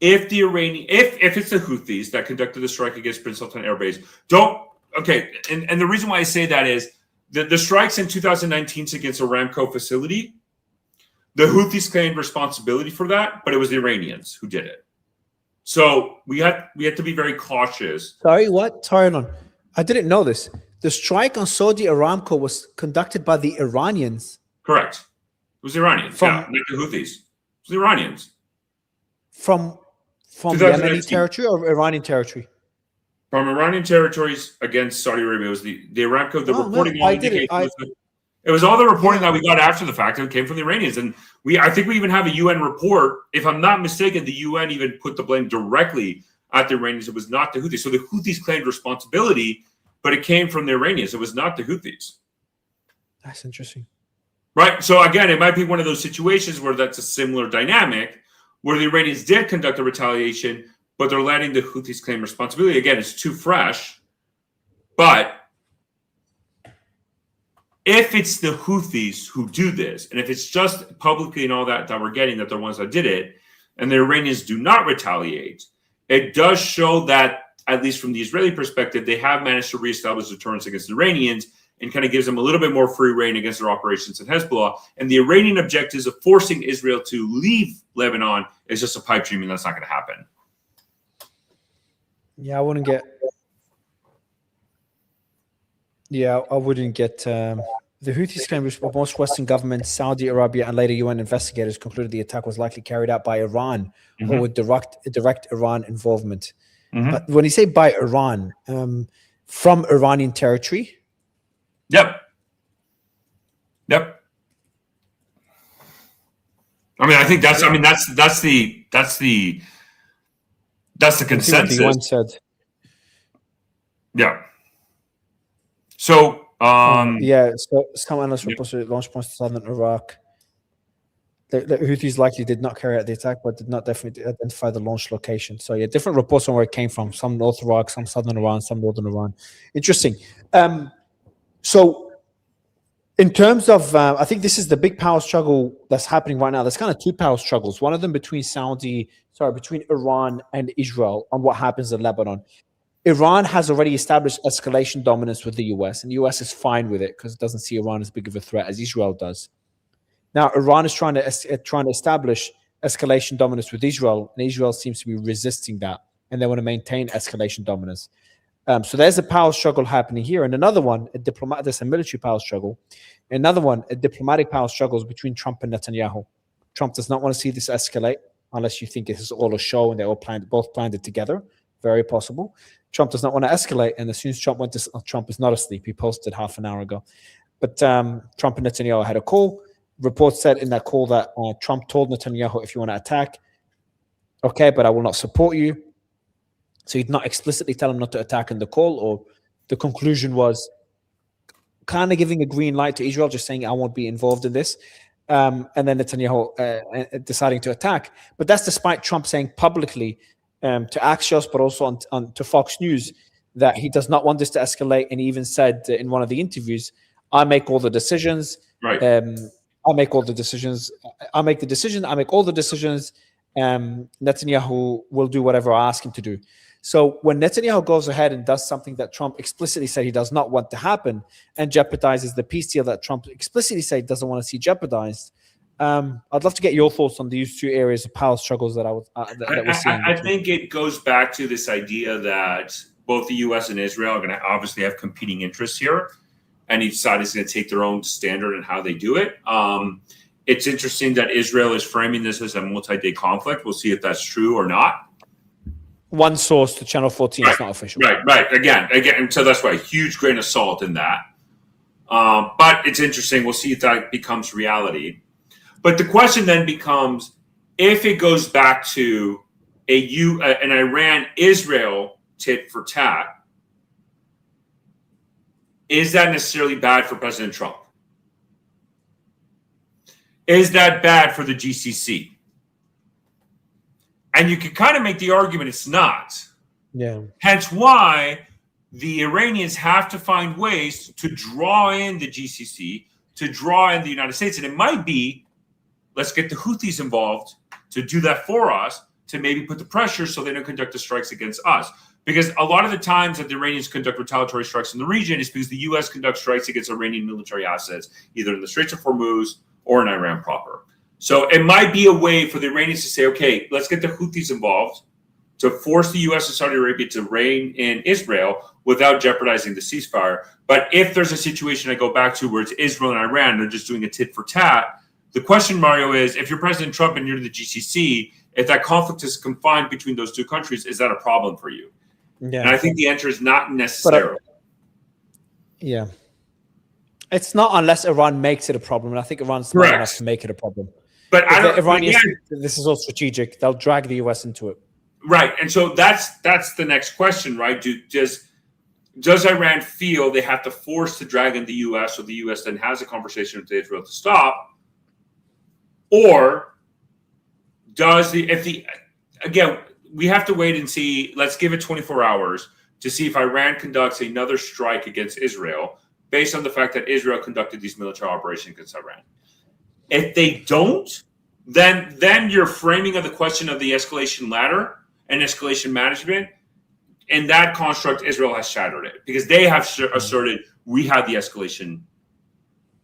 If the Iranian, if it's the Houthis that conducted the strike against Prince Sultan Air Base, and the reason why I say that is the strikes in 2019 against Aramco facility, the Houthis claimed responsibility for that, but it was the Iranians who did it. So we had to be very cautious. Sorry, what? Sorry, on. I didn't know this. The strike on Saudi Aramco was conducted by the Iranians. Correct. It was the Iranians. Not the Houthis. It was the Iranians. From Yemeni territory or Iranian territory? From Iranian territories against Saudi Arabia. It was the Aramco. The reporting. It was all the reporting that we got after the fact, and it came from the Iranians. And I think we even have a UN report. If I'm not mistaken, the UN even put the blame directly at the Iranians. It was not the Houthis. So the Houthis claimed responsibility, but it came from the Iranians. It was not the Houthis. That's interesting. Right. So again, it might be one of those situations where that's a similar dynamic, where the Iranians did conduct a retaliation, but they're letting the Houthis claim responsibility. Again, it's too fresh. But if it's the Houthis who do this, and if it's just publicly and all that we're getting that they're ones that did it, and the Iranians do not retaliate, it does show that, at least from the Israeli perspective, they have managed to reestablish deterrence against the Iranians and kind of gives them a little bit more free reign against their operations in Hezbollah. And the Iranian objectives of forcing Israel to leave Lebanon is just a pipe dream, and that's not going to happen. Yeah, I wouldn't get. The Houthis claim most Western governments, Saudi Arabia, and later UN investigators concluded the attack was likely carried out by Iran or with direct Iran involvement. But when you say by Iran, from Iranian territory? Yep. I mean, I think that's the consensus. The UN said. Yeah. So so some analysts reported launch points to southern Iraq. The Houthis likely did not carry out the attack, but did not definitely identify the launch location. So different reports on where it came from. Some North Iraq, some southern Iran, some northern Iran. Interesting. So in terms of, I think this is the big power struggle that's happening right now. There's kind of two power struggles. One of them between Iran and Israel on what happens in Lebanon. Iran has already established escalation dominance with the US, and the US is fine with it because it doesn't see Iran as big of a threat as Israel does. Now, Iran is trying to establish escalation dominance with Israel, and Israel seems to be resisting that, and they want to maintain escalation dominance. So there's a power struggle happening here, and another one, there's a military power struggle. Another one, a diplomatic power struggle is between Trump and Netanyahu. Trump does not want to see this escalate, unless you think it is all a show and they both planned it together. Very possible. Trump does not want to escalate, and as soon as Trump is not asleep. He posted half an hour ago. But Trump and Netanyahu had a call. Reports said in that call that Trump told Netanyahu, if you want to attack, okay, but I will not support you. So he did not explicitly tell him not to attack in the call, or the conclusion was kind of giving a green light to Israel, just saying, I won't be involved in this. And then Netanyahu deciding to attack. But that's despite Trump saying publicly to Axios, but also to Fox News, that he does not want this to escalate. And he even said in one of the interviews, I make all the decisions. Right. I make all the decisions. I make the decision. I make all the decisions. Netanyahu will do whatever I ask him to do. So when Netanyahu goes ahead and does something that Trump explicitly said he does not want to happen and jeopardizes the peace deal that Trump explicitly said he doesn't want to see jeopardized, I'd love to get your thoughts on these two areas of power struggles that we're seeing. I think it goes back to this idea that both the U.S. and Israel are going to obviously have competing interests here, and each side is going to take their own standard in how they do it. It's interesting that Israel is framing this as a multi-day conflict. We'll see if that's true or not. One source to Channel 14 is not official. Right. Again, so that's why a huge grain of salt in that. But it's interesting. We'll see if that becomes reality. But the question then becomes, if it goes back to an Iran-Israel tit for tat, is that necessarily bad for President Trump? Is that bad for the GCC? And you can kind of make the argument it's not. Yeah. Hence why the Iranians have to find ways to draw in the GCC, to draw in the United States. And it might be, let's get the Houthis involved to do that for us, to maybe put the pressure so they don't conduct the strikes against us. Because a lot of the times that the Iranians conduct retaliatory strikes in the region is because the U.S. conducts strikes against Iranian military assets, either in the Straits of Hormuz or in Iran proper. So it might be a way for the Iranians to say, okay, let's get the Houthis involved to force the U.S. and Saudi Arabia to rein in Israel without jeopardizing the ceasefire. But if there's a situation I go back to where it's Israel and Iran, they're just doing a tit for tat. The question, Mario, is if you're President Trump and you're the GCC, if that conflict is confined between those two countries, is that a problem for you? Yeah. And I think the answer is not necessarily. Yeah. It's not unless Iran makes it a problem. And I think Iran's smart enough to make it a problem. But this is all strategic. They'll drag the US into it. Right. And so that's the next question, right? Does Iran feel they have to force to drag in the US, so the US then has a conversation with Israel to stop? Or again, we have to wait and see. Let's give it 24 hours to see if Iran conducts another strike against Israel based on the fact that Israel conducted these military operations against Iran. If they don't, then your framing of the question of the escalation ladder and escalation management, in that construct, Israel has shattered it because they have asserted we had the escalation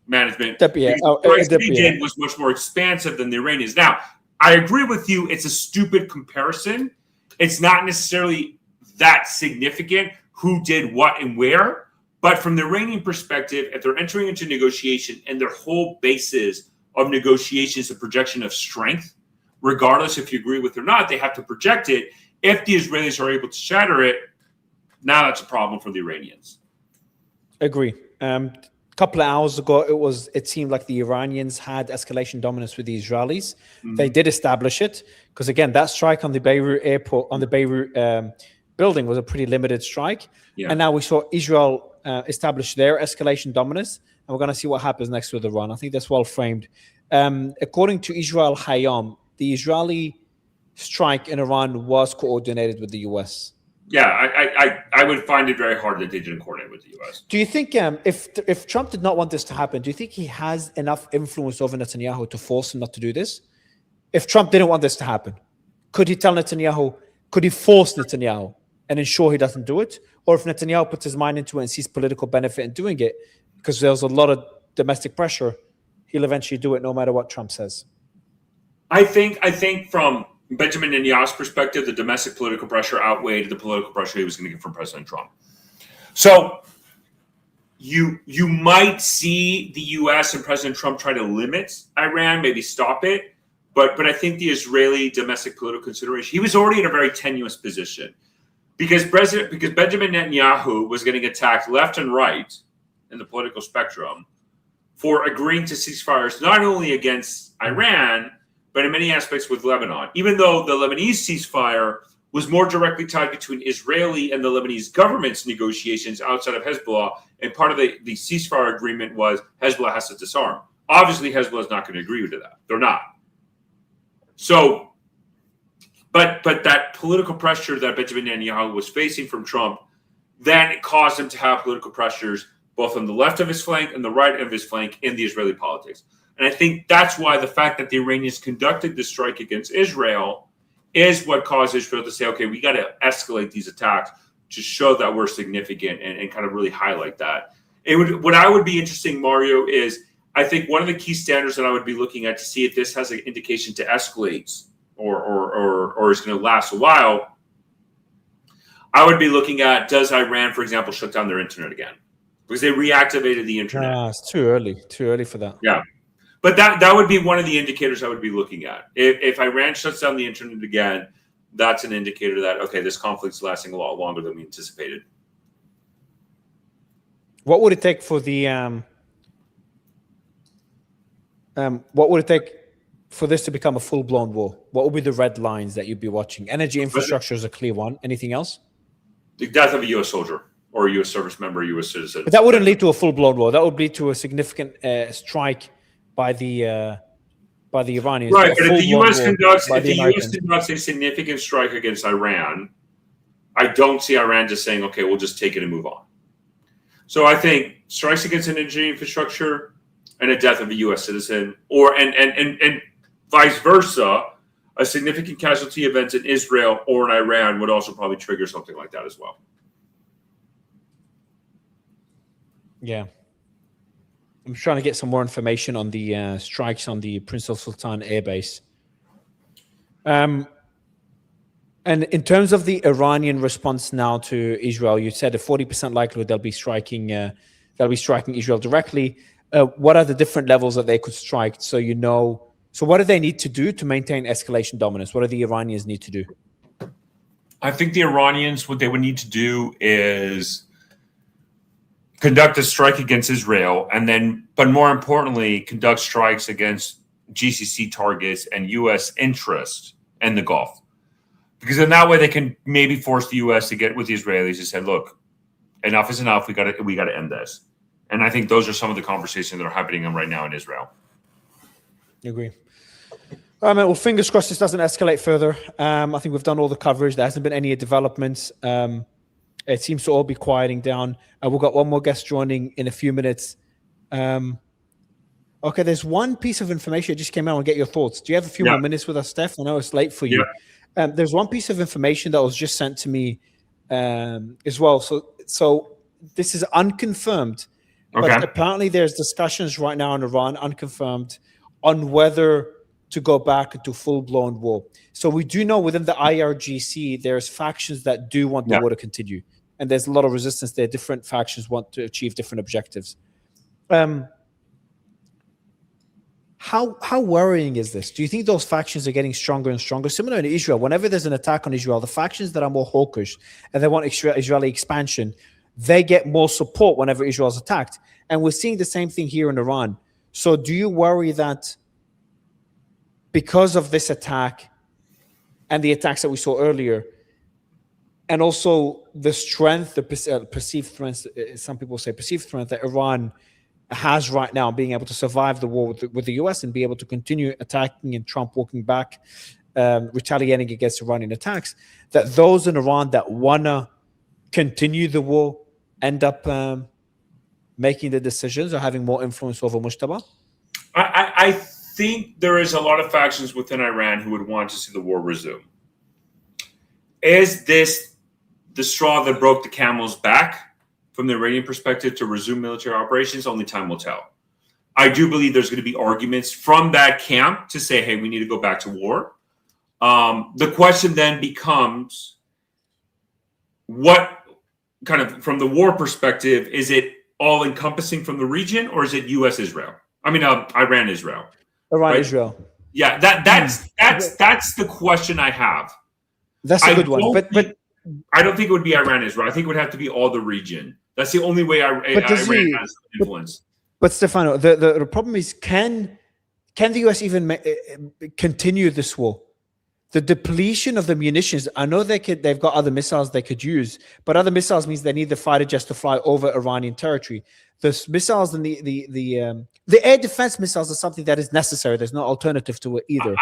management. What they did was much more expansive than the Iranians. Now, I agree with you. It's a stupid comparison. It's not necessarily that significant who did what and where. But from the Iranian perspective, if they're entering into negotiation and their whole basis of negotiation is a projection of strength, regardless if you agree with it or not, they have to project it. If the Israelis are able to shatter it, now that's a problem for the Iranians. Agree. Couple of hours ago, it seemed like the Iranians had escalation dominance with the Israelis. Mm-hmm. They did establish it because, again, that strike on the Beirut airport, on the Beirut building was a pretty limited strike. Yeah. And now we saw Israel establish their escalation dominance, and we're going to see what happens next with Iran. I think that's well framed. According to Israel Hayom, the Israeli strike in Iran was coordinated with the U.S. Yeah, I would find it very hard that they didn't coordinate with the U.S. Do you think if Trump did not want this to happen, do you think he has enough influence over Netanyahu to force him not to do this? If Trump didn't want this to happen, could he tell Netanyahu, could he force Netanyahu and ensure he doesn't do it? Or if Netanyahu puts his mind into it and sees political benefit in doing it, because there's a lot of domestic pressure, he'll eventually do it no matter what Trump says? I think from Benjamin Netanyahu's perspective, the domestic political pressure outweighed the political pressure he was going to get from President Trump. So you might see the U.S. and President Trump try to limit Iran, maybe stop it, but I think the Israeli domestic political consideration, he was already in a very tenuous position because Benjamin Netanyahu was getting attacked left and right in the political spectrum for agreeing to ceasefires not only against Iran, but in many aspects with Lebanon, even though the Lebanese ceasefire was more directly tied between Israeli and the Lebanese government's negotiations outside of Hezbollah. And part of the ceasefire agreement was Hezbollah has to disarm. Obviously, Hezbollah is not going to agree to that. They're not. So, but that political pressure that Benjamin Netanyahu was facing from Trump, then it caused him to have political pressures both on the left of his flank and the right of his flank in the Israeli politics. And I think that's why the fact that the Iranians conducted the strike against Israel is what caused Israel to say, okay, we got to escalate these attacks to show that we're significant and kind of really highlight that. What I would be interesting, Mario, is I think one of the key standards that I would be looking at to see if this has an indication to escalate or is going to last a while, I would be looking at, does Iran, for example, shut down their internet again? Because they reactivated the internet. It's too early for that. Yeah. But that would be one of the indicators I would be looking at. If Iran shuts down the internet again, that's an indicator that, okay, this conflict's lasting a lot longer than we anticipated. What would it take for the for this to become a full-blown war? What would be the red lines that you'd be watching? Energy infrastructure is a clear one. Anything else? The death of a U.S. soldier or a U.S. service member, U.S. citizen. But that wouldn't lead to a full-blown war. That would lead to a significant strike by the Iranians. Right, but if the U.S. conducts Americans. a significant strike against Iran, I don't see Iran just saying, "Okay, we'll just take it and move on." So I think strikes against energy infrastructure and a death of a U.S. citizen, or and vice versa, a significant casualty event in Israel or in Iran would also probably trigger something like that as well. Yeah. I'm trying to get some more information on the strikes on the Prince of Sultan Air Base. And in terms of the Iranian response now to Israel, you said a 40% likelihood they'll be striking Israel directly. What are the different levels that they could strike? So so what do they need to do to maintain escalation dominance? What do the Iranians need to do? I think the Iranians, what they would need to do is conduct a strike against Israel, and then, but more importantly, conduct strikes against GCC targets and U.S. interest in the Gulf. Because in that way, they can maybe force the U.S. to get with the Israelis and say, "Look, enough is enough. We got to end this." And I think those are some of the conversations that are happening right now in Israel. I agree. All right, man. Well, fingers crossed this doesn't escalate further. I think we've done all the coverage. There hasn't been any developments. It seems to all be quieting down. We've got one more guest joining in a few minutes. Okay, there's one piece of information that just came out. I'll get your thoughts. Do you have a few more minutes with us, Steph? I know it's late for you. Yeah. There's one piece of information that was just sent to me as well. So this is unconfirmed. Okay. But apparently there's discussions right now in Iran, unconfirmed, on whether to go back into full-blown war. So we do know within the IRGC, there's factions that do want the war to continue. And there's a lot of resistance there. Different factions want to achieve different objectives. How worrying is this? Do you think those factions are getting stronger and stronger? Similar in Israel, whenever there's an attack on Israel, the factions that are more hawkish and they want Israeli expansion, they get more support whenever Israel is attacked. And we're seeing the same thing here in Iran. So do you worry that because of this attack and the attacks that we saw earlier, and also the strength, the perceived strength, some people say perceived strength that Iran has right now, being able to survive the war with the US and be able to continue attacking and Trump walking back, retaliating against Iranian attacks, that those in Iran that want to continue the war end up making the decisions or having more influence over Mujtaba? I think there is a lot of factions within Iran who would want to see the war resume. Is this the straw that broke the camel's back from the Iranian perspective to resume military operations? Only time will tell. I do believe there's going to be arguments from that camp to say, hey, we need to go back to war. The question then becomes, what kind of, from the war perspective, is it all encompassing from the region, or is it Iran-Israel? Iran-Israel. Right? Yeah, that's the question I have. That's a good one. But I don't think it would be Iran-Israel. I think it would have to be all the region. That's the only way Iran has influence. But Stefano, the problem is, can the US even continue this war? The depletion of the munitions, I know they've got other missiles they could use, but other missiles means they need the fighter jets to fly over Iranian territory. The missiles and the air defense missiles are something that is necessary. There's no alternative to it either.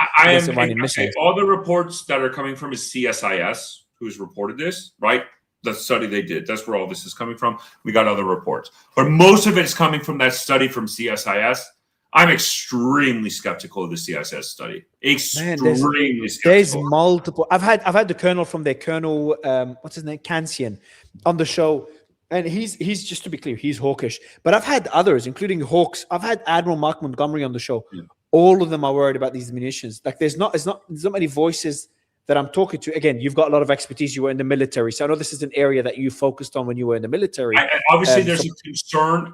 All the reports that are coming from is CSIS, who's reported this, right? The study they did. That's where all this is coming from. We got other reports. But most of it is coming from that study from CSIS. I'm extremely skeptical of the CSIS study. Extremely skeptical. There's multiple. I've had the colonel from their colonel, what's his name, Kansian, on the show, and he's just to be clear, he's hawkish. But I've had others, including Hawks. I've had Admiral Mark Montgomery on the show. Yeah. All of them are worried about these munitions. Like there's not many voices that I'm talking to. Again, you've got a lot of expertise. You were in the military, so I know this is an area that you focused on when you were in the military. Obviously, there's a concern.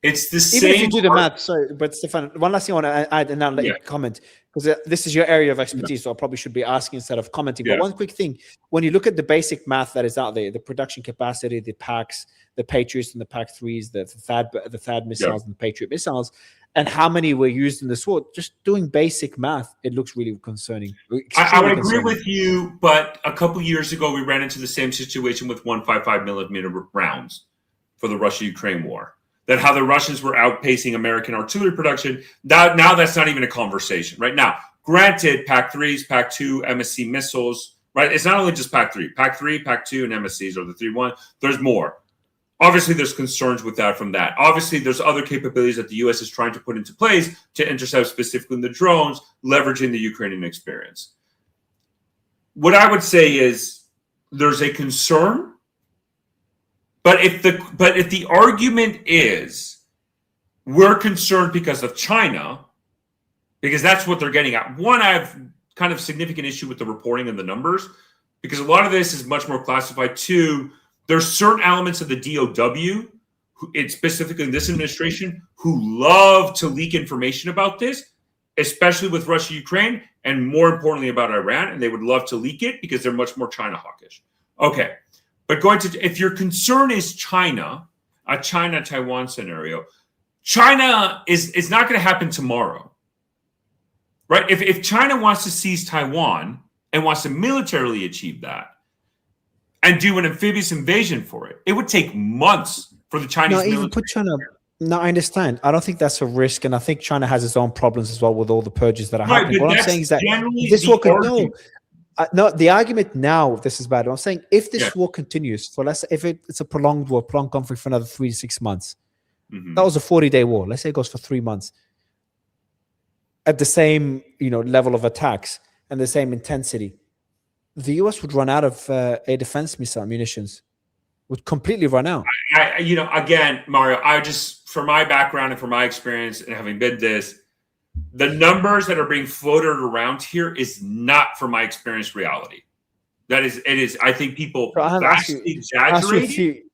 It's the Even if same. you do the math, sorry, but Stefan, one last thing I want to add, and I'll let you comment, because this is your area of expertise, so I probably should be asking instead of commenting. But one quick thing, when you look at the basic math that is out there, the production capacity, the PACs, the Patriots and the PAC-3s, the THAAD missiles and the Patriot missiles, and how many were used in this war, just doing basic math, it looks really concerning. I would agree with you, but a couple years ago, we ran into the same situation with 155 millimeter rounds for the Russia-Ukraine war. That how the Russians were outpacing American artillery production. Now that's not even a conversation right now. Granted, PAC-3s, PAC-2, MSC missiles, right? It's not only just PAC-3, PAC-2, and MSCs are the 3-1. There's more. Obviously, there's concerns with that from that. Obviously, there's other capabilities that the U.S. is trying to put into place to intercept specifically the drones, leveraging the Ukrainian experience. What I would say is there's a concern. But if the argument is we're concerned because of China, because that's what they're getting at. One, I have kind of significant issue with the reporting and the numbers, because a lot of this is much more classified. Two, there's certain elements of the DOW, specifically in this administration, who love to leak information about this, especially with Russia, Ukraine, and more importantly about Iran, and they would love to leak it because they're much more China hawkish. Okay. But if your concern is China, a China-Taiwan scenario, China is not going to happen tomorrow, right? If China wants to seize Taiwan and wants to militarily achieve that and do an amphibious invasion for it, it would take months for the Chinese military. Even put China. No, I understand. I don't think that's a risk, and I think China has its own problems as well with all the purges that are happening. What I'm saying is that this war could no. No, the argument now, this is bad. I'm saying if this war continues for if it's a prolonged war, prolonged conflict for another 3 to 6 months, that was a 40-day war. Let's say it goes for 3 months at the same level of attacks and the same intensity, the US would run out of air defense missile munitions. Would completely run out. Again, Mario, from my background and from my experience and having been this. The numbers that are being floated around here is not, from my experience, reality. It is. I think people vastly exaggerate.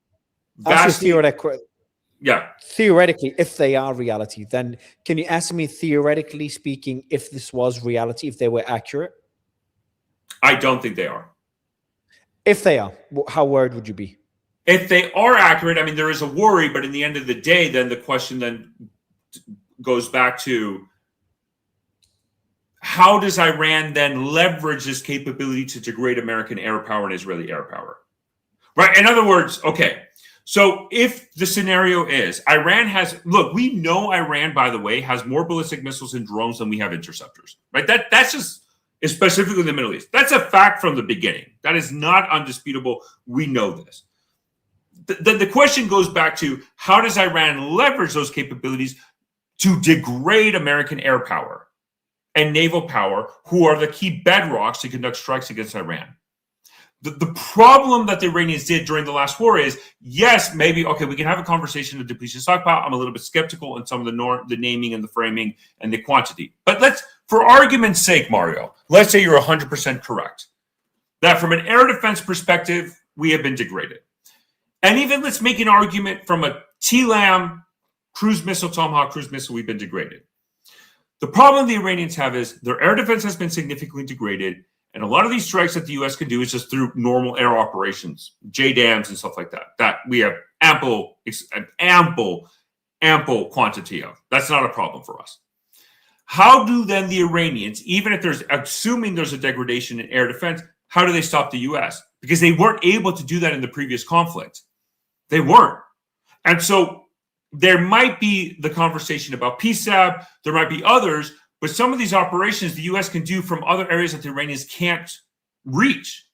Theoretically, if they are reality, then can you answer me, theoretically speaking, if this was reality, if they were accurate? I don't think they are. If they are, how worried would you be? If they are accurate, I mean, there is a worry, but in the end of the day, then the question then goes back to, how does Iran then leverage this capability to degrade American air power and Israeli air power? Right? In other words, okay, so if the scenario is Iran we know Iran, by the way, has more ballistic missiles and drones than we have interceptors, right? That's just specifically in the Middle East. That's a fact from the beginning. That is not undisputable. We know this. The question goes back to, how does Iran leverage those capabilities to degrade American air power and naval power, who are the key bedrocks to conduct strikes against Iran? The problem that the Iranians did during the last war is, yes, maybe, okay, we can have a conversation of depletion stockpile. I'm a little bit skeptical in some of the naming and the framing and the quantity. But for argument's sake, Mario, let's say you're 100% correct, that from an air defense perspective, we have been degraded. And even let's make an argument from a TLAM cruise missile, Tomahawk cruise missile, we've been degraded. The problem the Iranians have is their air defense has been significantly degraded, and a lot of these strikes that the U.S. can do is just through normal air operations, JDAMs and stuff like that, that we have ample quantity of. That's not a problem for us. How do then the Iranians, even if assuming there's a degradation in air defense, how do they stop the U.S.? Because they weren't able to do that in the previous conflict. They weren't. And so there might be the conversation about PSAB, there might be others, but some of these operations the U.S. can do from other areas that the Iranians can't reach.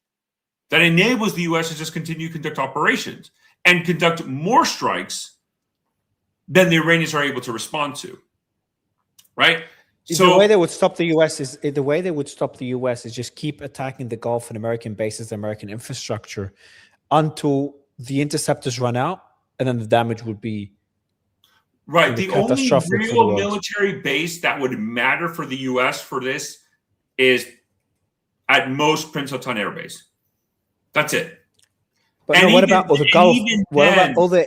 That enables the U.S. to just continue to conduct operations and conduct more strikes than the Iranians are able to respond to. Right? So the way they would stop the U.S. is just keep attacking the Gulf and American bases, American infrastructure, until the interceptors run out, and then the damage would be right. The only real military base that would matter for the U.S. for this is at most Prince Sultan Air Base. That's it. But no, what about the Gulf? What about all the?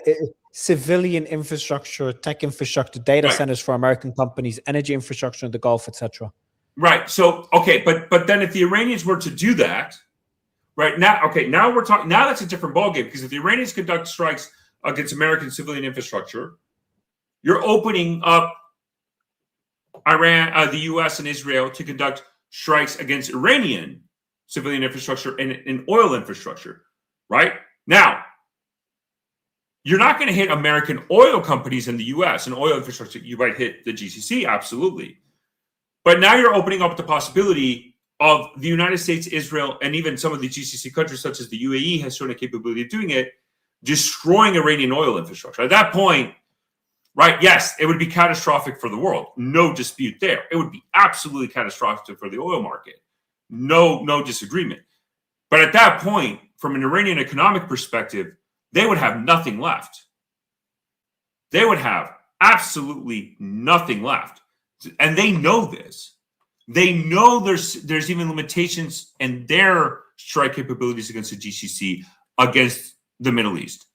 civilian infrastructure, tech infrastructure, data Right. centers for American companies, energy infrastructure in the Gulf, etc. Right. So, okay, but then if the Iranians were to do that, right now, okay, now we're talking. Now that's a different ballgame, because if the Iranians conduct strikes against American civilian infrastructure, you're opening up Iran, the U.S. and Israel to conduct strikes against Iranian civilian infrastructure and oil infrastructure. Right now, you're not going to hit American oil companies in the U.S. and oil infrastructure. You might hit the GCC, absolutely. But now you're opening up the possibility of the United States, Israel, and even some of the GCC countries, such as the UAE, has shown a capability of doing it, destroying Iranian oil infrastructure. At that point, right, yes, it would be catastrophic for the world. No dispute there. It would be absolutely catastrophic for the oil market. No disagreement. But at that point, from an Iranian economic perspective, they would have nothing left. They would have absolutely nothing left. And they know this. They know there's even limitations in their strike capabilities against the GCC, against the Middle East.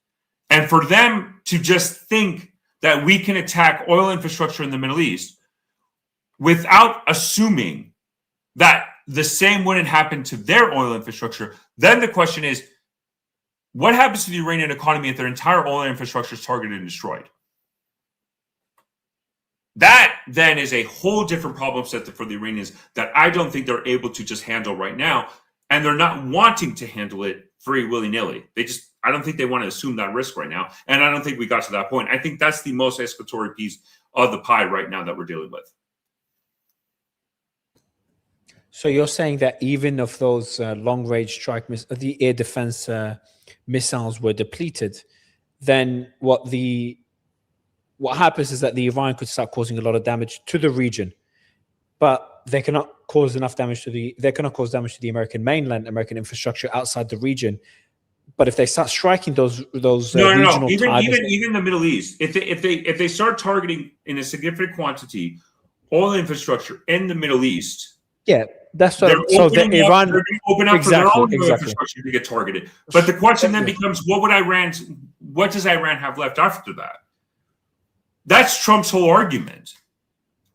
And for them to just think that we can attack oil infrastructure in the Middle East without assuming that the same wouldn't happen to their oil infrastructure, then the question is, what happens to the Iranian economy if their entire oil infrastructure is targeted and destroyed? That then is a whole different problem set for the Iranians that I don't think they're able to just handle right now. And they're not wanting to handle it very willy-nilly. I don't think they want to assume that risk right now. And I don't think we got to that point. I think that's the most escalatory piece of the pie right now that we're dealing with. So you're saying that even if those long-range strike the air defense missiles were depleted, then what happens is that the Iran could start causing a lot of damage to the region, but they cannot cause enough damage they cannot cause damage to the American mainland, American infrastructure outside the region. But if they start striking those regional targets, even the Middle East, if they start targeting in a significant quantity oil infrastructure in the Middle East, yeah, that's what. So the Iran open up for their own infrastructure to get targeted. But the question then becomes, what does Iran have left after that? That's Trump's whole argument.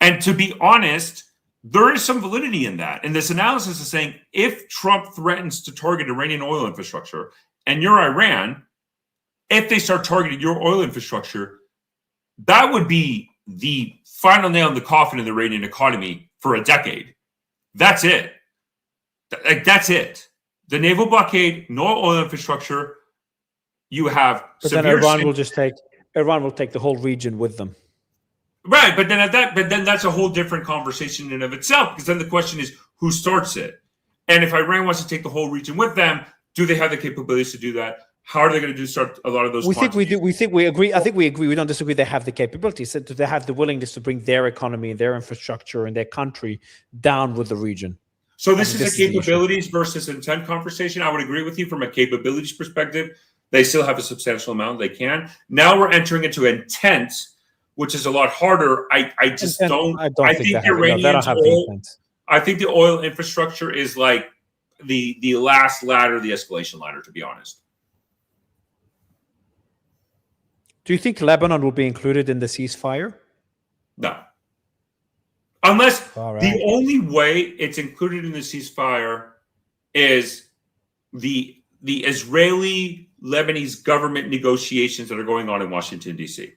And to be honest, there is some validity in that. And this analysis is saying, if Trump threatens to target Iranian oil infrastructure, and you're Iran, if they start targeting your oil infrastructure, that would be the final nail in the coffin of the Iranian economy for a decade. That's it. That's it. The naval blockade, no oil infrastructure. You have but then Iran will take the whole region with them. Right, but then that's a whole different conversation in and of itself, because then the question is, who starts it? And if Iran wants to take the whole region with them, do they have the capabilities to do that? How are they going to start a lot of those? We think we do. We think we agree. I think we agree. We don't disagree. They have the capabilities. So do they have the willingness to bring their economy and their infrastructure and their country down with the region? So this is a capabilities versus intent conversation. I would agree with you from a capabilities perspective. They still have a substantial amount. They can. Now we're entering into intent, which is a lot harder. I think the Iranians I think the oil infrastructure is like the last ladder, the escalation ladder, to be honest. Do you think Lebanon will be included in the ceasefire? No. Unless the only way it's included in the ceasefire is the Israeli-Lebanese government negotiations that are going on in Washington, D.C.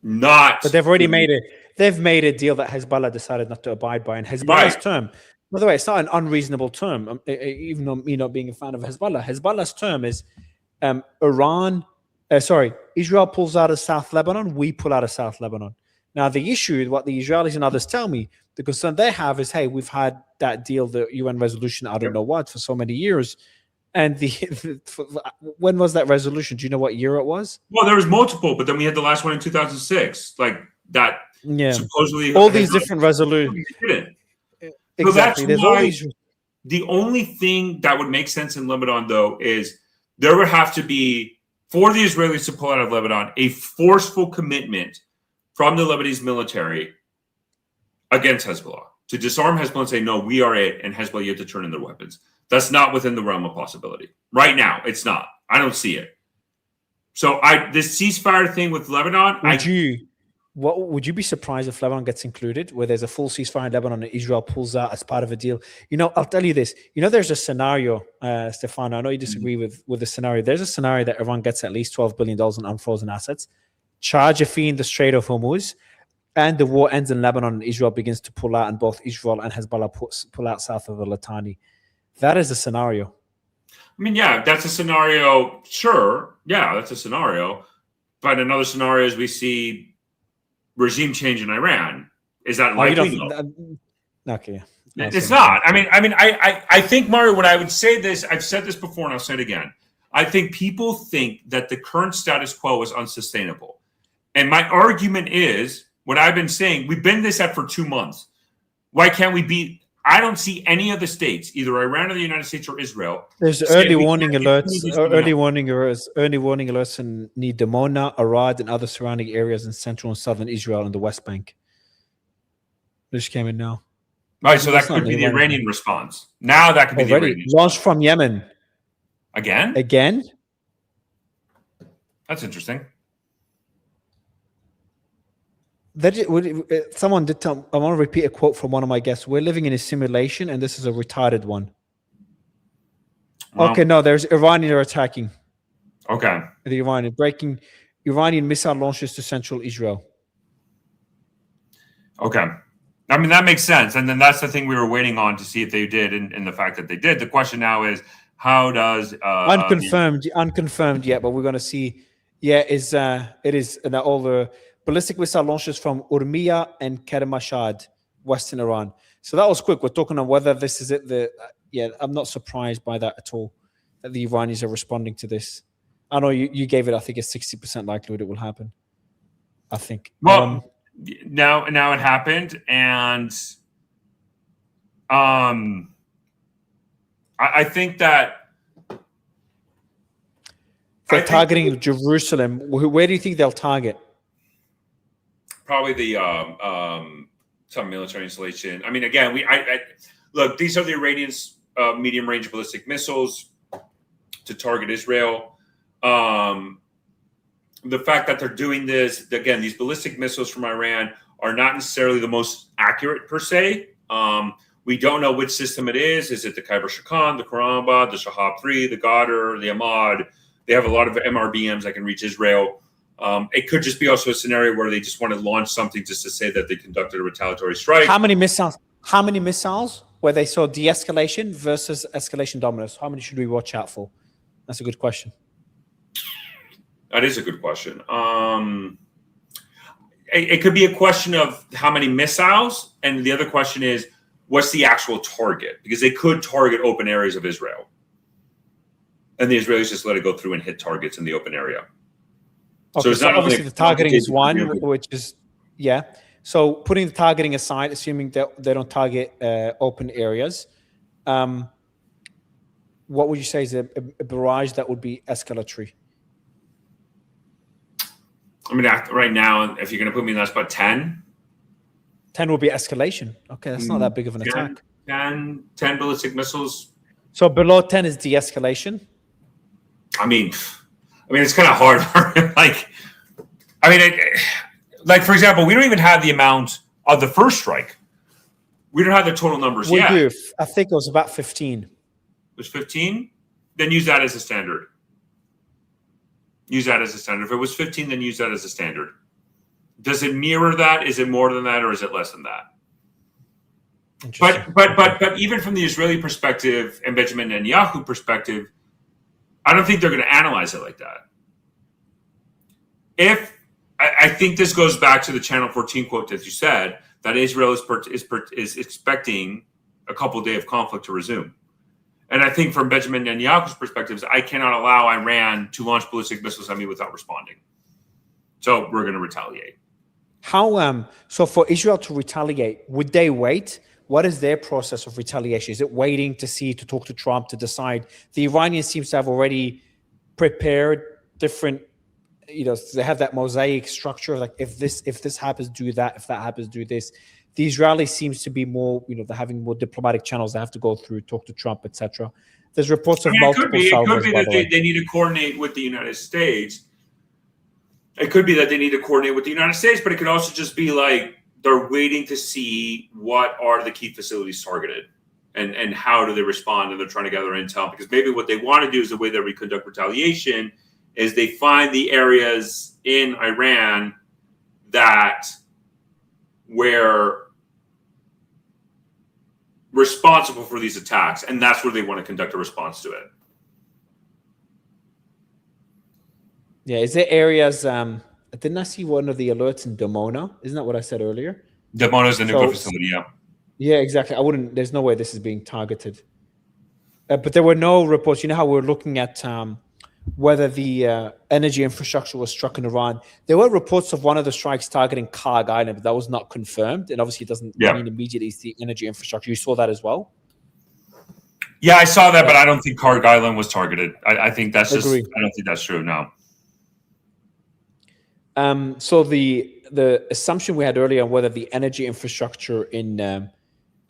But they've already made it. They've made a deal that Hezbollah decided not to abide by. And Hezbollah's term, by the way, it's not an unreasonable term, even though me not being a fan of Hezbollah. Hezbollah's term is Israel pulls out of South Lebanon, we pull out of South Lebanon. Now, the issue, what the Israelis and others tell me, the concern they have is, hey, we've had that deal, the UN resolution, I don't know what, for so many years. And when was that resolution? Do you know what year it was? Well, there was multiple, but then we had the last one in 2006. Like that, supposedly all these different resolutions. Exactly. So that's why the only thing that would make sense in Lebanon, though, is there would have to be, for the Israelis to pull out of Lebanon, a forceful commitment from the Lebanese military against Hezbollah to disarm Hezbollah and say, no, we are it, and Hezbollah, you have to turn in their weapons. That's not within the realm of possibility. Right now, it's not. I don't see it. So this ceasefire thing with Lebanon, would you be surprised if Lebanon gets included, where there's a full ceasefire in Lebanon and Israel pulls out as part of a deal? I'll tell you this. There's a scenario, Stefano. I know you disagree with the scenario. There's a scenario that Iran gets at least $12 billion in unfrozen assets, charge a fee in the Strait of Hormuz, and the war ends in Lebanon and Israel begins to pull out, and both Israel and Hezbollah pull out south of the Litani. That is a scenario. I mean, yeah, that's a scenario. Sure. Yeah, that's a scenario. But another scenario is we see regime change in Iran. Is that likely? Okay. It's not. I think, Mario, what I would say this, I've said this before and I'll say it again. I think people think that the current status quo is unsustainable. And my argument is, what I've been saying, we've been this at for 2 months. Why can't we be? I don't see any of the states, either Iran or the United States or Israel. There's early warning alerts in Nidamona, Arad, and other surrounding areas in central and southern Israel and the West Bank. This came in now. Right, so that could be the Iranian response. Now that could be the Iranian launched from Yemen. Again? That's interesting. Someone did tell. I want to repeat a quote from one of my guests. We're living in a simulation, and this is a retarded one. Well, okay, no, there's Iranian are attacking. Okay. The Iranian missile launches to central Israel. Okay. I mean, that makes sense. And then that's the thing we were waiting on to see if they did, and the fact that they did. The question now is, how does unconfirmed yet, but we're going to see. Yeah, it is all the ballistic missile launches from Urmia and Kermashad, Western Iran. So that was quick. We're talking on whether this is it. I'm not surprised by that at all, that the Iranians are responding to this. I know you gave it, I think, a 60% likelihood it will happen. I think. Well, now it happened, and I think that they're targeting Jerusalem. Where do you think they'll target? Probably the some military installation. I mean, again, look. These are the Iranians' medium-range ballistic missiles to target Israel. The fact that they're doing this, again, these ballistic missiles from Iran are not necessarily the most accurate per se. We don't know which system it is. Is it the Khyber Shakan, the Karamba, the Shahab 3, the Ghadar, the Ahmad? They have a lot of MRBMs that can reach Israel. It could just be also a scenario where they just want to launch something just to say that they conducted a retaliatory strike. How many missiles where they saw de-escalation versus escalation dominance? How many should we watch out for? That's a good question. That is a good question. It could be a question of how many missiles, and the other question is, what's the actual target? Because they could target open areas of Israel, and the Israelis just let it go through and hit targets in the open area. Okay, so it's not obviously the targeting is one, which is So putting the targeting aside, assuming that they don't target open areas, what would you say is a barrage that would be escalatory? I mean, right now, if you're going to put me in that spot, 10. 10 will be escalation. Okay, that's not that big of an attack. 10 ballistic missiles. So below 10 is de-escalation? I mean, it's kind of hard. For example, we don't even have the amount of the first strike. We don't have the total numbers yet. Do. I think it was about 15. It was 15? Then use that as a standard. Use that as a standard. If it was 15, then use that as a standard. Does it mirror that? Is it more than that, or is it less than that? But even from the Israeli perspective and Benjamin Netanyahu perspective, I don't think they're going to analyze it like that. I think this goes back to the Channel 14 quote that you said, that Israel is expecting a couple of days of conflict to resume. And I think from Benjamin Netanyahu's perspective, I cannot allow Iran to launch ballistic missiles at me without responding. So we're going to retaliate. So for Israel to retaliate, would they wait? What is their process of retaliation? Is it waiting to talk to Trump to decide? The Iranians seems to have already prepared different, they have that mosaic structure of like, if this happens, do that. If that happens, do this. The Israelis seems to be more, they're having more diplomatic channels they have to go through, talk to Trump, etc. There's reports of multiple. It could be that they need to coordinate with the United States. It could be that they need to coordinate with the United States, but it could also just be like they're waiting to see what are the key facilities targeted and how do they respond, and they're trying to gather intel, because maybe what they want to do is the way that we conduct retaliation is they find the areas in Iran that were responsible for these attacks, and that's where they want to conduct a response to it. Yeah, is there areas? Didn't I see one of the alerts in Dimona? Isn't that what I said earlier? Dimona is the nuclear facility, yeah. Yeah, exactly. I wouldn't. There's no way this is being targeted. But there were no reports. You know how we're looking at whether the energy infrastructure was struck in Iran. There were reports of one of the strikes targeting Karg Island, but that was not confirmed. And obviously, it doesn't mean immediately it's the energy infrastructure. You saw that as well? Yeah, I saw that, but I don't think Karg Island was targeted. I think that's just. Agreed. I don't think that's true. No. So the assumption we had earlier on whether the energy infrastructure in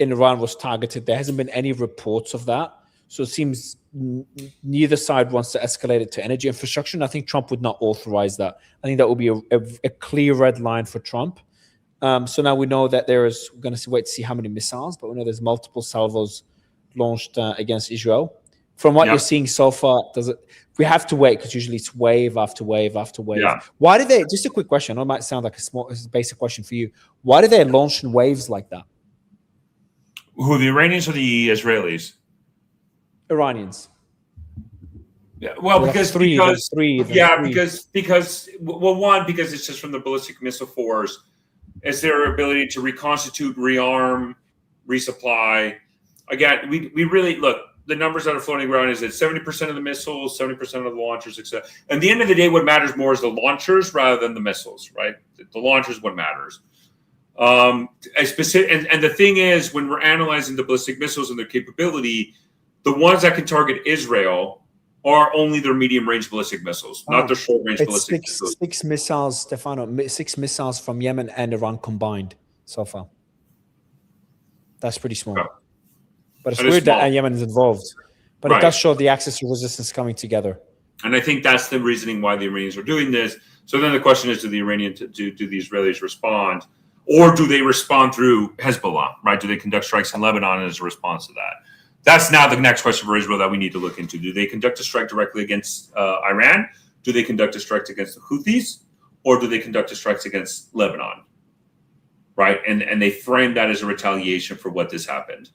Iran was targeted, there hasn't been any reports of that. So it seems neither side wants to escalate it to energy infrastructure. And I think Trump would not authorize that. I think that would be a clear red line for Trump. So now we know that we're going to wait to see how many missiles, but we know there's multiple salvos launched against Israel. From what you're seeing so far, we have to wait because usually it's wave after wave after wave. Yeah. Why did they, just a quick question, it might sound like a basic question for you. Why did they launch in waves like that? Who, the Iranians or the Israelis? Iranians. Yeah, well, because one, because it's just from the ballistic missile force, it's their ability to reconstitute, rearm, resupply. Again, we really look. The numbers that are floating around is that 70% of the missiles, 70% of the launchers, etc. At the end of the day, what matters more is the launchers rather than the missiles, right? The launchers, what matters. And the thing is, when we're analyzing the ballistic missiles and their capability, the ones that can target Israel are only their medium-range ballistic missiles, not their short-range ballistic missiles. 6 missiles, Stefano, 6 missiles from Yemen and Iran combined so far. That's pretty small. Yeah. But it's weird that Yemen is involved. But it does show the axis of resistance coming together. And I think that's the reasoning why the Iranians are doing this. So then the question is, do the Israelis respond? Or do they respond through Hezbollah, right? Do they conduct strikes in Lebanon as a response to that? That's now the next question for Israel that we need to look into. Do they conduct a strike directly against Iran? Do they conduct a strike against the Houthis? Or do they conduct a strike against Lebanon? Right? And they frame that as a retaliation for what this happened.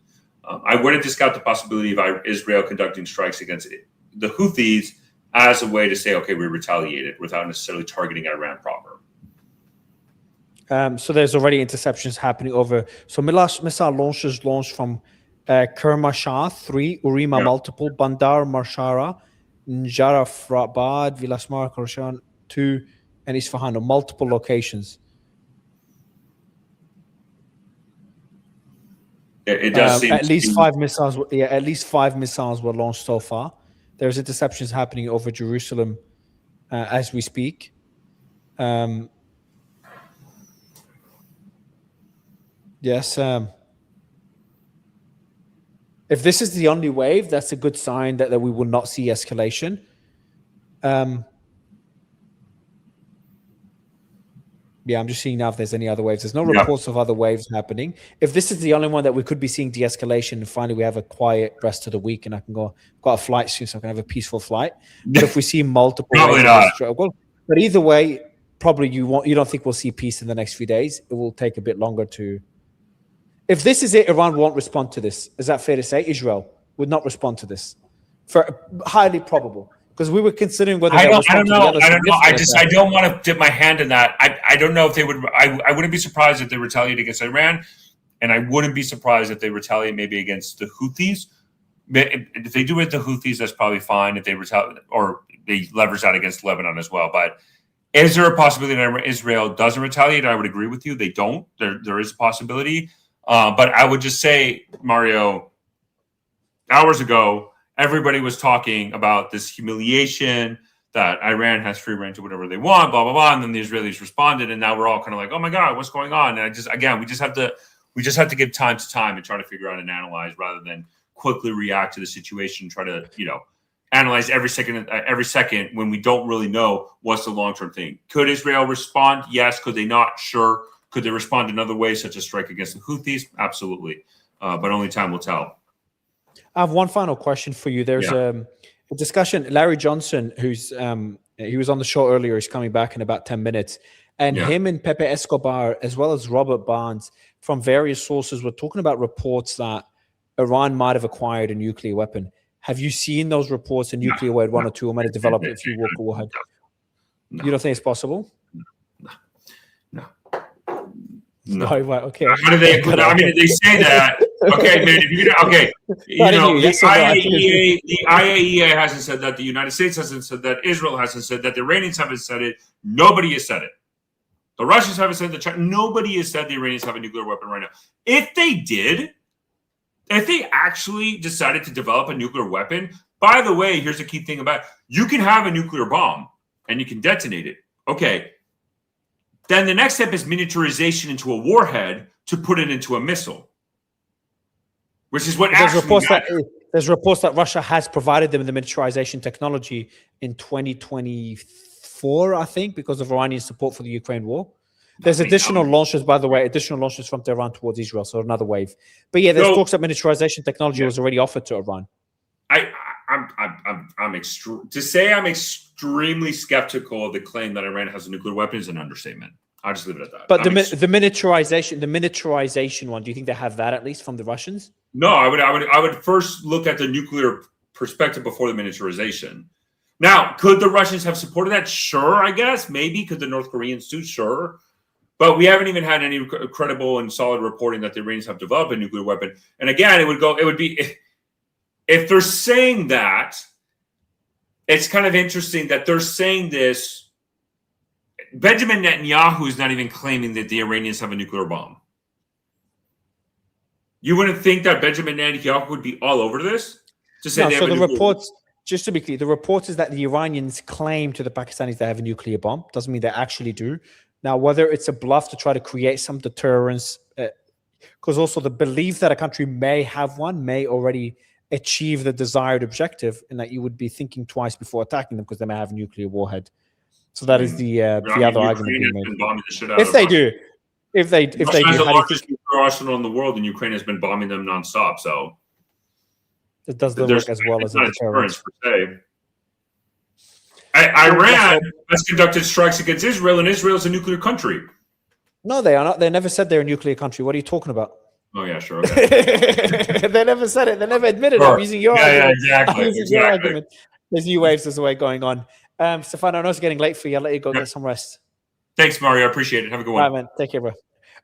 I wouldn't discount the possibility of Israel conducting strikes against the Houthis as a way to say, okay, we retaliated without necessarily targeting Iran proper. So there's already interceptions happening over. So missile launchers launched from Kermanshah 3, Urima multiple, Bandar Marshara, Jarafabad, Vilasmar, Khorassan 2, and Isfahan, multiple locations. It does seem at least 5 missiles. Yeah, at least 5 missiles were launched so far. There's interceptions happening over Jerusalem as we speak. Yes. If this is the only wave, that's a good sign that we will not see escalation. Yeah, I'm just seeing now if there's any other waves. There's no reports of other waves happening. If this is the only one that we could be seeing de-escalation, and finally we have a quiet rest of the week and I can got a flight soon so I can have a peaceful flight. But if we see multiple probably not. But either way, probably you don't think we'll see peace in the next few days. It will take a bit longer to. If this is it, Iran won't respond to this. Is that fair to say? Israel would not respond to this. For highly probable. Because we were considering whether I don't know. I don't want to dip my hand in that. I don't know if they would. I wouldn't be surprised if they retaliate against Iran, and I wouldn't be surprised if they retaliate maybe against the Houthis. If they do it to the Houthis, that's probably fine. If they retaliate or they leverage that against Lebanon as well. But is there a possibility that Israel doesn't retaliate? I would agree with you. They don't. There is a possibility. But I would just say, Mario, hours ago, everybody was talking about this humiliation that Iran has free reign to whatever they want, blah, blah, blah. And then the Israelis responded. And now we're all kind of like, oh my God, what's going on? And we just have to give time to time and try to figure out and analyze rather than quickly react to the situation, try to, analyze every second when we don't really know what's the long-term thing. Could Israel respond? Yes. Could they not? Sure. Could they respond in other ways, such as strike against the Houthis? Absolutely. But only time will tell. I have one final question for you. There's a discussion. Larry Johnson, who's he was on the show earlier, he's coming back in about 10 minutes. And him and Pepe Escobar, as well as Robert Barnes, from various sources, were talking about reports that Iran might have acquired a nuclear weapon. Have you seen those reports? A nuclear weapon, one or two, or might have developed a few walk warhead? No. You don't think it's possible? No. Right, okay. How do they? I mean, they say that. Okay, man. If you okay, you know, the IAEA hasn't said that. The United States hasn't said that. Israel hasn't said that. The Iranians haven't said it. Nobody has said it. The Russians haven't said that. Nobody has said the Iranians have a nuclear weapon right now. If they did, if they actually decided to develop a nuclear weapon, by the way, here's the key thing about it. You can have a nuclear bomb and you can detonate it. Okay. Then the next step is miniaturization into a warhead to put it into a missile, which is what there's reports that Russia has provided them the miniaturization technology in 2024, I think, because of Iranian support for the Ukraine war. There's additional launches, by the way, additional launches from Tehran towards Israel, so another wave. But yeah, there's talks that miniaturization technology was already offered to Iran. I'm extremely skeptical of the claim that Iran has a nuclear weapon is an understatement. I'll just leave it at that. But the miniaturization one, do you think they have that at least from the Russians? No, I would first look at the nuclear perspective before the miniaturization. Now, could the Russians have supported that? Sure, I guess. Maybe. Could the North Koreans too? Sure. But we haven't even had any credible and solid reporting that the Iranians have developed a nuclear weapon. And again, it would be if they're saying that, it's kind of interesting that they're saying this. Benjamin Netanyahu is not even claiming that the Iranians have a nuclear bomb. You wouldn't think that Benjamin Netanyahu would be all over this to say so the reports, just to be clear, the report is that the Iranians claim to the Pakistanis they have a nuclear bomb. Doesn't mean they actually do. Now, whether it's a bluff to try to create some deterrence, because also the belief that a country may have one may already achieve the desired objective, and that you would be thinking twice before attacking them because they may have a nuclear warhead. So that is the other argument being made. If they do, if they do, the largest nuclear arsenal in the world, and Ukraine has been bombing them nonstop. So it does work as well as a deterrent. Iran has conducted strikes against Israel, and Israel is a nuclear country. No, they are not. They never said they're a nuclear country. What are you talking about? Oh yeah, sure. Okay. They never said it. They never admitted it. I'm using your argument. Yeah, exactly. I'm using your argument. There's new waves. There's a way going on. Stefano, I know it's getting late for you. I'll let you go get some rest. Thanks, Mario. I appreciate it. Have a good one. All right, man. Take care, bro.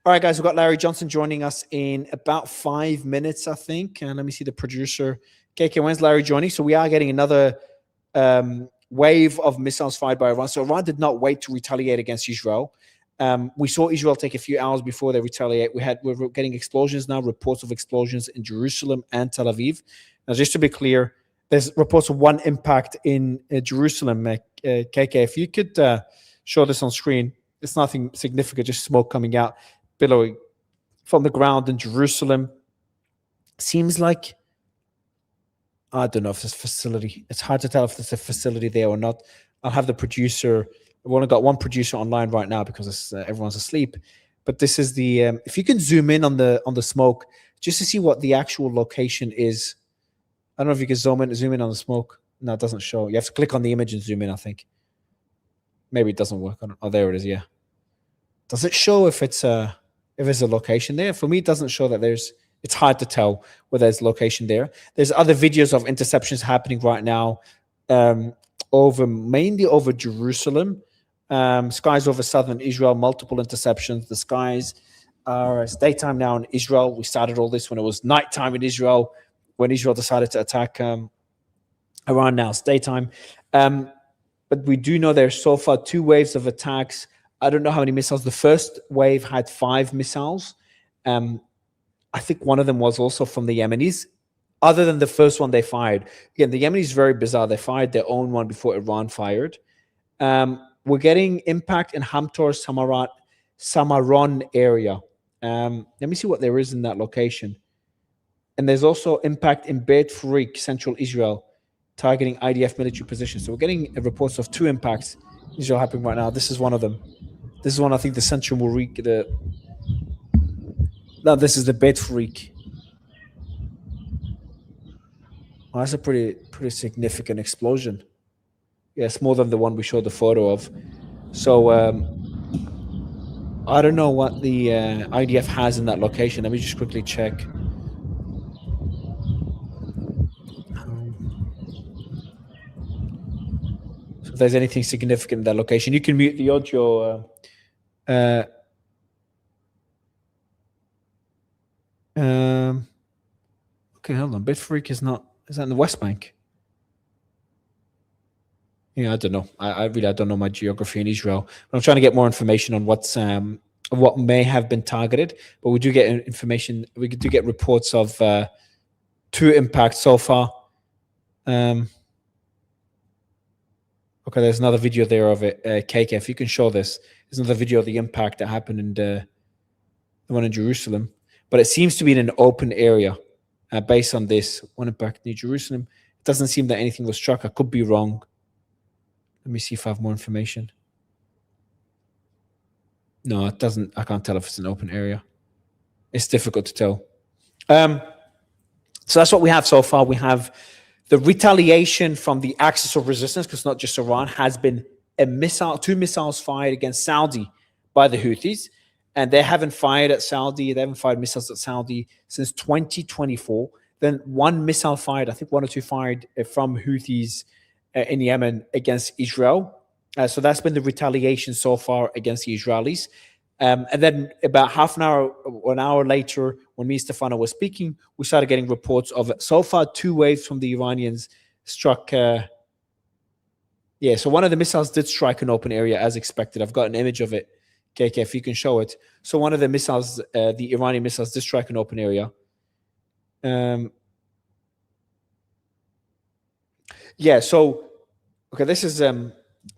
All right, guys. We've got Larry Johnson joining us in about 5 minutes, I think. And let me see the producer. KK, when's Larry joining? So we are getting another wave of missiles fired by Iran. So Iran did not wait to retaliate against Israel. We saw Israel take a few hours before they retaliate. We're getting explosions now, reports of explosions in Jerusalem and Tel Aviv. Now, just to be clear, there's reports of one impact in Jerusalem. KK, if you could show this on screen, it's nothing significant, just smoke coming out, billowing from the ground in Jerusalem. Seems like, I don't know if there's a facility. It's hard to tell if there's a facility there or not. I'll have the producer. We've only got one producer online right now because everyone's asleep. But this is the if you can zoom in on the smoke just to see what the actual location is. I don't know if you can zoom in on the smoke. No, it doesn't show. You have to click on the image and zoom in, I think. Maybe it doesn't work. Oh, there it is. Yeah. Does it show if it's a location there? For me, it doesn't show that it's hard to tell whether there's location there. There's other videos of interceptions happening right now, mainly over Jerusalem. Skies over southern Israel, multiple interceptions. The skies it's daytime now in Israel. We started all this when it was nighttime in Israel, when Israel decided to attack Iran. Now it's daytime. But we do know there's so far 2 waves of attacks. I don't know how many missiles. The first wave had 5 missiles. I think one of them was also from the Yemenis. Other than the first one they fired. Again, the Yemenis is very bizarre. They fired their own one before Iran fired. We're getting impact in Hamtor, Samaron area. Let me see what there is in that location. And there's also impact in Beit Farik, central Israel. targeting IDF military positions. So we're getting reports of 2 impacts in Israel happening right now. This is one of them. This is one I think the Central Murik, this is the Bet Freak. Well, that's a pretty significant explosion. Yeah, it's more than the one we showed the photo of. So I don't know what the IDF has in that location. Let me just quickly check. So if there's anything significant in that location, you can mute the audio. Okay, hold on. Bitfreak is that in the West Bank? Yeah, I don't know. I really don't know my geography in Israel. But I'm trying to get more information on what may have been targeted. But we do get information. We do get reports of 2 impacts so far. Okay, there's another video there of it. KK, if you can show this, there's another video of the impact that happened in the one in Jerusalem. But it seems to be in an open area. Based on this one impact near Jerusalem, it doesn't seem that anything was struck. I could be wrong. Let me see if I have more information. No, it doesn't. I can't tell if it's an open area. It's difficult to tell. So that's what we have so far. We have the retaliation from the axis of resistance, because not just Iran, has been 2 missiles fired against Saudi by the Houthis. And they haven't fired at Saudi. They haven't fired missiles at Saudi since 2024. Then 1 missile fired, I think 1 or 2 fired from Houthis in Yemen against Israel. So that's been the retaliation so far against the Israelis. And then about half an hour, 1 hour later, when me and Stefano were speaking, we started getting reports of so far 2 waves from the Iranians struck. So one of the missiles did strike an open area as expected. I've got an image of it. KK, if you can show it. So one of the missiles, the Iranian missiles, did strike an open area. So, okay, this is,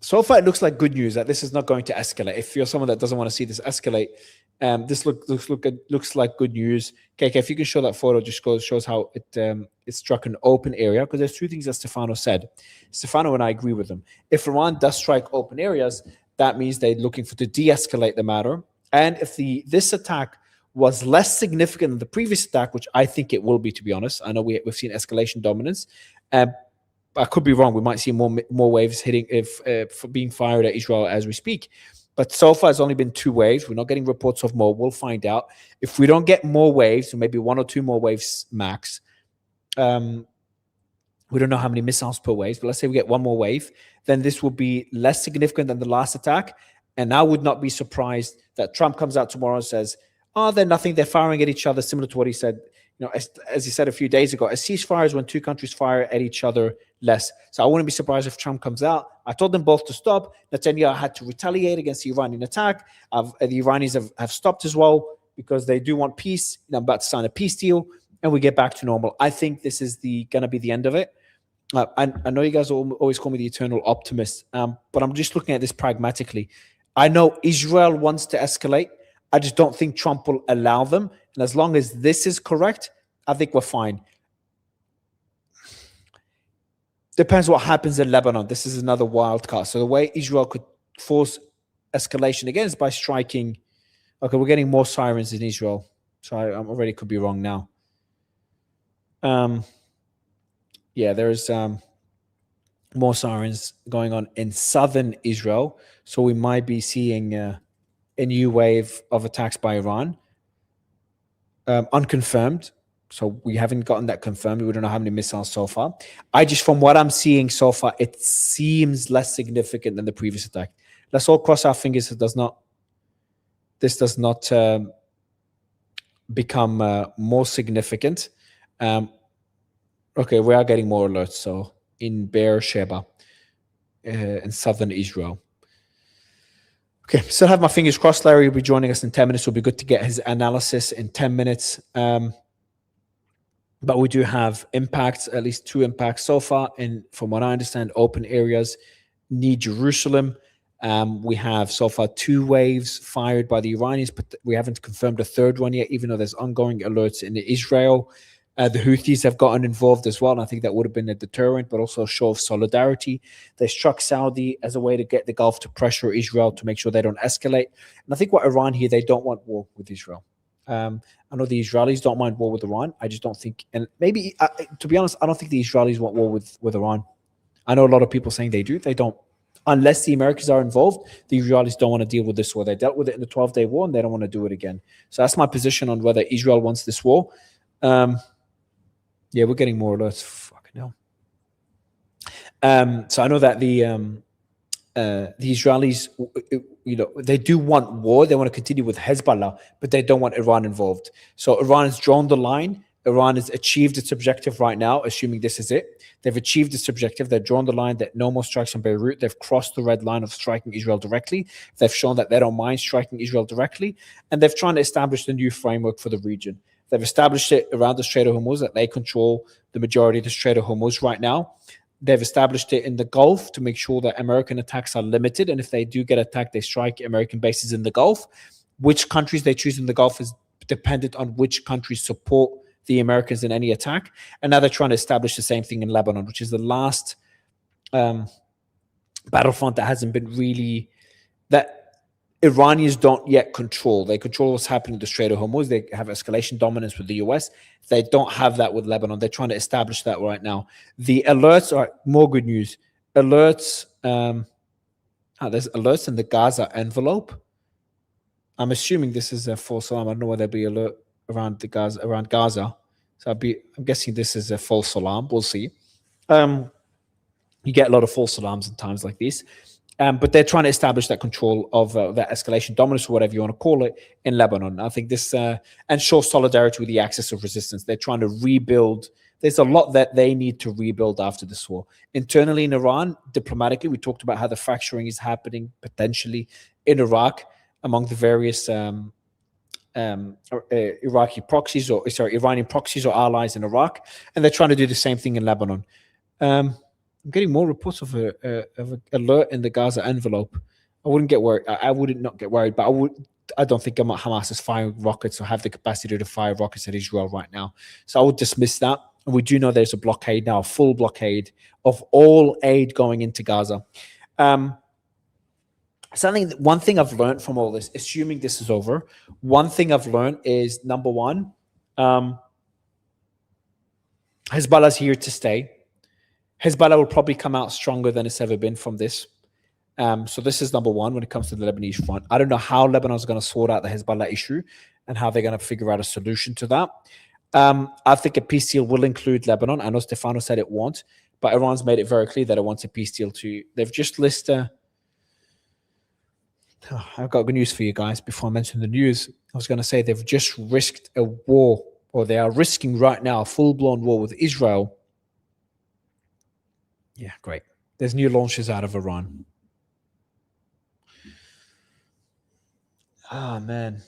so far it looks like good news that this is not going to escalate. If you're someone that doesn't want to see this escalate, this looks like good news. KK, if you can show that photo, just shows how it struck an open area, because there's 2 things that Stefano said. Stefano and I agree with him. If Iran does strike open areas, that means they're looking to de-escalate the matter. And if this attack was less significant than the previous attack, which I think it will be, to be honest, I know we've seen escalation dominance. I could be wrong. We might see more waves hitting for being fired at Israel as we speak. But so far, it's only been 2 waves. We're not getting reports of more. We'll find out. If we don't get more waves, so maybe 1 or 2 more waves max, we don't know how many missiles per wave, but let's say we get 1 more wave, then this will be less significant than the last attack. And I would not be surprised that Trump comes out tomorrow and says, oh, they're nothing. They're firing at each other, similar to what he said. As he said a few days ago, a ceasefire is when 2 countries fire at each other less. So I wouldn't be surprised if Trump comes out. I told them both to stop. Netanyahu had to retaliate against the Iranian attack. The Iranians have stopped as well, because they do want peace. I'm about to sign a peace deal, and we get back to normal. I think this is going to be the end of it. I know you guys always call me the eternal optimist, but I'm just looking at this pragmatically. I know Israel wants to escalate. I just don't think Trump will allow them. And as long as this is correct, I think we're fine. Depends what happens in Lebanon. This is another wild card. So the way Israel could force escalation again is by striking. Okay, we're getting more sirens in Israel. So I already could be wrong now. There's more sirens going on in southern Israel. So we might be seeing a new wave of attacks by Iran. Unconfirmed. So we haven't gotten that confirmed. We don't know how many missiles so far. From what I'm seeing so far, it seems less significant than the previous attack. Let's all cross our fingers this does not become more significant. Okay, we are getting more alerts. So in Beersheba, in southern Israel. Okay, still have my fingers crossed. Larry will be joining us in 10 minutes. It'll be good to get his analysis in 10 minutes. But we do have impacts, at least 2 impacts so far, in, from what I understand, open areas near Jerusalem. We have so far 2 waves fired by the Iranians, but we haven't confirmed a 3rd one yet, even though there's ongoing alerts in Israel. The Houthis have gotten involved as well, and I think that would have been a deterrent, but also a show of solidarity. They struck Saudi as a way to get the Gulf to pressure Israel to make sure they don't escalate. And I think what Iran here, they don't want war with Israel. I know the Israelis don't mind war with Iran. I just don't think, and maybe, to be honest, I don't think the Israelis want war with Iran. I know a lot of people saying they do. They don't. Unless the Americans are involved, the Israelis don't want to deal with this war. They dealt with it in the 12-day war, and they don't want to do it again. So that's my position on whether Israel wants this war. Yeah, we're getting more alerts. Fucking hell. So I know that the Israelis, they do want war. They want to continue with Hezbollah, but they don't want Iran involved. So Iran has drawn the line. Iran has achieved its objective right now, assuming this is it. They've achieved its objective. They've drawn the line that no more strikes on Beirut. They've crossed the red line of striking Israel directly. They've shown that they don't mind striking Israel directly. And they've tried to establish the new framework for the region. They've established it around the Strait of Hormuz, that they control the majority of the Strait of Hormuz right now. They've established it in the Gulf to make sure that American attacks are limited. And if they do get attacked, they strike American bases in the Gulf. Which countries they choose in the Gulf is dependent on which countries support the Americans in any attack. And now they're trying to establish the same thing in Lebanon, which is the last battlefront that hasn't been really, that Iranians don't yet control. They control what's happening in the Strait of Hormuz. They have escalation dominance with the US. They don't have that with Lebanon. They're trying to establish that right now. The alerts are more good news. Alerts, there's alerts in the Gaza envelope. I'm assuming this is a false alarm. I don't know whether there'll be alert around Gaza. So I'm guessing this is a false alarm. We'll see. You get a lot of false alarms in times like these. But they're trying to establish that control of that escalation dominance, or whatever you want to call it, in Lebanon. I think this, and show solidarity with the axis of resistance. They're trying to rebuild. There's a lot that they need to rebuild after this war. Internally in Iran, diplomatically, we talked about how the fracturing is happening potentially in Iraq among the various Iranian proxies or allies in Iraq, and they're trying to do the same thing in Lebanon. I'm getting more reports of an alert in the Gaza envelope. I wouldn't get worried. I wouldn't not get worried, but I don't think Hamas is firing rockets or have the capacity to fire rockets at Israel right now. So I would dismiss that. And we do know there's a blockade now, a full blockade of all aid going into Gaza. One thing I've learned from all this, assuming this is over, one thing I've learned is, number one, Hezbollah's here to stay. Hezbollah will probably come out stronger than it's ever been from this. So this is number one when it comes to the Lebanese front. I don't know how Lebanon is going to sort out the Hezbollah issue and how they're going to figure out a solution to that. I think a peace deal will include Lebanon. I know Stefano said it won't, but Iran's made it very clear that it wants a peace deal too. They've just listed... I've got good news for you guys before I mention the news. I was going to say they've just risked a war, or they are risking right now a full-blown war with Israel. Yeah, great. There's new launches out of Iran. Ah, man.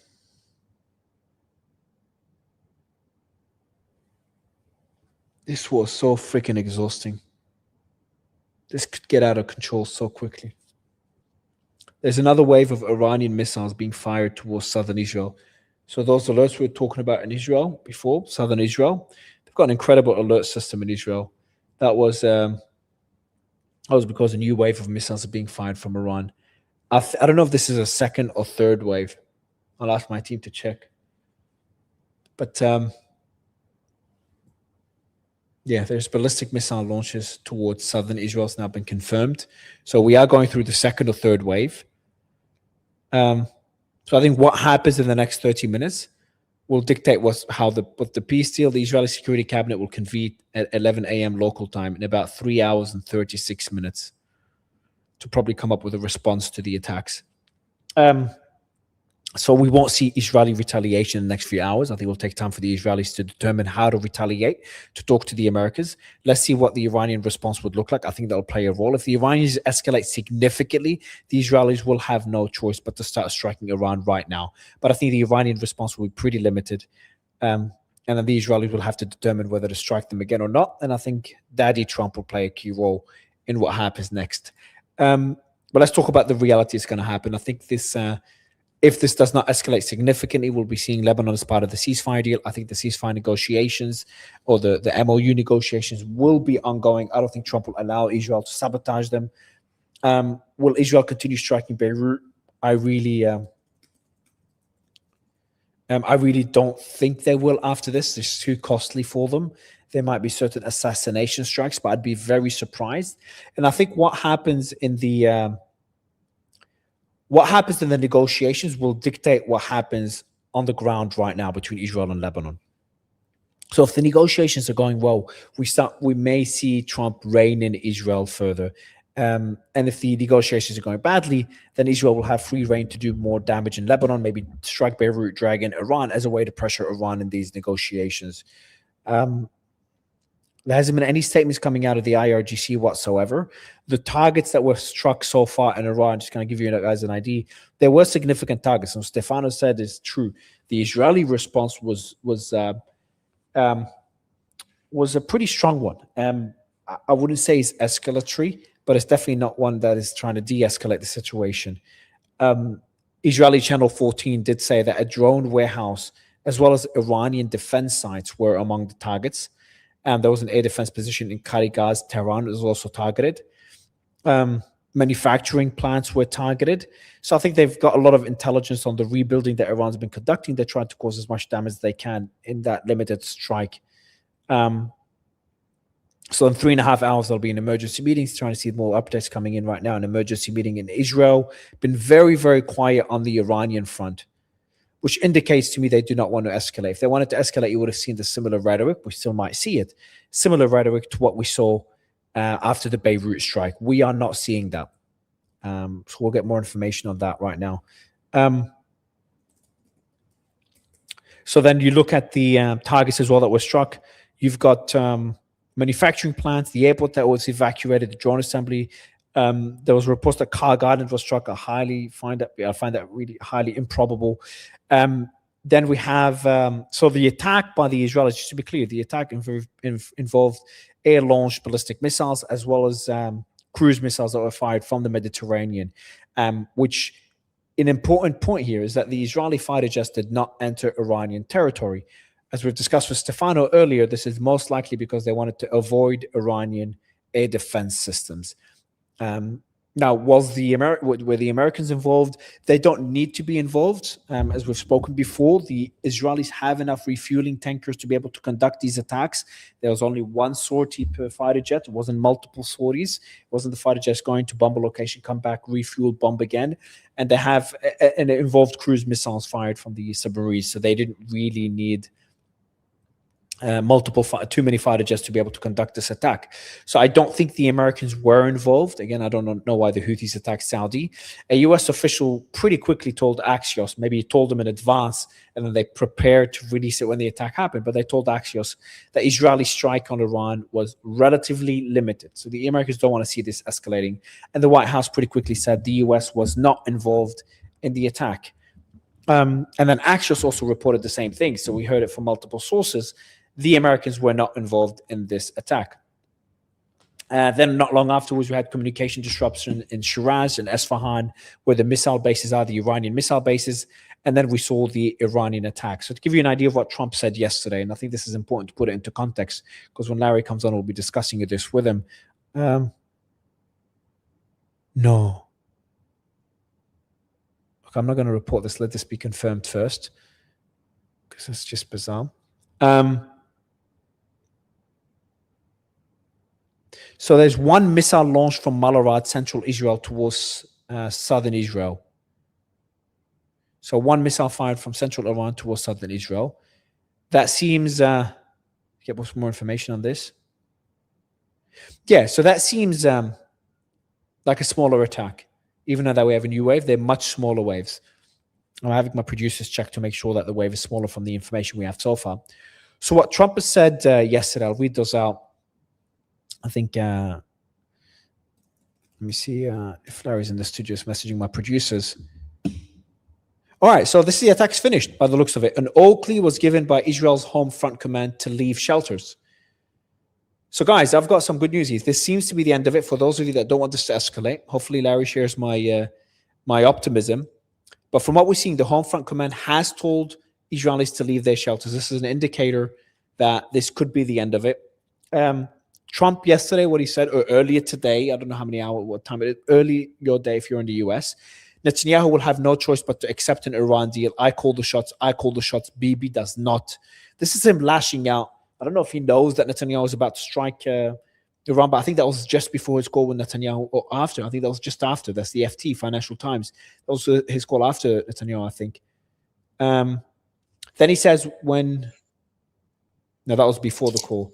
This was so freaking exhausting. This could get out of control so quickly. There's another wave of Iranian missiles being fired towards southern Israel. So those alerts we were talking about in Israel before, southern Israel, they've got an incredible alert system in Israel. That was because a new wave of missiles are being fired from Iran. I don't know if this is a second or third wave. I'll ask my team to check. But yeah, there's ballistic missile launches towards southern Israel has now been confirmed. So we are going through the second or third wave. So I think what happens in the next 30 minutes will dictate what the peace deal, the Israeli Security Cabinet will convene at 11 a.m. local time in about 3 hours and 36 minutes to probably come up with a response to the attacks. So we won't see Israeli retaliation in the next few hours. I think it will take time for the Israelis to determine how to retaliate, to talk to the Americans. Let's see what the Iranian response would look like. I think that'll play a role. If the Iranians escalate significantly, the Israelis will have no choice but to start striking Iran right now. But I think the Iranian response will be pretty limited. And then the Israelis will have to determine whether to strike them again or not. And I think Daddy Trump will play a key role in what happens next. But let's talk about the reality that's going to happen. I think this... If this does not escalate significantly, we'll be seeing Lebanon as part of the ceasefire deal. I think the ceasefire negotiations or the MOU negotiations will be ongoing. I don't think Trump will allow Israel to sabotage them. Will Israel continue striking Beirut? I really don't think they will after this. It's too costly for them. There might be certain assassination strikes, but I'd be very surprised. And I think what happens in the negotiations will dictate what happens on the ground right now between Israel and Lebanon. So if the negotiations are going well, we may see Trump rein in Israel further. And if the negotiations are going badly, then Israel will have free rein to do more damage in Lebanon, maybe strike Beirut, drag in Iran as a way to pressure Iran in these negotiations. There hasn't been any statements coming out of the IRGC whatsoever. The targets that were struck so far in Iran, just going to give you guys an idea, there were significant targets. And Stefano said it's true. The Israeli response was a pretty strong one. I wouldn't say it's escalatory, but it's definitely not one that is trying to de-escalate the situation. Israeli Channel 14 did say that a drone warehouse as well as Iranian defense sites were among the targets. There was an air defense position in Karigaz, Tehran was also targeted. Manufacturing plants were targeted. So I think they've got a lot of intelligence on the rebuilding that Iran's been conducting. They're trying to cause as much damage as they can in that limited strike. So in 3.5 hours, there'll be an emergency meeting. Trying to see more updates coming in right now. An emergency meeting in Israel. Been very, very quiet on the Iranian front, which indicates to me they do not want to escalate. If they wanted to escalate, you would have seen the similar rhetoric. We still might see it. Similar rhetoric to what we saw after the Beirut strike. We are not seeing that. So we'll get more information on that right now. So then you look at the targets as well that were struck. You've got manufacturing plants, the airport that was evacuated, the drone assembly. There was reports that Car Gardens was struck. I find that really highly improbable. Then we have so the attack by the Israelis. Just to be clear, the attack involved air-launched ballistic missiles as well as cruise missiles that were fired from the Mediterranean. Which an important point here is that the Israeli fighter jets did not enter Iranian territory. As we've discussed with Stefano earlier, this is most likely because they wanted to avoid Iranian air defense systems. Now, were the Americans involved? They don't need to be involved. As we've spoken before, the Israelis have enough refueling tankers to be able to conduct these attacks. There was only one sortie per fighter jet. It wasn't multiple sorties. It wasn't the fighter jets going to bomb a location, come back, refuel, bomb again. And they have and it involved cruise missiles fired from the submarines. So they didn't really need too many fighter jets to be able to conduct this attack. So I don't think the Americans were involved. Again, I don't know why the Houthis attacked Saudi. A U.S. official pretty quickly told Axios, maybe he told them in advance, and then they prepared to release it when the attack happened, but they told Axios that Israeli strike on Iran was relatively limited. So the Americans don't want to see this escalating. And the White House pretty quickly said the U.S. was not involved in the attack. And then Axios also reported the same thing. So we heard it from multiple sources. The Americans were not involved in this attack. Then not long afterwards, we had communication disruption in Shiraz and Esfahan, where the missile bases are, the Iranian missile bases. And then we saw the Iranian attack. So to give you an idea of what Trump said yesterday, and I think this is important to put it into context, because when Larry comes on, we'll be discussing this with him. No. Look, I'm not going to report this. Let this be confirmed first, because it's just bizarre. So there's one missile launched from Malarad, central Israel, towards southern Israel. So one missile fired from central Iran towards southern Israel. That seems... get more information on this. Yeah, so that seems like a smaller attack. Even though that we have a new wave, they're much smaller waves. I'm having my producers check to make sure that the wave is smaller from the information we have so far. So what Trump has said yesterday, I'll read those out. I think, let me see if Larry's in the studio is messaging my producers. All right, so the attack's finished by the looks of it. An Oakley was given by Israel's Home Front Command to leave shelters. So guys, I've got some good news here. This seems to be the end of it for those of you that don't want this to escalate. Hopefully Larry shares my my optimism. But from what we're seeing, the Home Front Command has told Israelis to leave their shelters. This is an indicator that this could be the end of it. Trump yesterday, what he said, or earlier today, I don't know how many hours, what time it is, early your day if you're in the US, Netanyahu will have no choice but to accept an Iran deal. I call the shots. I call the shots. Bibi does not. This is him lashing out. I don't know if he knows that Netanyahu is about to strike Iran, but I think that was just before his call with Netanyahu, or after. I think that was just after. That's the FT, Financial Times. That was his call after Netanyahu, I think. Then he says no, that was before the call.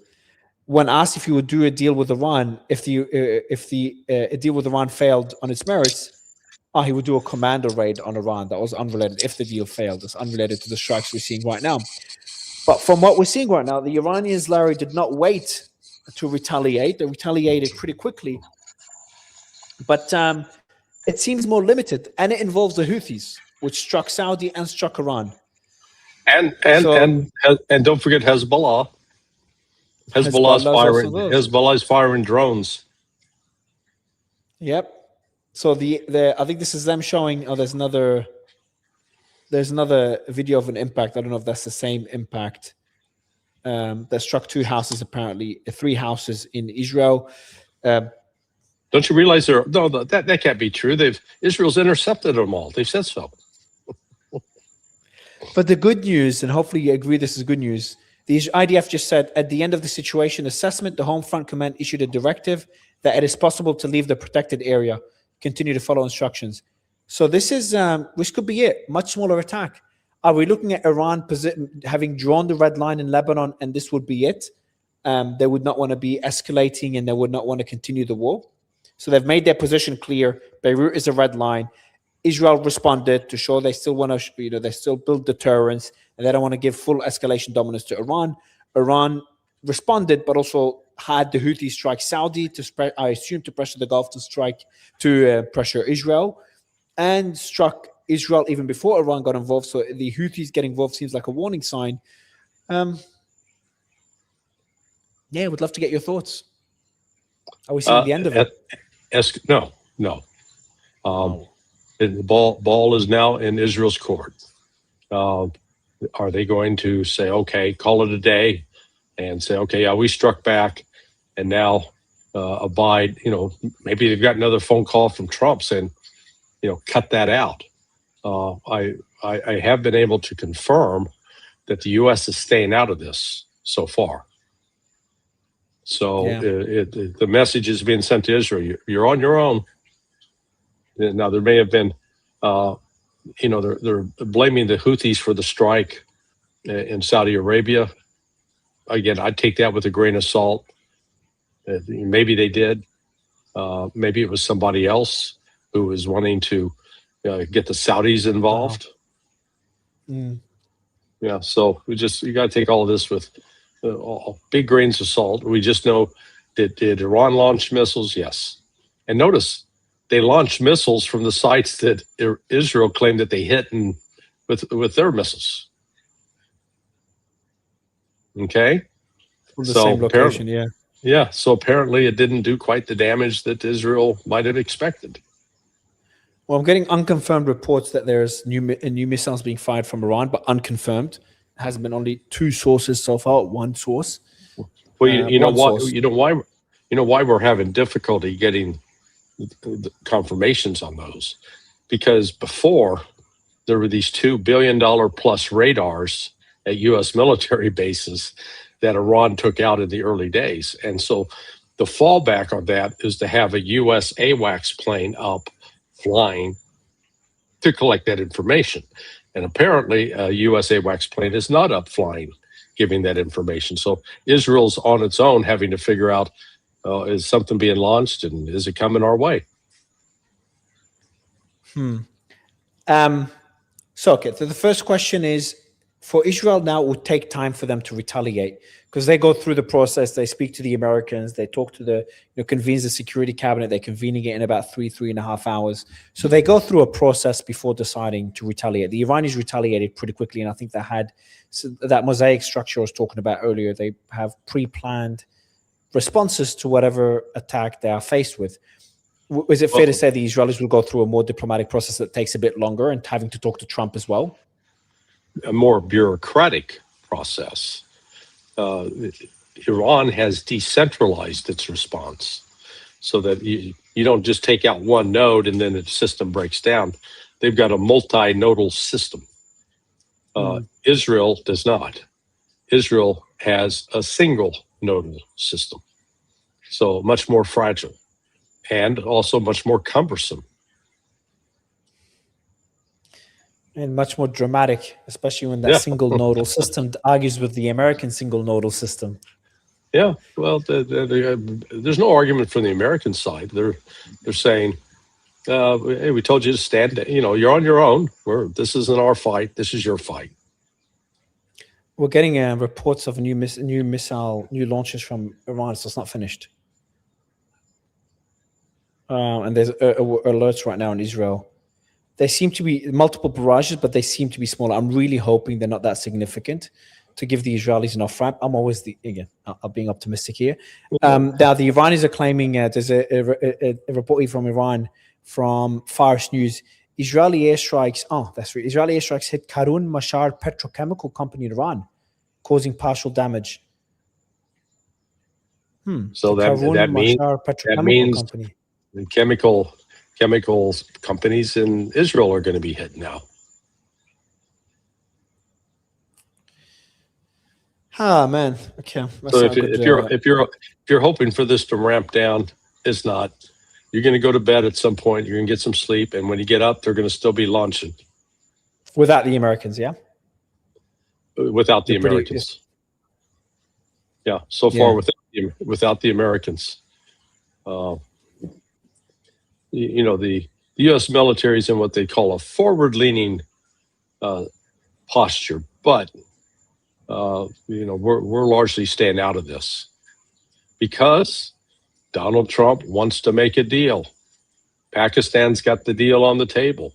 When asked if he would do a deal with Iran, if the deal with Iran failed on its merits, he would do a commando raid on Iran. That was unrelated. If the deal failed, it's unrelated to the strikes we're seeing right now. But from what we're seeing right now, the Iranians, Larry, did not wait to retaliate. They retaliated pretty quickly. But it seems more limited, and it involves the Houthis, which struck Saudi and struck Iran. And don't forget Hezbollah. Hezbollah is firing drones. Yep. So I think this is them showing. There's another video of an impact. I don't know if that's the same impact that struck 2 houses, apparently 3 houses in Israel. Don't you realize that can't be true? Israel's intercepted them all. They said so. But the good news, and hopefully you agree this is good news, the IDF just said at the end of the situation assessment, the Home Front Command issued a directive that it is possible to leave the protected area, continue to follow instructions. So this could be it. Much smaller attack. Are we looking at Iran having drawn the red line in Lebanon, and this would be it? They would not want to be escalating, and they would not want to continue the war. So they've made their position clear. Beirut is a red line. Israel responded to show they still want to, they still build deterrence, and they don't want to give full escalation dominance to Iran. Iran responded, but also had the Houthis strike Saudi I assume to pressure the Gulf to pressure Israel, and struck Israel even before Iran got involved. So the Houthis getting involved seems like a warning sign. Yeah, would love to get your thoughts. Are we seeing the end of it? No. The ball is now in Israel's court. Are they going to say, okay, call it a day, and say, okay, yeah, we struck back, and now abide? Maybe they've got another phone call from Trump saying, cut that out. I have been able to confirm that the U.S. is staying out of this so far. So the message is being sent to Israel: you're on your own. Now there may have been, they're blaming the Houthis for the strike in Saudi Arabia. Again, I'd take that with a grain of salt. Maybe they did. Maybe it was somebody else who was wanting to get the Saudis involved. Yeah, so you got to take all of this with big grains of salt. We just know did Iran launch missiles? Yes. And notice they launched missiles from the sites that Israel claimed that they hit with their missiles. Okay? From the same location, yeah. Yeah, so apparently it didn't do quite the damage that Israel might have expected. Well, I'm getting unconfirmed reports that there's new missiles being fired from Iran, but unconfirmed. It hasn't been only 2 sources so far, 1 source. Well, you know why we're having difficulty getting the confirmations on those, because before there were these $2 billion plus radars at U.S. military bases that Iran took out in the early days, and so the fallback on that is to have a U.S. AWACS plane up flying to collect that information. And apparently a U.S. AWACS plane is not up flying, giving that information. So Israel's on its own having to figure out, is something being launched and is it coming our way? So the first question is, for Israel now, it would take time for them to retaliate because they go through the process. They speak to the Americans. They talk to convenes the security cabinet. They're convening it in about 3.5 hours. So they go through a process before deciding to retaliate. The Iranians retaliated pretty quickly, and I think they had that mosaic structure I was talking about earlier. They have pre-planned responses to whatever attack they are faced with. Is it fair to say the Israelis will go through a more diplomatic process that takes a bit longer and having to talk to Trump as well? A more bureaucratic process. Iran has decentralized its response so that you don't just take out one node and then the system breaks down. They've got a multi-nodal system. Israel does not. Israel has a single nodal system, so much more fragile and also much more cumbersome. And much more dramatic, especially when that single nodal system argues with the American single nodal system. Yeah, well, there's no argument from the American side. They're saying, "Hey, we told you to stand. You're on your own. This isn't our fight. This is your fight." We're getting reports of new launches from Iran, so it's not finished. And there's alerts right now in Israel. There seem to be multiple barrages, but they seem to be smaller. I'm really hoping they're not that significant to give the Israelis enough ramp. I'm always I'm being optimistic here. Now the Iranians are claiming there's a report from Iran from Fars News. Israeli airstrikes. Oh, that's right. Israeli airstrikes hit Karun Mashar petrochemical company in Iran, causing partial damage. So that means company. The chemicals companies in Israel are going to be hit now. Ah, man. Okay. So if you're hoping for this to ramp down, it's not. You're going to go to bed at some point. You're going to get some sleep, and when you get up, they're going to still be launching. Without the Americans, yeah. Without the Americans. Yeah. So far, without the Americans. The U.S. military is in what they call a forward-leaning posture, but we're largely staying out of this because Donald Trump wants to make a deal. Pakistan's got the deal on the table.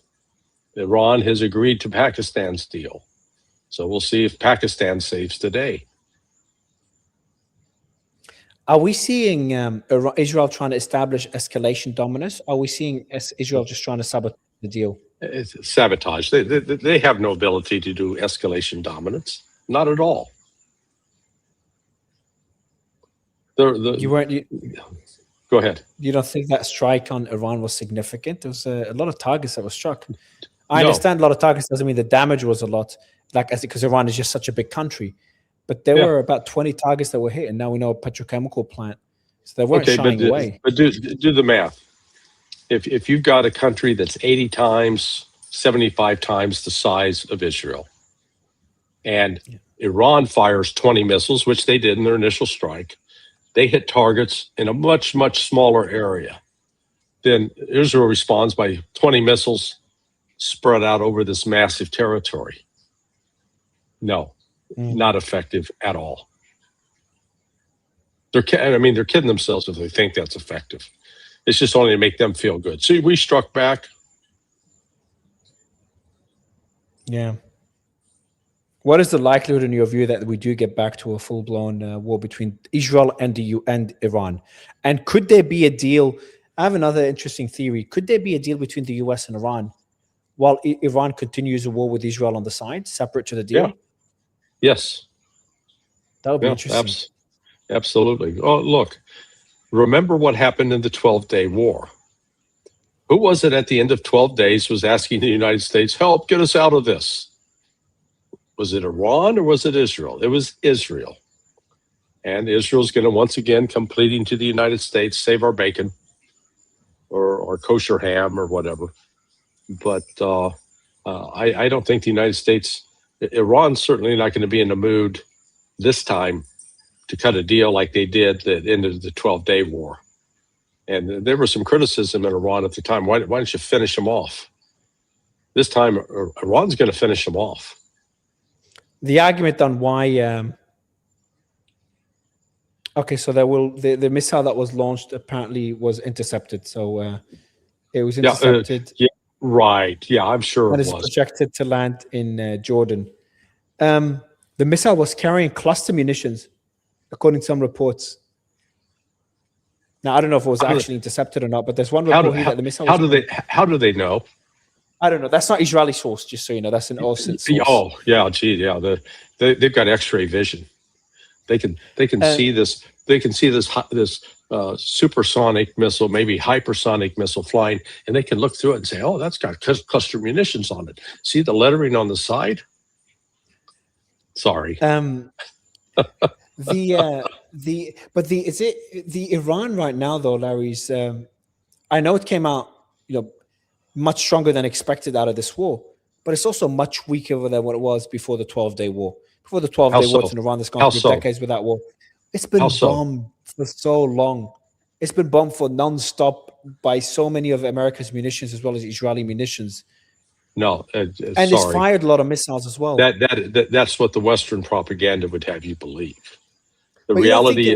Iran has agreed to Pakistan's deal. So we'll see if Pakistan saves the day. Are we seeing Israel trying to establish escalation dominance? Are we seeing Israel just trying to sabotage the deal? It's sabotage. They have no ability to do escalation dominance. Not at all. Go ahead. You don't think that strike on Iran was significant? There was a lot of targets that were struck. I understand a lot of targets doesn't mean the damage was a lot, because Iran is just such a big country. But there were about 20 targets that were hit, and now we know a petrochemical plant. So they weren't shying away. But do the math. If you've got a country that's 80 times, 75 times the size of Israel, and Iran fires 20 missiles, which they did in their initial strike, they hit targets in a much, much smaller area. Then Israel responds by 20 missiles spread out over this massive territory. No. Not effective at all. They're kidding themselves if they think that's effective. It's just only to make them feel good. See, we struck back. Yeah. What is the likelihood, in your view, that we do get back to a full-blown war between Israel and Iran? And could there be a deal? I have another interesting theory. Could there be a deal between the US and Iran while Iran continues a war with Israel on the side, separate to the deal? Yeah. Yes. That would be interesting. Absolutely. Oh, look, remember what happened in the 12-day war. Who was it at the end of 12 days was asking the United States, help, get us out of this? Was it Iran or was it Israel? It was Israel. And Israel's going to once again come pleading to the United States, save our bacon or kosher ham or whatever. But I don't think the United States... Iran's certainly not going to be in the mood this time to cut a deal like they did at the end of the 12-day war. And there was some criticism in Iran at the time. Why don't you finish them off? This time, Iran's going to finish them off. The argument on why... okay, so the missile that was launched apparently was intercepted. So it was intercepted. Right. Yeah, I'm sure it was. Projected to land in Jordan. The missile was carrying cluster munitions, according to some reports. Now I don't know if it was actually intercepted or not, but there's one report here that the missile. How do they know? I don't know. That's not Israeli source, just so you know. That's an OSINT source. Oh yeah, gee, yeah. They've got X-ray vision. They can see this. They can see this supersonic missile, maybe hypersonic missile flying, and they can look through it and say, "Oh, that's got cluster munitions on it. See the lettering on the side." Sorry. The Iran right now though, Larry's. I know it came out, much stronger than expected out of this war, but it's also much weaker than what it was before the 12-day war. Before the 12-day war in Iran, that's gone through decades without war. It's been bombed for so long. It's been bombed for non-stop by so many of America's munitions as well as Israeli munitions. No, and it's fired a lot of missiles as well. That's what the Western propaganda would have you believe. The but reality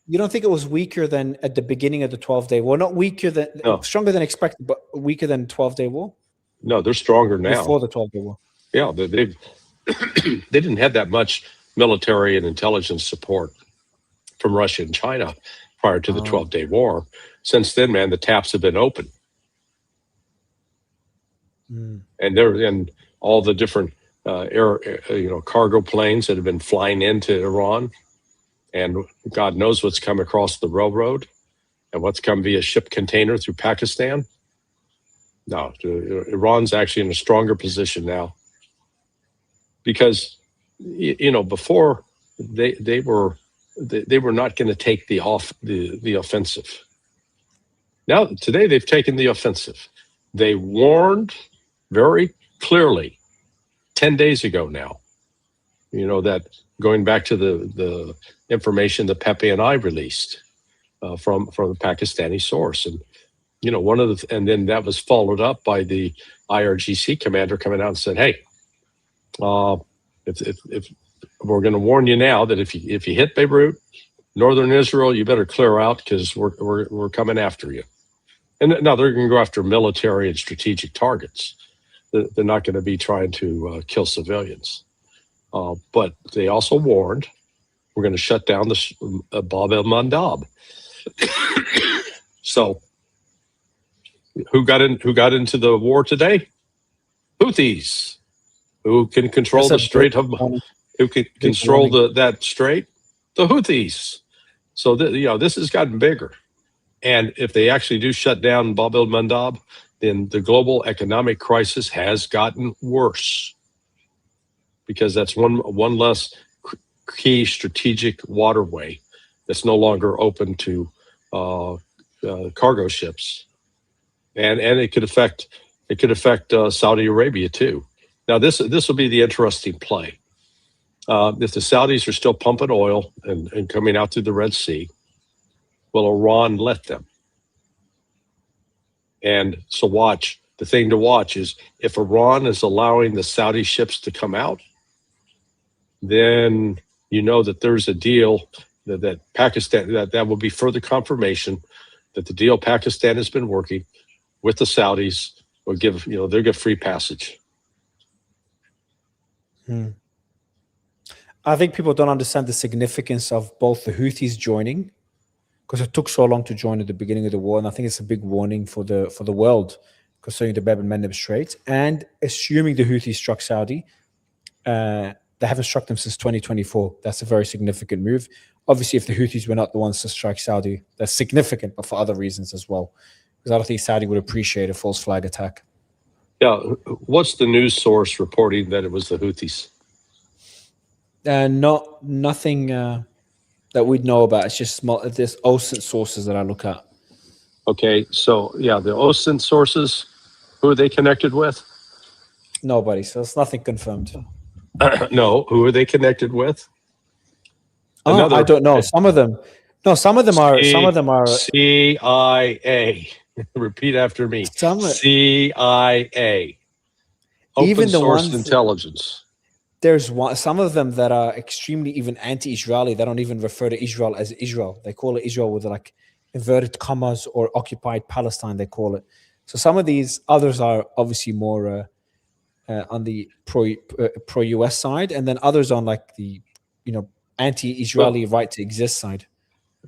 you don't think it was weaker than at the beginning of the 12-day war? Not weaker than stronger than expected, but weaker than 12-day war? No, they're stronger now. Before the 12-day war. Yeah, they didn't have that much military and intelligence support from Russia and China prior to the 12-day war. Since then, man, the taps have been open. And they're in all the different cargo planes that have been flying into Iran. And God knows what's come across the railroad and what's come via ship container through Pakistan. No, Iran's actually in a stronger position now because, before they were not going to take the offensive. Now today they've taken the offensive. They warned very clearly 10 days ago now, that going back to the information that Pepe and I released from the Pakistani source. And, and then that was followed up by the IRGC commander coming out and said, hey, if we're going to warn you now that if you hit Beirut, northern Israel, you better clear out because we're coming after you. And now they're going to go after military and strategic targets. They're not going to be trying to kill civilians. But they also warned we're going to shut down the Bab el-Mandab. So, who got into the war today? Houthis, who can control the Strait of, who can control that strait? The Houthis. So this has gotten bigger, and if they actually do shut down Bab el-Mandab, then the global economic crisis has gotten worse. Because that's one less key strategic waterway that's no longer open to cargo ships, and it could affect Saudi Arabia too. Now this will be the interesting play. If the Saudis are still pumping oil and coming out through the Red Sea, will Iran let them? And so the thing to watch is if Iran is allowing the Saudi ships to come out, then that there's a deal that Pakistan, that will be further confirmation that the deal Pakistan has been working with the Saudis will give, they'll get free passage. I think people don't understand the significance of both the Houthis joining, because it took so long to join at the beginning of the war, and I think it's a big warning for the world concerning the Bab el-Mandeb Strait, and assuming the Houthis struck Saudi. They haven't struck them since 2024. That's a very significant move. Obviously, if the Houthis were not the ones to strike Saudi, that's significant, but for other reasons as well. Because I don't think Saudi would appreciate a false flag attack. Yeah. What's the news source reporting that it was the Houthis? Nothing that we'd know about. It's just there's OSINT sources that I look at. Okay. So, yeah, the OSINT sources, who are they connected with? Nobody. So it's nothing confirmed. No, who are they connected with? I don't know. Some of them. No, some of them are. CIA. Repeat after me. CIA. Open Even the source ones intelligence. There's some of them that are extremely even anti-Israeli. They don't even refer to Israel as Israel. They call it Israel with like inverted commas or occupied Palestine. They call it. So some of these others are obviously more. On the pro-US side, and then others on like the anti-Israeli right to exist side.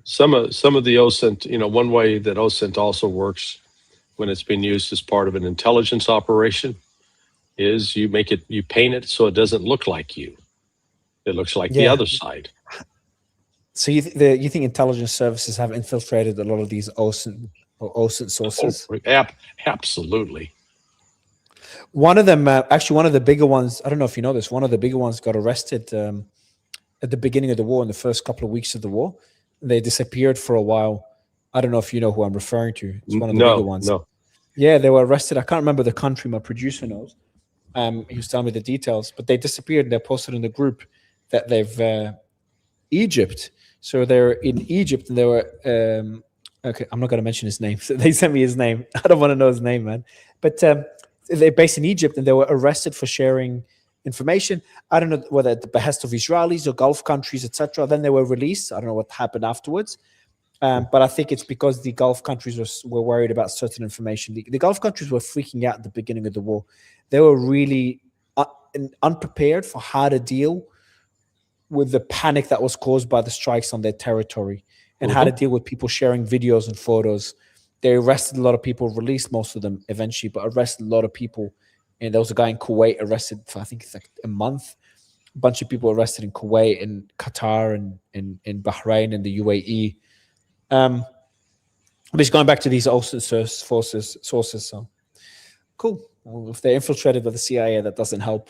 Some of the OSINT, one way that OSINT also works when it's being used as part of an intelligence operation is you paint it so it doesn't look like you. It looks like the other side. So you think intelligence services have infiltrated a lot of these OSINT sources? Absolutely. One of them, actually, one of the bigger ones, I don't know if you know this, one of the bigger ones got arrested at the beginning of the war, in the first couple of weeks of the war. They disappeared for a while. I don't know if you know who I'm referring to. It's one of the bigger ones. No. Yeah, they were arrested. I can't remember the country. My producer knows. He was telling me the details, but they disappeared. They posted in the group that they've Egypt. So they're in Egypt, and they were okay. I'm not going to mention his name. So they sent me his name. I don't want to know his name, man. But they're based in Egypt, and they were arrested for sharing information. I don't know whether at the behest of Israelis or Gulf countries, etc. Then they were released. I don't know what happened afterwards. But I think it's because the Gulf countries were worried about certain information. The Gulf countries were freaking out at the beginning of the war. They were really unprepared for how to deal with the panic that was caused by the strikes on their territory, and how to deal with people sharing videos and photos. They arrested a lot of people, released most of them eventually, but arrested a lot of people. And there was a guy in Kuwait arrested for, I think it's like a month. A bunch of people arrested in Kuwait and Qatar and in Bahrain and the UAE. But it's going back to these sources. So cool. Well, if they're infiltrated by the CIA, that doesn't help.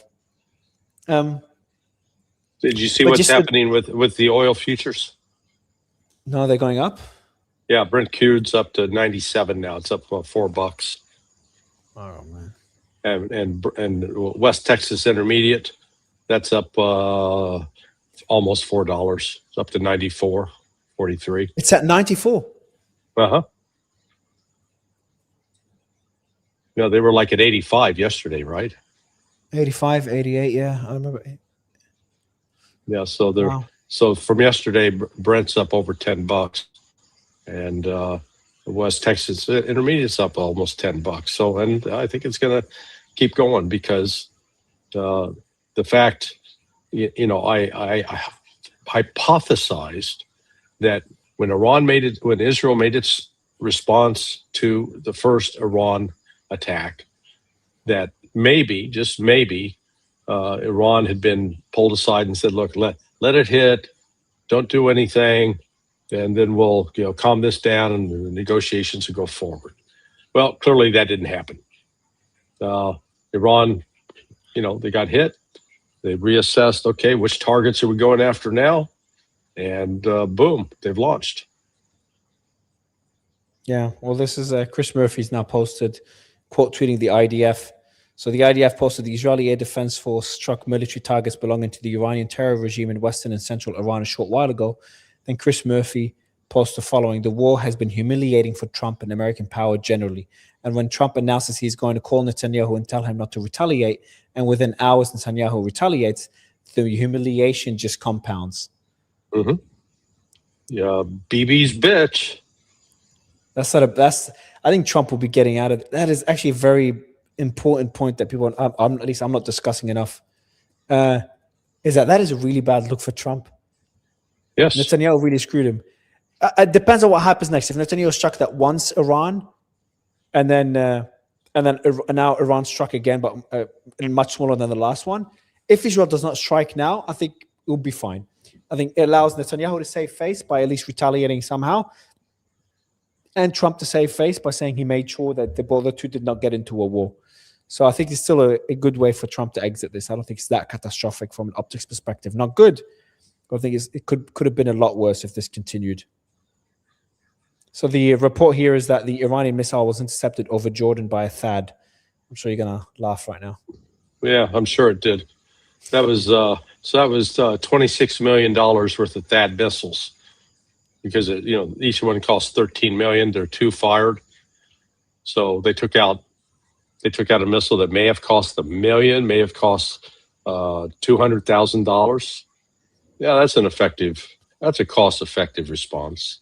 Did you see what's happening with the oil futures? No, they're going up. Yeah, Brent Crude's up to 97 now. It's up about $4. Oh man. And West Texas Intermediate, that's up almost $4. It's up to 94.43. It's at 94. No, they were like at 85 yesterday, right? 85, 88. Yeah, I remember. Yeah, so from yesterday, Brent's up over $10, and West Texas Intermediate's up almost $10. So, and I think it's going to keep going because the fact, I hypothesized that when Israel made its response to the first Iran attack, that maybe, just maybe, Iran had been pulled aside and said, look, let it hit, don't do anything, and then we'll calm this down and the negotiations will go forward. Well, clearly that didn't happen. Iran, they got hit. They reassessed, okay, which targets are we going after now? And boom, they've launched. Yeah, well, this is Chris Murphy's now posted, quote tweeting the IDF. So the IDF posted the Israeli Air Defense Force struck military targets belonging to the Iranian terror regime in western and central Iran a short while ago. Then Chris Murphy posted the following: the war has been humiliating for Trump and American power generally. And when Trump announces he's going to call Netanyahu and tell him not to retaliate, and within hours Netanyahu retaliates, the humiliation just compounds. Yeah, BB's bitch. I think Trump will be getting out of it. That is actually a very important point that people, at least I'm not discussing enough, is that is a really bad look for Trump. Yes. Netanyahu really screwed him. It depends on what happens next. If Netanyahu struck that once Iran, and then now Iran struck again, but much smaller than the last one. If Israel does not strike now, I think it will be fine. I think it allows Netanyahu to save face by at least retaliating somehow, and Trump to save face by saying he made sure that the two did not get into a war. So I think it's still a good way for Trump to exit this. I don't think it's that catastrophic from an optics perspective. Not good. But I think it could have been a lot worse if this continued. So the report here is that the Iranian missile was intercepted over Jordan by a THAAD. I'm sure you're gonna laugh right now. Yeah, I'm sure it did. That was $26 million worth of THAAD missiles, because each one costs $13 million. There are two fired, so they took out a missile that may have cost $1 million, may have cost $200,000. Yeah, that's a cost-effective response.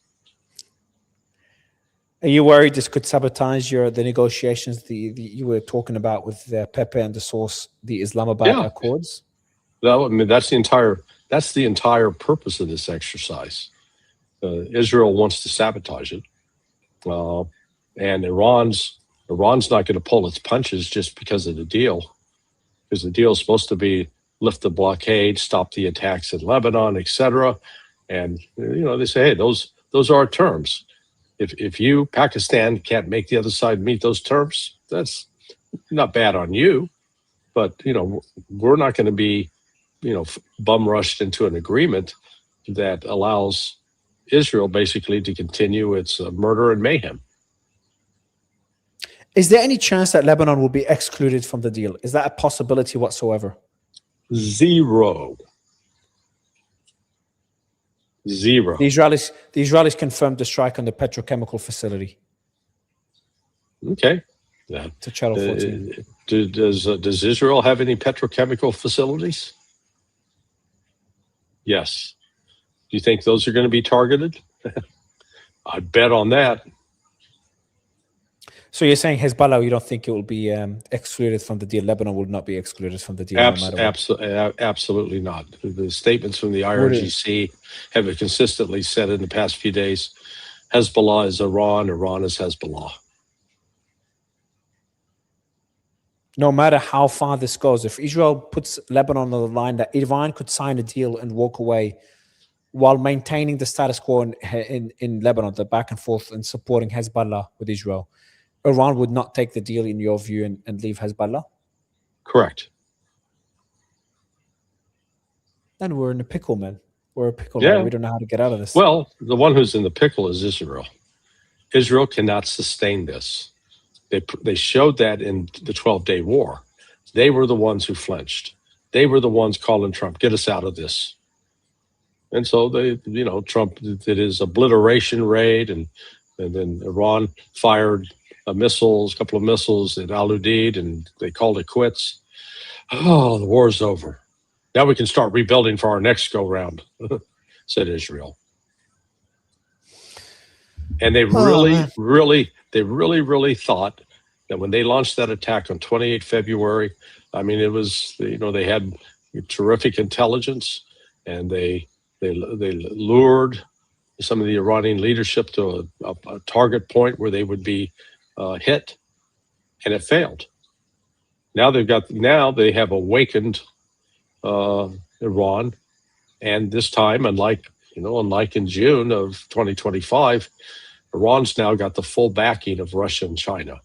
Are you worried this could sabotage the negotiations you were talking about with Pepe and the source, the Islamabad Accords? That's the entire purpose of this exercise. Israel wants to sabotage it, and Iran's not going to pull its punches just because of the deal, because the deal is supposed to be lift the blockade, stop the attacks in Lebanon, etc. And they say, hey, those are our terms. If you, Pakistan, can't make the other side meet those terms, that's not bad on you. But we're not going to be bum rushed into an agreement that allows Israel basically to continue its murder and mayhem. Is there any chance that Lebanon will be excluded from the deal? Is that a possibility whatsoever? Zero. The Israelis confirmed the strike on the petrochemical facility. Okay. Yeah. To Channel 14. Does Israel have any petrochemical facilities? Yes. Do you think those are going to be targeted? I'd bet on that. So you're saying Hezbollah, you don't think it will be excluded from the deal? Lebanon will not be excluded from the deal? Absolutely not. The statements from the IRGC have consistently said in the past few days, Hezbollah is Iran, Iran is Hezbollah. No matter how far this goes, if Israel puts Lebanon on the line, that Iran could sign a deal and walk away while maintaining the status quo in Lebanon, the back and forth, and supporting Hezbollah with Israel, Iran would not take the deal, in your view, and leave Hezbollah? Correct. Then we're in a pickle, man. We're a pickle. Yeah. Man. We don't know how to get out of this. Well, the one who's in the pickle is Israel. Israel cannot sustain this. They showed that in the 12-day war. They were the ones who flinched. They were the ones calling Trump, get us out of this. And so Trump did his obliteration raid, and then Iran fired a couple of missiles at Al Udeid, and they called it quits. Oh, the war's over. Now we can start rebuilding for our next go round, said Israel. And they really thought that when they launched that attack on 28 February, I mean, it was, they had terrific intelligence, and they lured some of the Iranian leadership to a target point where they would be hit, and it failed. Now they have awakened Iran, and this time, unlike in June of 2025, Iran's now got the full backing of Russia and China.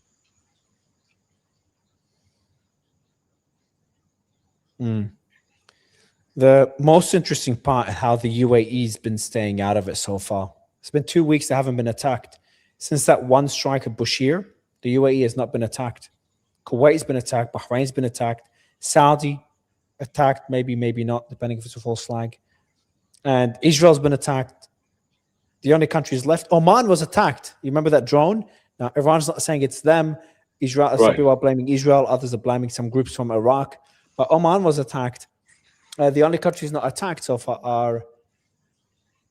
The most interesting part is how the UAE's been staying out of it so far. It's been 2 weeks they haven't been attacked. Since that one strike at Bushehr, the UAE has not been attacked. Kuwait's been attacked. Bahrain's been attacked. Saudi attacked, maybe not, depending if it's a false flag. And Israel's been attacked. The only countries left, Oman was attacked. You remember that drone? Now, Iran's not saying it's them. Israel, right. Some people are blaming Israel. Others are blaming some groups from Iraq. But Oman was attacked. The only countries not attacked so far are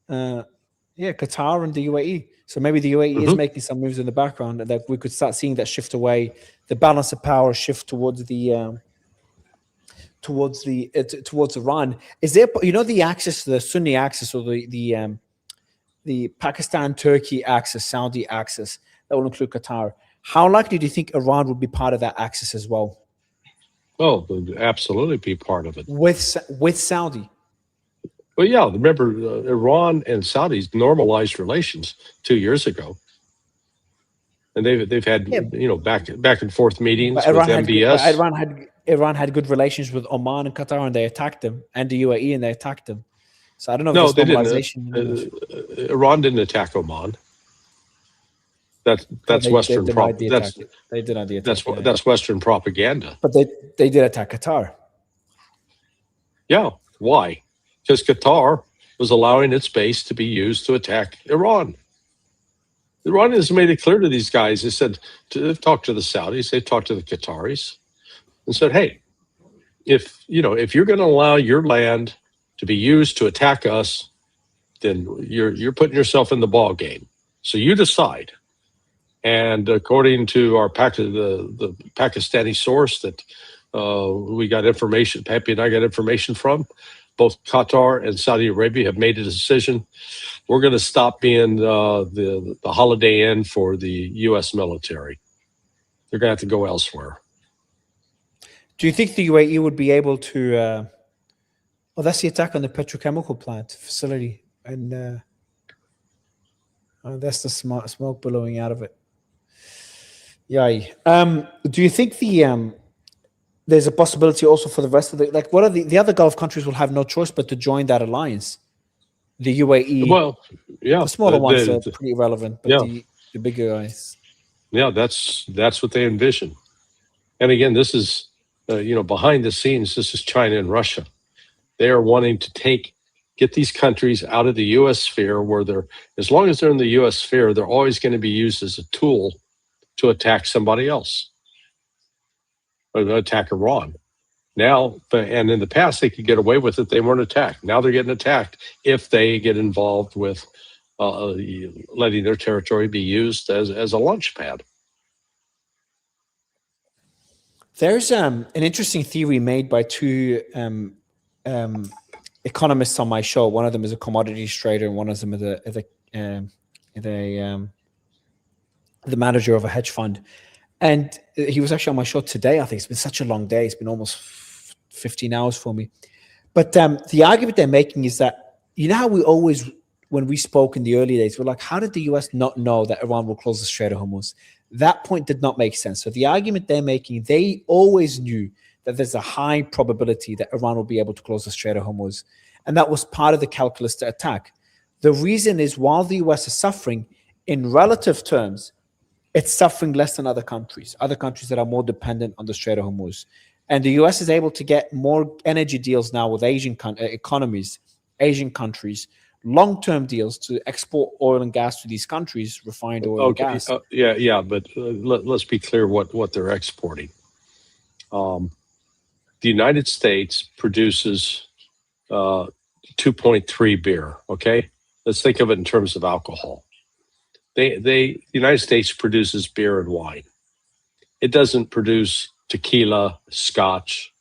Qatar and the UAE. So maybe the UAE is making some moves in the background, and that we could start seeing that shift away, the balance of power shift towards Iran. Is there, the axis, the Sunni axis, or the Pakistan-Turkey axis, Saudi axis, that will include Qatar? How likely do you think Iran would be part of that axis as well? Oh, would absolutely be part of it. With Saudi? Well, yeah, remember, Iran and Saudis normalized relations 2 years ago. And they've had, back and forth meetings with MBS. Iran had good relations with Oman and Qatar, and they attacked them, and the UAE, and they attacked them. So I don't know if they didn't. Iran didn't attack Oman. That's Western propaganda. They denied the attack. That's Western propaganda. But they did attack Qatar. Yeah. Why? Because Qatar was allowing its base to be used to attack Iran. The Iranians made it clear to these guys. They said, they've talked to the Saudis, they talked to the Qataris, and said, hey, if you're going to allow your land to be used to attack us, then you're putting yourself in the ball game. So you decide. And according to our the Pakistani source that we got information, Pepe and I got information from, both Qatar and Saudi Arabia have made a decision. We're going to stop being the Holiday Inn for the U.S. military. They're going to have to go elsewhere. Do you think the UAE would be able to? Oh, that's the attack on the petrochemical plant facility, and that's the smoke billowing out of it. Yeah. Do you think there's a possibility also for the rest of what are the other Gulf countries will have no choice but to join that alliance? The UAE. Well, yeah, the smaller ones are pretty irrelevant, but yeah. the bigger guys. Yeah, that's what they envision. And again, this is behind the scenes. This is China and Russia. They are wanting to get these countries out of the U.S. sphere, where as long as they're in the U.S. sphere, they're always going to be used as a tool to attack somebody else, or to attack Iran. Now, and in the past, they could get away with it. They weren't attacked. Now they're getting attacked if they get involved with letting their territory be used as a launch pad. There's an interesting theory made by two economists on my show. One of them is a commodities trader, and one of them is the manager of a hedge fund. And he was actually on my show today. I think it's been such a long day. It's been almost 15 hours for me. But the argument they're making is that, you know how we always, when we spoke in the early days, we're like, how did the US not know that Iran will close the Strait of Hormuz? That point did not make sense. So the argument they're making, they always knew that there's a high probability that Iran will be able to close the Strait of Hormuz. And that was part of the calculus to attack. The reason is, while the US is suffering, in relative terms, it's suffering less than other countries that are more dependent on the Strait of Hormuz. And the US is able to get more energy deals now with Asian economies, Asian countries, long-term deals to export oil and gas to these countries, refined oil and gas. But let's be clear what they're exporting. The United States produces 2.3 beer, okay? Let's think of it in terms of alcohol. The United States produces beer and wine. It doesn't produce tequila, scotch,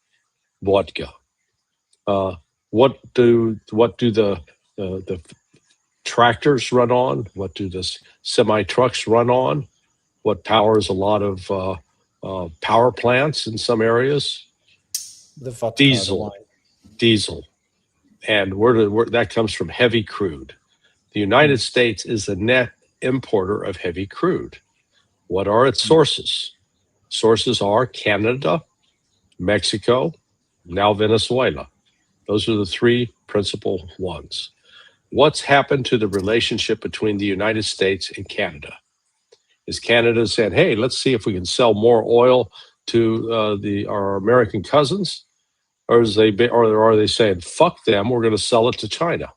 vodka. What do the tractors run on? What do the semi trucks run on? What powers a lot of power plants in some areas? The vodka, diesel, and where that comes from heavy crude. The United States is a net importer of heavy crude. What are its sources? Sources are Canada, Mexico, now Venezuela. Those are the three principal ones. What's happened to the relationship between the United States and Canada? Is Canada saying, hey, let's see if we can sell more oil to our American cousins? Or are they saying, fuck them, we're going to sell it to China?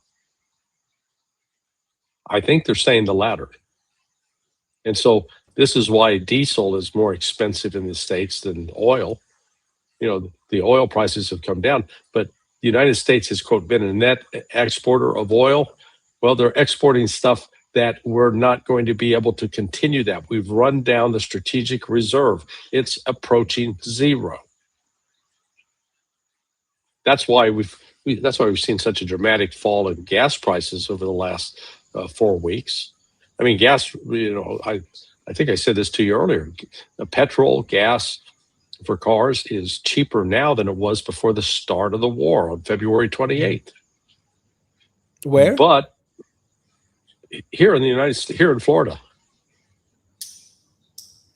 I think they're saying the latter. And so this is why diesel is more expensive in the States than oil. You know, the oil prices have come down, but the United States has, quote, been a net exporter of oil. Well, they're exporting stuff that we're not going to be able to continue that. We've run down the strategic reserve. It's approaching zero. That's why we've seen such a dramatic fall in gas prices over the last 4 weeks. I mean, gas, I think I said this to you earlier. Petrol, gas for cars is cheaper now than it was before the start of the war on February 28th. Where? But here in the United States, here in Florida.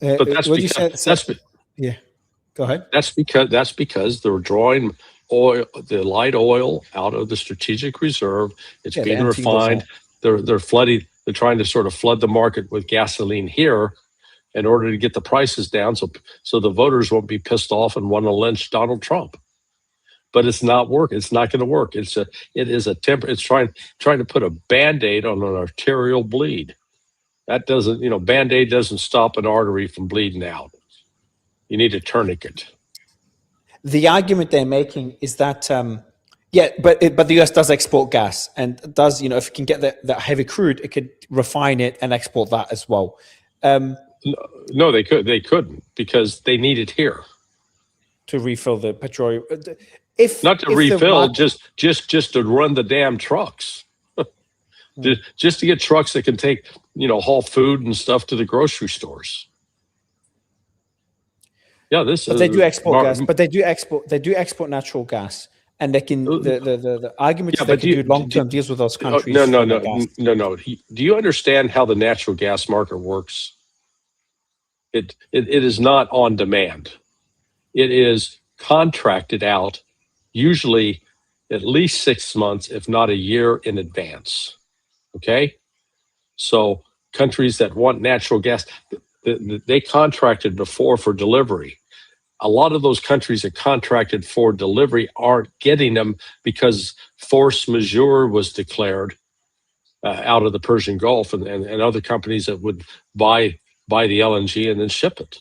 But that's because yeah. Go ahead. That's because they're drawing the light oil out of the strategic reserve. It's being refined. They're flooding. They're trying to sort of flood the market with gasoline here in order to get the prices down, so the voters won't be pissed off and want to lynch Donald Trump. But it's not working. It's not going to work. It's trying to put a Band-Aid on an arterial bleed. That doesn't, Band-Aid doesn't stop an artery from bleeding out. You need a tourniquet. The argument they're making is that, but the US does export gas, and does, if it can get that heavy crude, it could refine it and export that as well. No, they couldn't, because they need it here to refill the petroleum. if not to if the refill, market- just to run the damn trucks. Just to get trucks that can take, haul food and stuff to the grocery stores. Yeah, but they do export gas. But they do export natural gas, and they can the argument is they can do long-term deals with those countries. No. Do you understand how the natural gas market works? It is not on demand. It is contracted out, usually at least 6 months, if not a year in advance. Okay? So countries that want natural gas, they contracted before for delivery. A lot of those countries that contracted for delivery aren't getting them because force majeure was declared out of the Persian Gulf, and other companies that would buy the LNG and then ship it.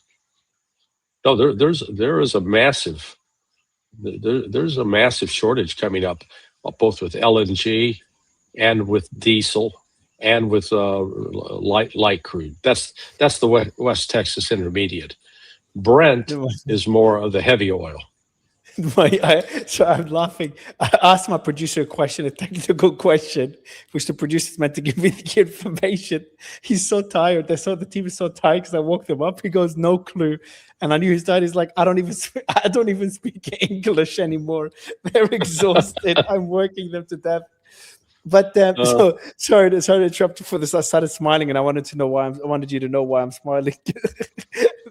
No, there is a massive shortage coming up, both with LNG and with diesel and with light crude. That's the West Texas Intermediate. Brent is more of the heavy oil. So I'm laughing. I asked my producer a technical question, which the producer's meant to give me the information. He's so tired. The team is so tired because I woke them up. He goes, no clue. And I knew his dad is like, I don't even speak English anymore. They're exhausted. I'm working them to death. But so sorry to interrupt you for this. I started smiling, and I wanted you to know why I'm smiling.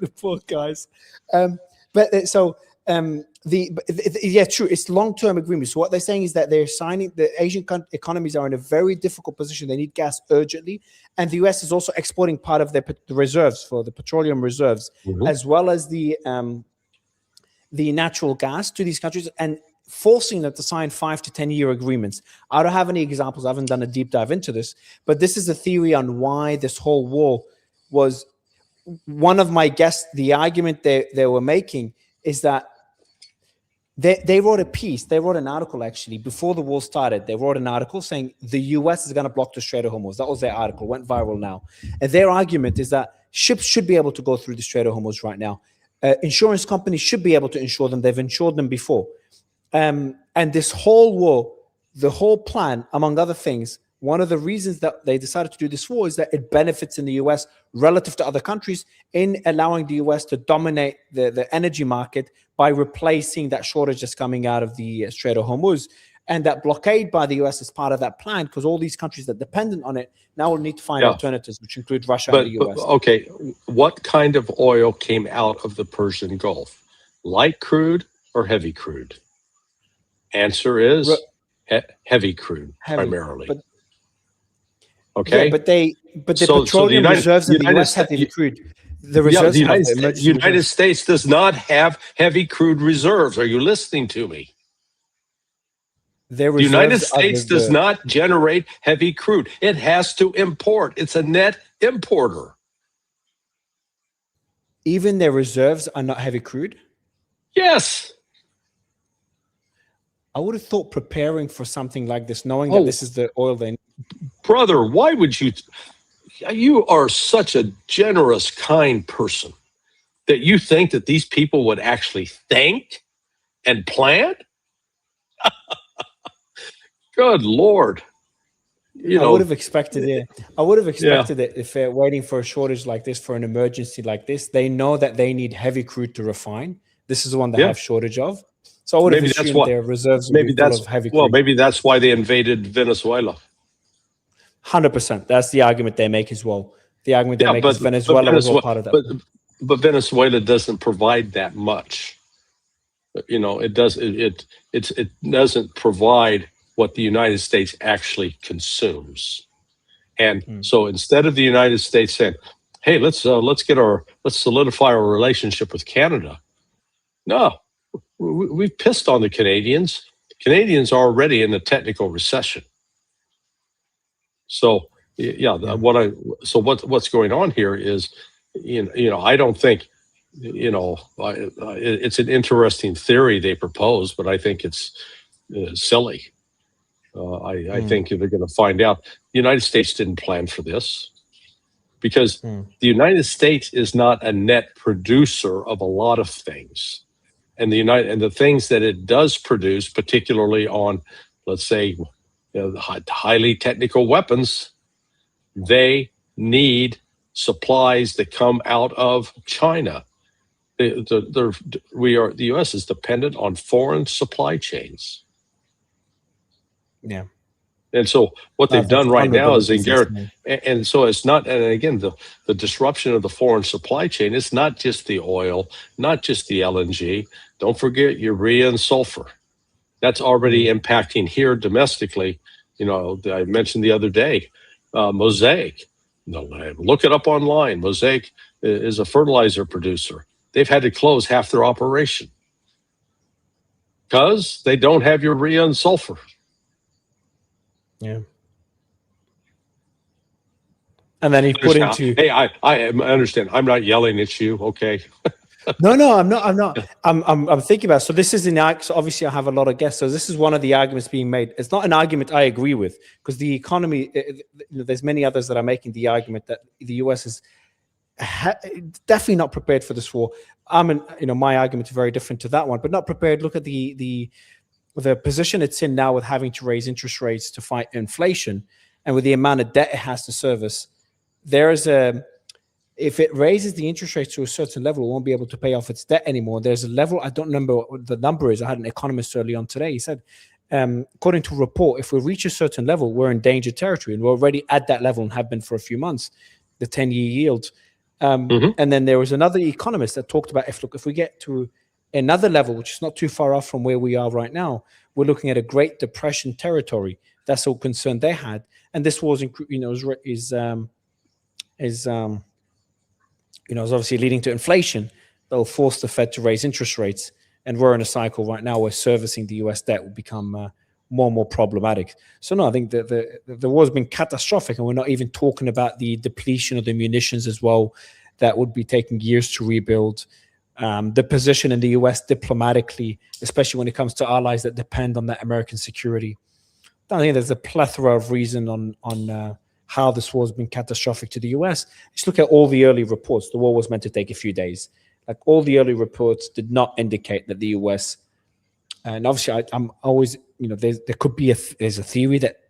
The poor guys. True. It's long-term agreements. So what they're saying is that they're signing. The Asian economies are in a very difficult position. They need gas urgently, and the US is also exporting part of the reserves for the petroleum reserves, as well as the natural gas to these countries, and forcing them to sign 5 to 10 year agreements. I don't have any examples. I haven't done a deep dive into this, but this is a theory on why this whole war was. One of my guests, the argument they were making is that they wrote a piece. They wrote an article, actually, before the war started. They wrote an article saying the US is going to block the Strait of Hormuz. That was their article, went viral now. And their argument is that ships should be able to go through the Strait of Hormuz right now. Insurance companies should be able to insure them. They've insured them before. And this whole war, the whole plan, among other things, one of the reasons that they decided to do this war is that it benefits in the US relative to other countries in allowing the US to dominate the energy market by replacing that shortage that's coming out of the Strait of Hormuz. And that blockade by the US is part of that plan, because all these countries that are dependent on it now will need to find alternatives, which include Russia and the US. Okay, what kind of oil came out of the Persian Gulf? Light crude or heavy crude? Answer is heavy crude, primarily. Okay. Yeah, but the petroleum reserves in the US have heavy crude. The United States does not have heavy crude reserves. Are you listening to me? The United States does not generate heavy crude. It has to import. It's a net importer. Even their reserves are not heavy crude? Yes. I would have thought preparing for something like this, knowing that this is the oil they need. Brother, why would you? You are such a generous, kind person that you think that these people would actually think and plan? Good Lord. I would have expected it. I would have expected it if they're waiting for a shortage like this, for an emergency like this. They know that they need heavy crude to refine. This is the one they have shortage of. So I would have assumed their reserves would be full of heavy crude. Well, maybe that's why they invaded Venezuela. 100%. That's the argument they make as well. The argument they make is Venezuela was all part of that. But Venezuela doesn't provide that much. It doesn't provide what the United States actually consumes. And so instead of the United States saying, "Hey, let's solidify our relationship with Canada," no, we've pissed on the Canadians. Canadians are already in a technical recession. So what's going on here is, I don't think, it's an interesting theory they propose, but I think it's silly. I think they're going to find out the United States didn't plan for this, because the United States is not a net producer of a lot of things. and the things that it does produce, particularly on, let's say, the highly technical weapons, they need supplies that come out of China. The U.S. is dependent on foreign supply chains. Yeah. And so what they've done right now is and so it's not, and again, the disruption of the foreign supply chain, it's not just the oil, not just the LNG. Don't forget urea and sulfur. That's already impacting here domestically. I mentioned the other day, Mosaic. Look it up online. Mosaic is a fertilizer producer. They've had to close half their operation because they don't have urea and sulfur. Yeah. And then he put into. Hey, I understand. I'm not yelling at you. Okay. No, I'm not. I'm thinking about it. So this is so obviously I have a lot of guests. So this is one of the arguments being made. It's not an argument I agree with, because the economy, there's many others that are making the argument that the US is definitely not prepared for this war. My argument is very different to that one, but not prepared. Look at the position it's in now with having to raise interest rates to fight inflation, and with the amount of debt it has to service. If it raises the interest rate to a certain level, it won't be able to pay off its debt anymore. There's a level, I don't remember what the number is. I had an economist early on today. He said, according to a report, if we reach a certain level, we're in danger territory, and we're already at that level and have been for a few months, the 10-year yield. And then there was another economist that talked about, if we get to another level, which is not too far off from where we are right now, we're looking at a Great Depression territory. That's all concern they had. And this was, is obviously leading to inflation that will force the Fed to raise interest rates. And we're in a cycle right now where servicing the US debt will become more and more problematic. So no, I think that the war has been catastrophic, and we're not even talking about the depletion of the munitions as well that would be taking years to rebuild. The position in the US diplomatically, especially when it comes to allies that depend on that American security. I think there's a plethora of reason on how this war has been catastrophic to the US. Just look at all the early reports. The war was meant to take a few days. Like, all the early reports did not indicate that the US, and obviously I'm always, there could be there's a theory that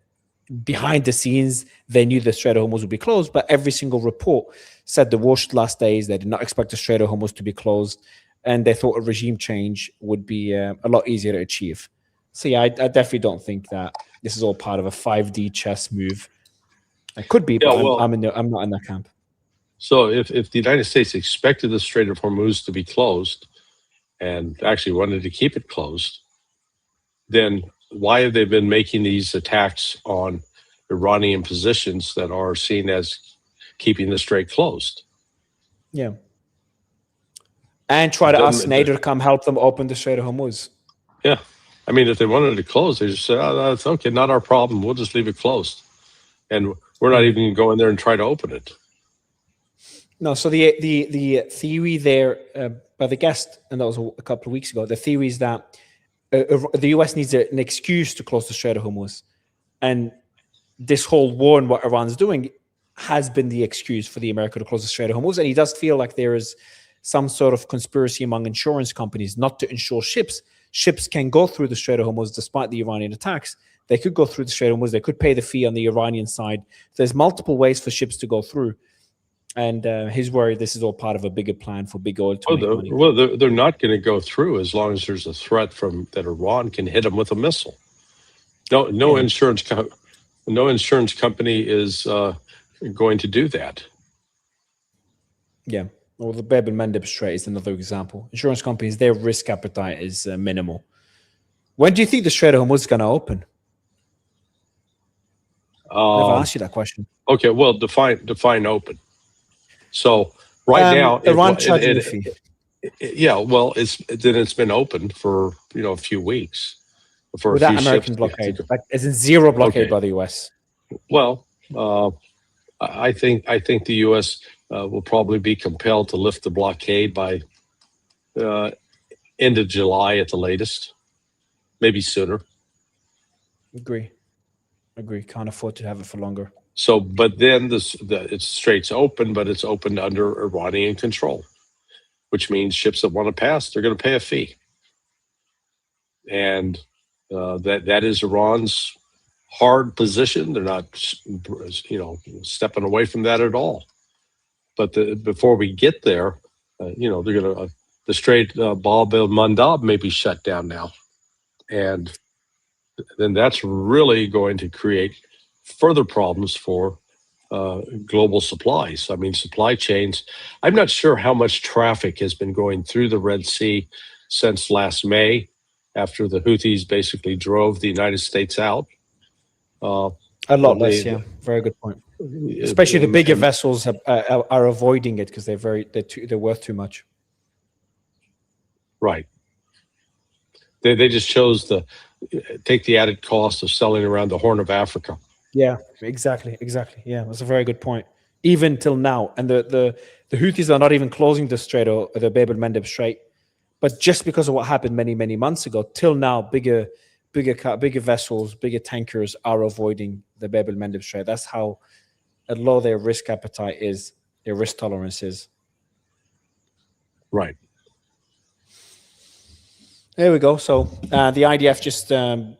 behind the scenes they knew the Strait of Hormuz would be closed, but every single report said the war should last days. They did not expect the Strait of Hormuz to be closed, and they thought a regime change would be a lot easier to achieve. So yeah, I definitely don't think that this is all part of a 5D chess move. It could be, but I'm not in that camp. So if the United States expected the Strait of Hormuz to be closed and actually wanted to keep it closed, then why have they been making these attacks on Iranian positions that are seen as keeping the strait closed? Yeah. And try to ask NATO to come help them open the Strait of Hormuz. Yeah. I mean, if they wanted to close, they just said, oh, that's okay, not our problem. We'll just leave it closed. And we're not even going to go in there and try to open it. No, so the theory there by the guest, and that was a couple of weeks ago, the theory is that the US needs an excuse to close the Strait of Hormuz. And this whole war and what Iran's doing has been the excuse for the America to close the Strait of Hormuz. And he does feel like there is some sort of conspiracy among insurance companies not to insure ships. Ships can go through the Strait of Hormuz despite the Iranian attacks. They could go through the Strait of Hormuz. They could pay the fee on the Iranian side. There's multiple ways for ships to go through. And he's worried this is all part of a bigger plan for big oil to make money. Well, they're not going to go through as long as there's a threat that Iran can hit them with a missile. No insurance company is going to do that. Yeah. Well, the Bab el-Mandeb Strait is another example. Insurance companies, their risk appetite is minimal. When do you think the Strait of Hormuz is going to open? I've asked you that question. Okay, well, define open. So right now, Iran charging a fee. Yeah, well, it's been open for a few weeks. For without American blockade, like as in zero blockade by the US. Well, I think the US will probably be compelled to lift the blockade by end of July at the latest, maybe sooner. Agree. Can't afford to have it for longer. So, but then it's straight's open, but it's open under Iranian control, which means ships that want to pass, they're going to pay a fee. and that is Iran's hard position. They're not, stepping away from that at all. But before we get there, they're going to the Strait Bab el Mandab may be shut down now, and then that's really going to create further problems for global supplies. I mean, supply chains. I'm not sure how much traffic has been going through the Red Sea since last May, after the Houthis basically drove the United States out. A lot less, yeah. Very good point. Especially the bigger vessels are avoiding it because they're worth too much. Right. They just chose to take the added cost of selling around the Horn of Africa. Yeah, exactly. Yeah, that's a very good point. Even till now, and the Houthis are not even closing the strait or the Bab el-Mandeb Strait, but just because of what happened many months ago, till now, bigger vessels, bigger tankers are avoiding the Bab el-Mandeb Strait. That's how low their risk appetite is, their risk tolerance is. Right. There we go. So the IDF just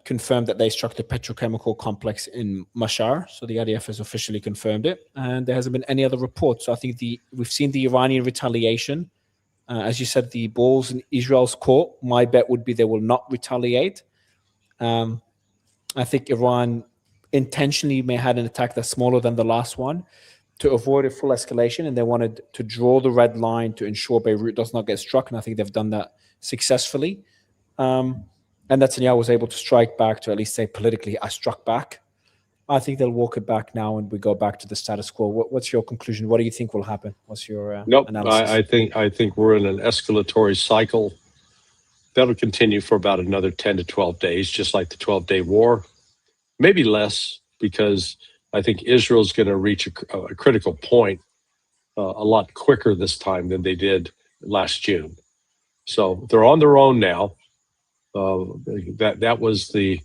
confirmed that they struck the petrochemical complex in Mashhar. So the IDF has officially confirmed it, and there hasn't been any other reports. So I think we've seen the Iranian retaliation. As you said, the ball's in Israel's court. My bet would be they will not retaliate. I think Iran intentionally may have had an attack that's smaller than the last one to avoid a full escalation, and they wanted to draw the red line to ensure Beirut does not get struck, and I think they've done that successfully. And Netanyahu was able to strike back, to at least say politically, I struck back. I think they'll walk it back now, and we go back to the status quo. What's your conclusion? What do you think will happen? What's your analysis? I think we're in an escalatory cycle that'll continue for about another 10 to 12 days, just like the 12-day war. Maybe less, because I think Israel's going to reach a critical point a lot quicker this time than they did last June. So they're on their own now. That was the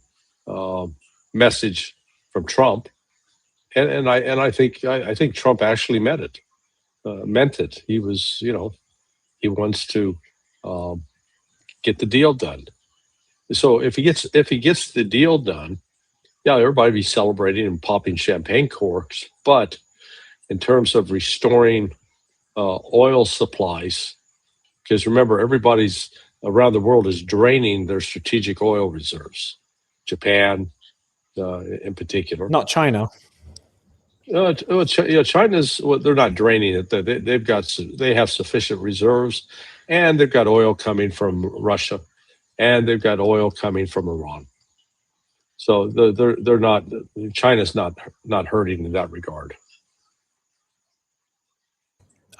message from Trump, and I think Trump actually meant it. He was, he wants to get the deal done. So if he gets the deal done, yeah, everybody be celebrating and popping champagne corks. But in terms of restoring oil supplies, because remember, everybody's around the world is draining their strategic oil reserves. Japan, in particular. Not China. China's, they're not draining it. They have sufficient reserves, and they've got oil coming from Russia, and they've got oil coming from Iran. So they're not. China's not hurting in that regard.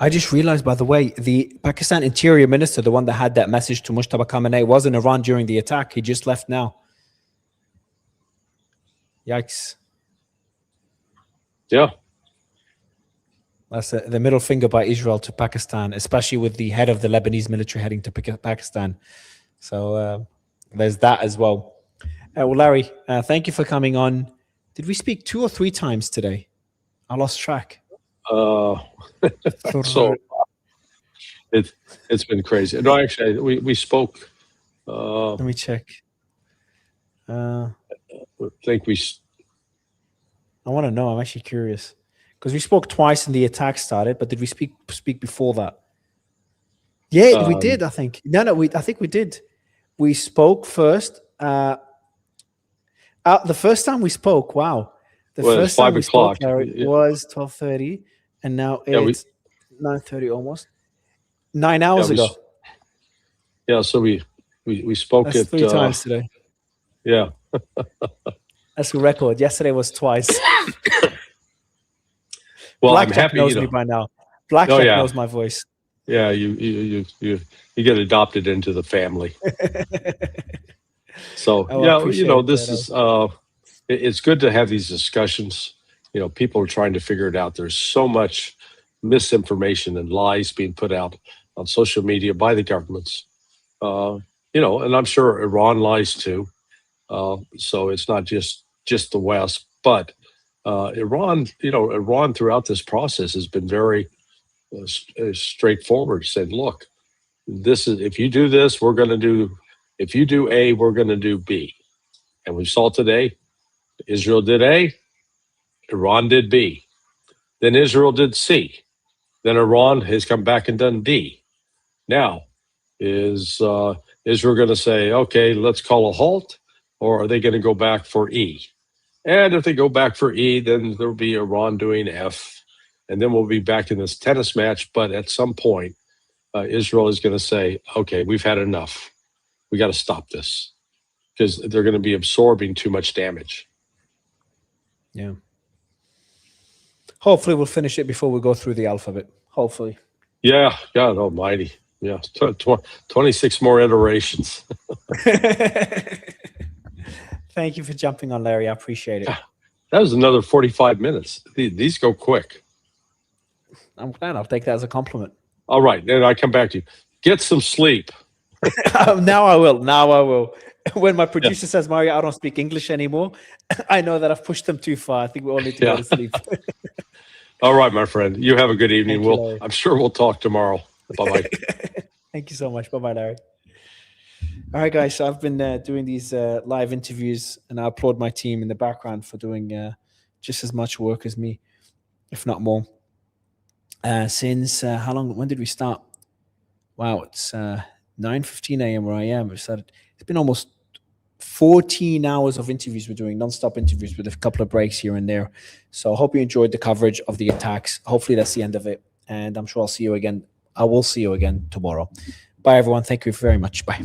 I just realized, by the way, the Pakistan Interior Minister, the one that had that message to Mujtaba Khamenei, was in Iran during the attack. He just left now. Yikes. Yeah. That's the middle finger by Israel to Pakistan, especially with the head of the Lebanese military heading to Pakistan. So there's that as well. Well, Larry, thank you for coming on. Did we speak 2 or 3 times today? I lost track. So it's been crazy. No, actually, we spoke. Let me check. I want to know. I'm actually curious because we spoke twice and the attack started. But did we speak before that? Yeah, we did. I think. No. I think we did. We spoke first. The first time we spoke. Wow. The first time we spoke, Larry, was 12:30, and now it's 9:30 almost. 9 hours ago. Yeah, so we spoke. That's 3 times today. Yeah. That's a record. Yesterday was twice. Well, Black I'm Jack happy. knows me by now. Black Jack knows my voice. Yeah, you get adopted into the family. So this is it's good to have these discussions. People are trying to figure it out. There's so much misinformation and lies being put out on social media by the governments. And I'm sure Iran lies too. So it's not just the West, but Iran throughout this process has been very straightforward. Said, look, this is, if you do this, we're going to do if you do A, we're going to do B. And we saw today, Israel did A, Iran did B. Then Israel did C. Then Iran has come back and done D. Now, is Israel going to say, okay, let's call a halt, or are they going to go back for E? And if they go back for E, then there'll be Iran doing F, and then we'll be back in this tennis match. But at some point, Israel is going to say, okay, we've had enough. We got to stop this, because they're going to be absorbing too much damage. Yeah. Hopefully we'll finish it before we go through the alphabet. Hopefully. Yeah, God almighty. Yeah, 26 more iterations. Thank you for jumping on, Larry. I appreciate it. That was another 45 minutes. These go quick. I'm glad. I'll take that as a compliment. All right, then I come back to you. Get some sleep. Now I will. When my producer says, Mario, I don't speak English anymore, I know that I've pushed them too far. I think we all need to go to sleep. All right, my friend. You have a good evening. Thank you, I'm sure we'll talk tomorrow. Bye-bye. Thank you so much. Bye-bye, Larry. All right, guys. So I've been doing these live interviews, and I applaud my team in the background for doing just as much work as me, if not more. Since how long? When did we start? Wow, it's 9:15 a.m. where I am. It's been almost 14 hours of interviews. We're doing non-stop interviews with a couple of breaks here and there. So I hope you enjoyed the coverage of the attacks. Hopefully that's the end of it. And I'm sure I'll see you again. I will see you again tomorrow. Bye, everyone. Thank you very much. Bye.